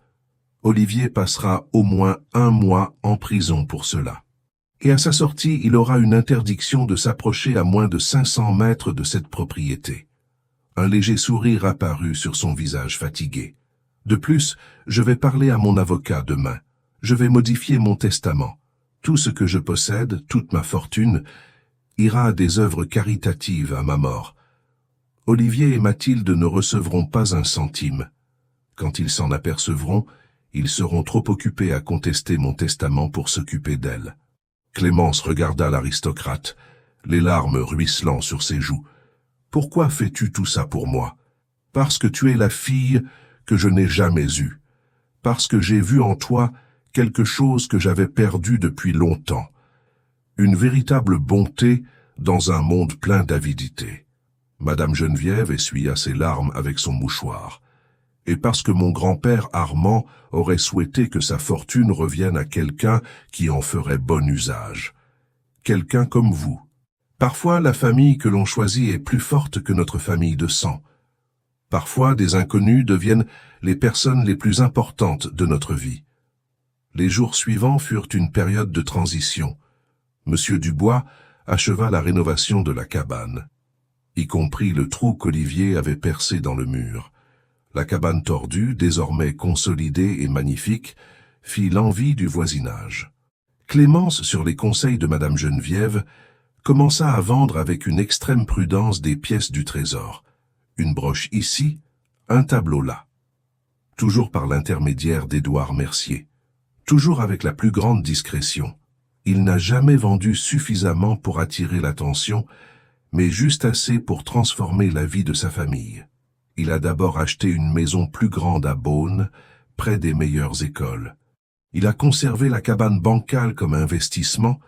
Olivier passera au moins 1 mois en prison pour cela. Et à sa sortie, il aura une interdiction de s'approcher à moins de 500 mètres de cette propriété. » Un léger sourire apparut sur son visage fatigué. « De plus, je vais parler à mon avocat demain. Je vais modifier mon testament. Tout ce que je possède, toute ma fortune, ira à des œuvres caritatives à ma mort. Olivier et Mathilde ne recevront pas un centime. Quand ils s'en apercevront, ils seront trop occupés à contester mon testament pour s'occuper d'elle. » Clémence regarda l'aristocrate, les larmes ruisselant sur ses joues. « Pourquoi fais-tu tout ça pour moi? Parce que tu es la fille que je n'ai jamais eue. Parce que j'ai vu en toi quelque chose que j'avais perdu depuis longtemps. Une véritable bonté dans un monde plein d'avidité. » Madame Geneviève essuya ses larmes avec son mouchoir. et parce que mon grand-père Armand aurait souhaité que sa fortune revienne à quelqu'un qui en ferait bon usage. Quelqu'un comme vous. Parfois, la famille que l'on choisit est plus forte que notre famille de sang. Parfois, des inconnus deviennent les personnes les plus importantes de notre vie. Les jours suivants furent une période de transition. Monsieur Dubois acheva la rénovation de la cabane, y compris le trou qu'Olivier avait percé dans le mur. La cabane tordue, désormais consolidée et magnifique, fit l'envie du voisinage. Clémence, sur les conseils de Madame Geneviève, commença à vendre avec une extrême prudence des pièces du trésor. Une broche ici, un tableau là. Toujours par l'intermédiaire d'Édouard Mercier. Toujours avec la plus grande discrétion. Il n'a jamais vendu suffisamment pour attirer l'attention, mais juste assez pour transformer la vie de sa famille. Il a d'abord acheté une maison plus grande à Beaune, près des meilleures écoles. Il a conservé la cabane bancale comme investissement,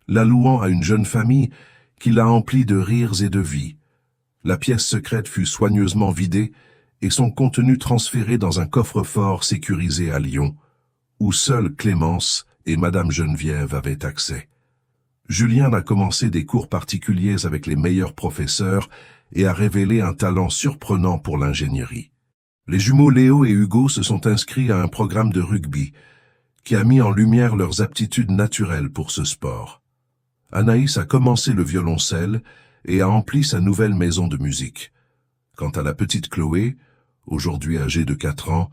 la louant à une jeune famille qui l'a emplie de rires et de vie. La pièce secrète fut soigneusement vidée et son contenu transféré dans un coffre-fort sécurisé à Lyon, où seule Clémence et Madame Geneviève avaient accès. Julien a commencé des cours particuliers avec les meilleurs professeurs et a révélé un talent surprenant pour l'ingénierie. Les jumeaux Léo et Hugo se sont inscrits à un programme de rugby qui a mis en lumière leurs aptitudes naturelles pour ce sport. Anaïs a commencé le violoncelle et a empli sa nouvelle maison de musique. Quant à la petite Chloé, aujourd'hui âgée de 4 ans,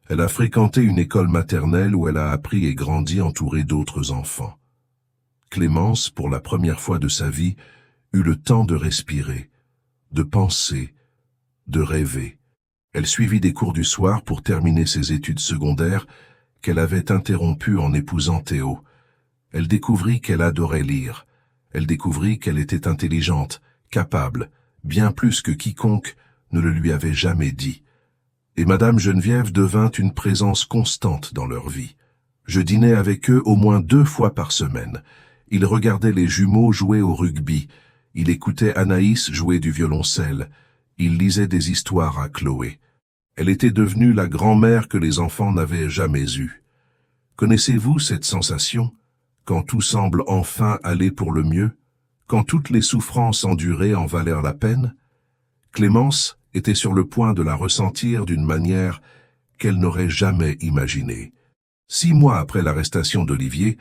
elle a fréquenté une école maternelle où elle a appris et grandi entourée d'autres enfants. Clémence, pour la première fois de sa vie, eut le temps de respirer, de penser, de rêver. Elle suivit des cours du soir pour terminer ses études secondaires qu'elle avait interrompues en épousant Théo. Elle découvrit qu'elle adorait lire. Elle découvrit qu'elle était intelligente, capable, bien plus que quiconque ne le lui avait jamais dit. Et Madame Geneviève devint une présence constante dans leur vie. Je dînais avec eux au moins 2 fois par semaine. Ils regardaient les jumeaux jouer au rugby. Il écoutait Anaïs jouer du violoncelle. Il lisait des histoires à Chloé. Elle était devenue la grand-mère que les enfants n'avaient jamais eue. Connaissez-vous cette sensation, quand tout semble enfin aller pour le mieux, quand toutes les souffrances endurées en valèrent la peine? Clémence était sur le point de la ressentir d'une manière qu'elle n'aurait jamais imaginée. 6 mois après l'arrestation d'Olivier,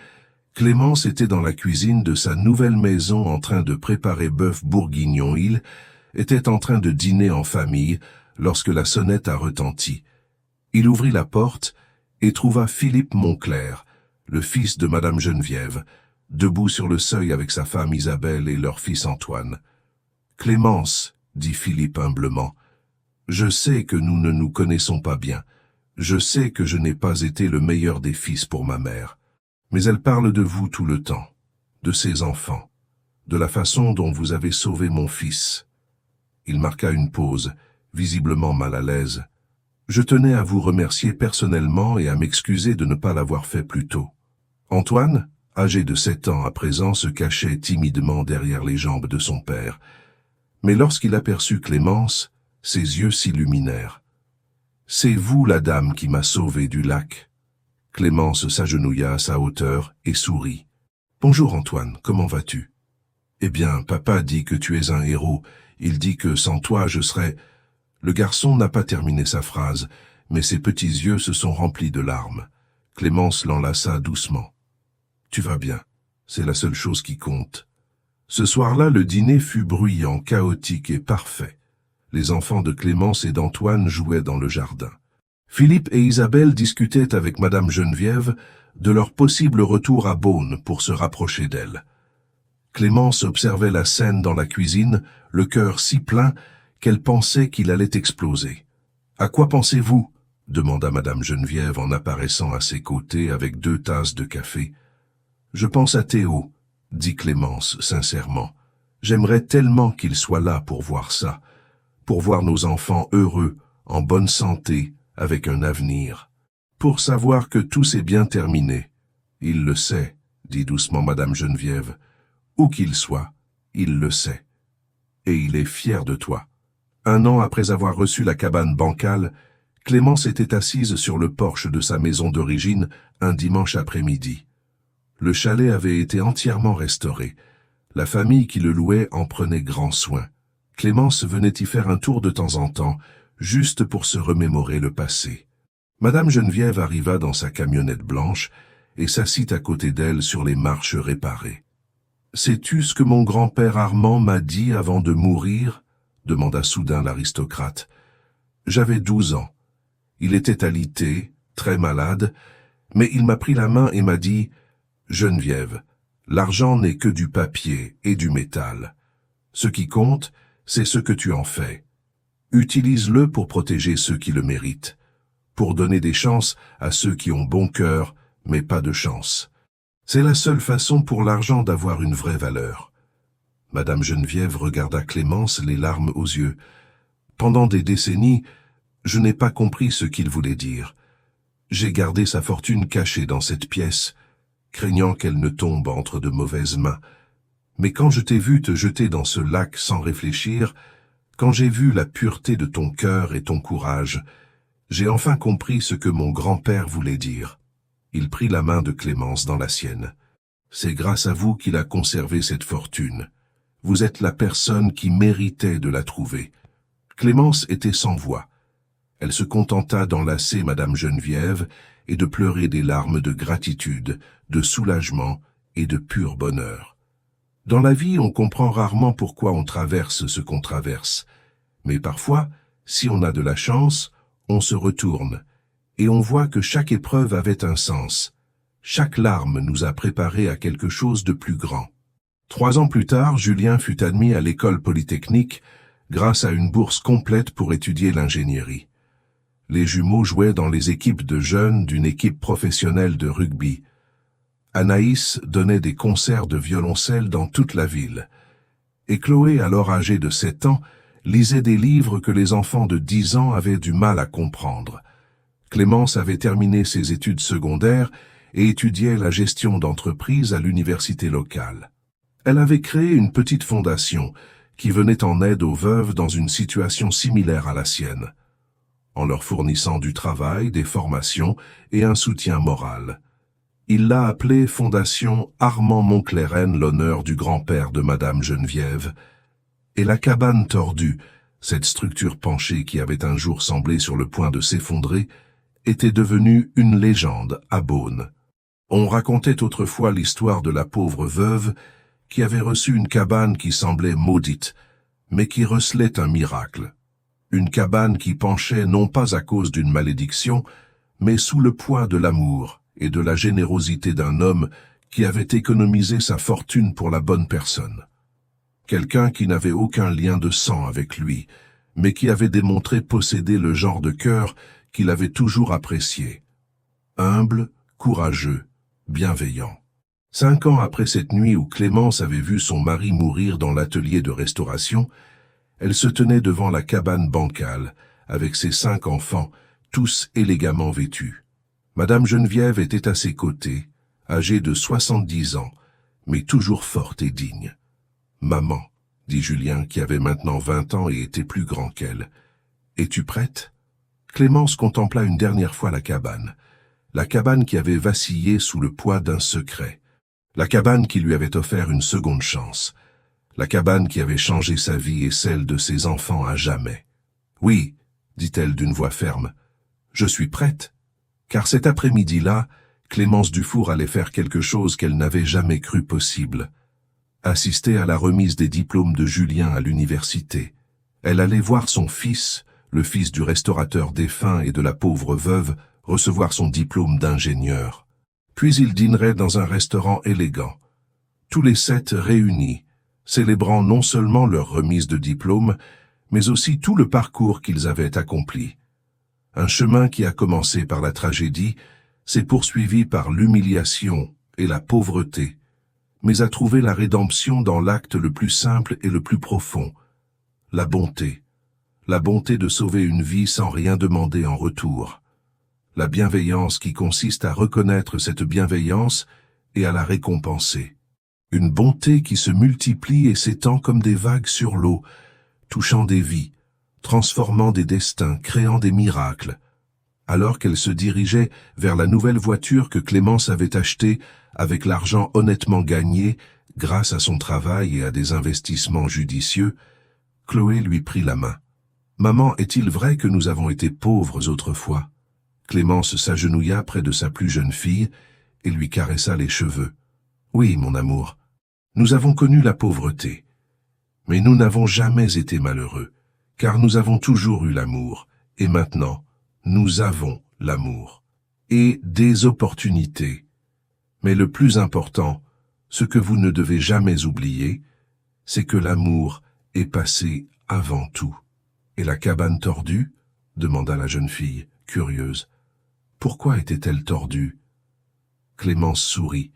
Clémence était dans la cuisine de sa nouvelle maison en train de préparer bœuf bourguignon. Il était en train de dîner en famille lorsque la sonnette a retenti. Il ouvrit la porte et trouva Philippe Monclerc, le fils de Madame Geneviève, debout sur le seuil avec sa femme Isabelle et leur fils Antoine. « Clémence, » dit Philippe humblement, « je sais que nous ne nous connaissons pas bien. Je sais que je n'ai pas été le meilleur des fils pour ma mère. Mais elle parle de vous tout le temps, de ses enfants, de la façon dont vous avez sauvé mon fils. » Il marqua une pause, visiblement mal à l'aise. « Je tenais à vous remercier personnellement et à m'excuser de ne pas l'avoir fait plus tôt. » Antoine, âgé de 7 ans à présent, se cachait timidement derrière les jambes de son père. Mais lorsqu'il aperçut Clémence, ses yeux s'illuminèrent. « C'est vous la dame qui m'a sauvé du lac. » Clémence s'agenouilla à sa hauteur et sourit. « Bonjour Antoine, comment vas-tu ?»« Eh bien, papa dit que tu es un héros. Il dit que sans toi je serais... » Le garçon n'a pas terminé sa phrase, mais ses petits yeux se sont remplis de larmes. Clémence l'enlaça doucement. « Tu vas bien, c'est la seule chose qui compte. » Ce soir-là, le dîner fut bruyant, chaotique et parfait. Les enfants de Clémence et d'Antoine jouaient dans le jardin. Philippe et Isabelle discutaient avec Madame Geneviève de leur possible retour à Beaune pour se rapprocher d'elle. Clémence observait la scène dans la cuisine, le cœur si plein qu'elle pensait qu'il allait exploser. « À quoi pensez-vous » demanda Madame Geneviève en apparaissant à ses côtés avec 2 tasses de café. « Je pense à Théo, » dit Clémence sincèrement. « J'aimerais tellement qu'il soit là pour voir ça, pour voir nos enfants heureux, en bonne santé, avec un avenir, pour savoir que tout s'est bien terminé. Il le sait, » dit doucement Madame Geneviève. « Où qu'il soit, il le sait. Et il est fier de toi. » 1 an après avoir reçu la cabane bancale, Clémence était assise sur le porche de sa maison d'origine un dimanche après-midi. Le chalet avait été entièrement restauré. La famille qui le louait en prenait grand soin. Clémence venait y faire un tour de temps en temps, juste pour se remémorer le passé. Madame Geneviève arriva dans sa camionnette blanche et s'assit à côté d'elle sur les marches réparées. « Sais-tu ce que mon grand-père Armand m'a dit avant de mourir ?» demanda soudain l'aristocrate. « J'avais 12 ans. Il était alité, très malade, mais il m'a pris la main et m'a dit « Geneviève, l'argent n'est que du papier et du métal. Ce qui compte, c'est ce que tu en fais. Utilise-le pour protéger ceux qui le méritent, pour donner des chances à ceux qui ont bon cœur, mais pas de chance. C'est la seule façon pour l'argent d'avoir une vraie valeur. » Madame Geneviève regarda Clémence, les larmes aux yeux. « Pendant des décennies, je n'ai pas compris ce qu'il voulait dire. J'ai gardé sa fortune cachée dans cette pièce, craignant qu'elle ne tombe entre de mauvaises mains. Mais quand je t'ai vu te jeter dans ce lac sans réfléchir, quand j'ai vu la pureté de ton cœur et ton courage, j'ai enfin compris ce que mon grand-père voulait dire. » Il prit la main de Clémence dans la sienne. « C'est grâce à vous qu'il a conservé cette fortune. Vous êtes la personne qui méritait de la trouver. » Clémence était sans voix. Elle se contenta d'enlacer Madame Geneviève et de pleurer des larmes de gratitude, de soulagement et de pur bonheur. Dans la vie, on comprend rarement pourquoi on traverse ce qu'on traverse. Mais parfois, si on a de la chance, on se retourne, et on voit que chaque épreuve avait un sens. Chaque larme nous a préparés à quelque chose de plus grand. 3 ans plus tard, Julien fut admis à l'école polytechnique grâce à une bourse complète pour étudier l'ingénierie. Les jumeaux jouaient dans les équipes de jeunes d'une équipe professionnelle de rugby. Anaïs donnait des concerts de violoncelle dans toute la ville. Et Chloé, alors âgée de 7 ans, lisait des livres que les enfants de 10 ans avaient du mal à comprendre. Clémence avait terminé ses études secondaires et étudiait la gestion d'entreprise à l'université locale. Elle avait créé une petite fondation qui venait en aide aux veuves dans une situation similaire à la sienne, en leur fournissant du travail, des formations et un soutien moral. Il l'a appelée Fondation Armand Moncleren, l'honneur du grand-père de Madame Geneviève. Et la cabane tordue, cette structure penchée qui avait un jour semblé sur le point de s'effondrer, était devenue une légende à Beaune. On racontait autrefois l'histoire de la pauvre veuve qui avait reçu une cabane qui semblait maudite, mais qui recelait un miracle. Une cabane qui penchait non pas à cause d'une malédiction, mais sous le poids de l'amour et de la générosité d'un homme qui avait économisé sa fortune pour la bonne personne. Quelqu'un qui n'avait aucun lien de sang avec lui, mais qui avait démontré posséder le genre de cœur qu'il avait toujours apprécié. Humble, courageux, bienveillant. 5 ans après cette nuit où Clémence avait vu son mari mourir dans l'atelier de restauration, elle se tenait devant la cabane bancale, avec ses 5 enfants, tous élégamment vêtus. Madame Geneviève était à ses côtés, âgée de 70 ans, mais toujours forte et digne. « Maman, » dit Julien, qui avait maintenant 20 ans et était plus grand qu'elle, « es-tu prête ?» Clémence contempla une dernière fois la cabane qui avait vacillé sous le poids d'un secret, la cabane qui lui avait offert une seconde chance, la cabane qui avait changé sa vie et celle de ses enfants à jamais. « Oui, » dit-elle d'une voix ferme, « je suis prête. » Car cet après-midi-là, Clémence Dufour allait faire quelque chose qu'elle n'avait jamais cru possible. Assister à la remise des diplômes de Julien à l'université. Elle allait voir son fils, le fils du restaurateur défunt et de la pauvre veuve, recevoir son diplôme d'ingénieur. Puis ils dîneraient dans un restaurant élégant. Tous les 7 réunis, célébrant non seulement leur remise de diplôme, mais aussi tout le parcours qu'ils avaient accompli. Un chemin qui a commencé par la tragédie, s'est poursuivi par l'humiliation et la pauvreté, mais a trouvé la rédemption dans l'acte le plus simple et le plus profond, la bonté de sauver une vie sans rien demander en retour, la bienveillance qui consiste à reconnaître cette bienveillance et à la récompenser. Une bonté qui se multiplie et s'étend comme des vagues sur l'eau, touchant des vies, transformant des destins, créant des miracles, alors qu'elle se dirigeait vers la nouvelle voiture que Clémence avait achetée avec l'argent honnêtement gagné grâce à son travail et à des investissements judicieux, Chloé lui prit la main. « Maman, est-il vrai que nous avons été pauvres autrefois ?» Clémence s'agenouilla près de sa plus jeune fille et lui caressa les cheveux. « Oui, mon amour, nous avons connu la pauvreté, mais nous n'avons jamais été malheureux, car nous avons toujours eu l'amour, et maintenant, nous avons l'amour. Et des opportunités. Mais le plus important, ce que vous ne devez jamais oublier, c'est que l'amour est passé avant tout. » « Et la cabane tordue ?» demanda la jeune fille, curieuse. « Pourquoi était-elle tordue ?» Clémence sourit,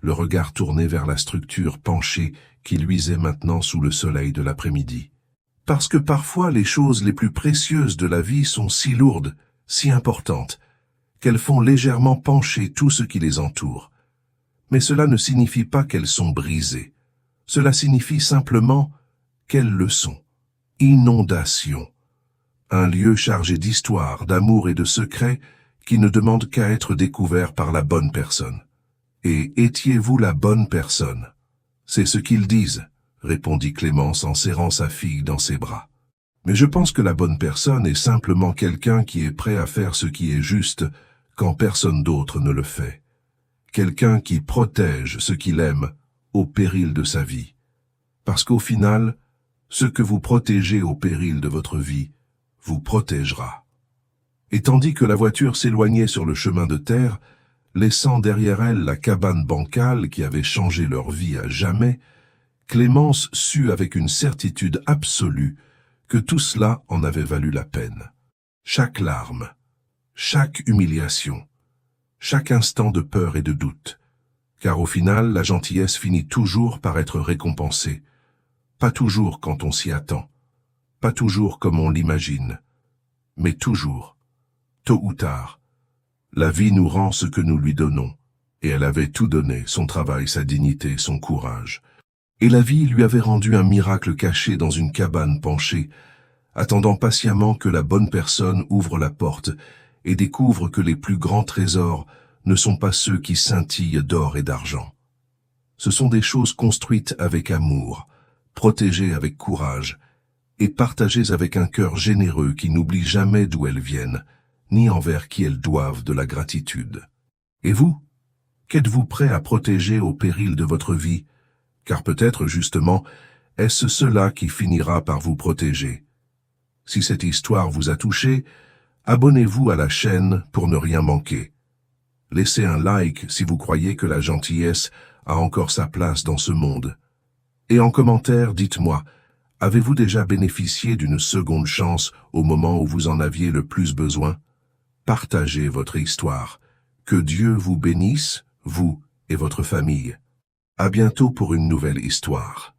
le regard tourné vers la structure penchée qui luisait maintenant sous le soleil de l'après-midi. « Parce que parfois les choses les plus précieuses de la vie sont si lourdes, si importantes, qu'elles font légèrement pencher tout ce qui les entoure. Mais cela ne signifie pas qu'elles sont brisées. Cela signifie simplement qu'elles le sont. Inondation. Un lieu chargé d'histoire, d'amour et de secrets qui ne demande qu'à être découvert par la bonne personne. Et étiez-vous la bonne personne? C'est ce qu'ils disent, répondit Clémence en serrant sa fille dans ses bras. Mais je pense que la bonne personne est simplement quelqu'un qui est prêt à faire ce qui est juste quand personne d'autre ne le fait. Quelqu'un qui protège ce qu'il aime au péril de sa vie. Parce qu'au final, ce que vous protégez au péril de votre vie vous protégera. » Et tandis que la voiture s'éloignait sur le chemin de terre, laissant derrière elle la cabane bancale qui avait changé leur vie à jamais, Clémence sut avec une certitude absolue que tout cela en avait valu la peine. Chaque larme, chaque humiliation, chaque instant de peur et de doute, car au final, la gentillesse finit toujours par être récompensée. Pas toujours quand on s'y attend, pas toujours comme on l'imagine, mais toujours, tôt ou tard. La vie nous rend ce que nous lui donnons, et elle avait tout donné, son travail, sa dignité, son courage. Et la vie lui avait rendu un miracle caché dans une cabane penchée, attendant patiemment que la bonne personne ouvre la porte et découvre que les plus grands trésors ne sont pas ceux qui scintillent d'or et d'argent. Ce sont des choses construites avec amour, protégées avec courage, et partagées avec un cœur généreux qui n'oublie jamais d'où elles viennent, ni envers qui elles doivent de la gratitude. Et vous, qu'êtes-vous prêt à protéger au péril de votre vie? Car peut-être, justement, est-ce cela qui finira par vous protéger. Si cette histoire vous a touché, abonnez-vous à la chaîne pour ne rien manquer. Laissez un like si vous croyez que la gentillesse a encore sa place dans ce monde. Et en commentaire, dites-moi, avez-vous déjà bénéficié d'une seconde chance au moment où vous en aviez le plus besoin? Partagez votre histoire. Que Dieu vous bénisse, vous et votre famille. À bientôt pour une nouvelle histoire.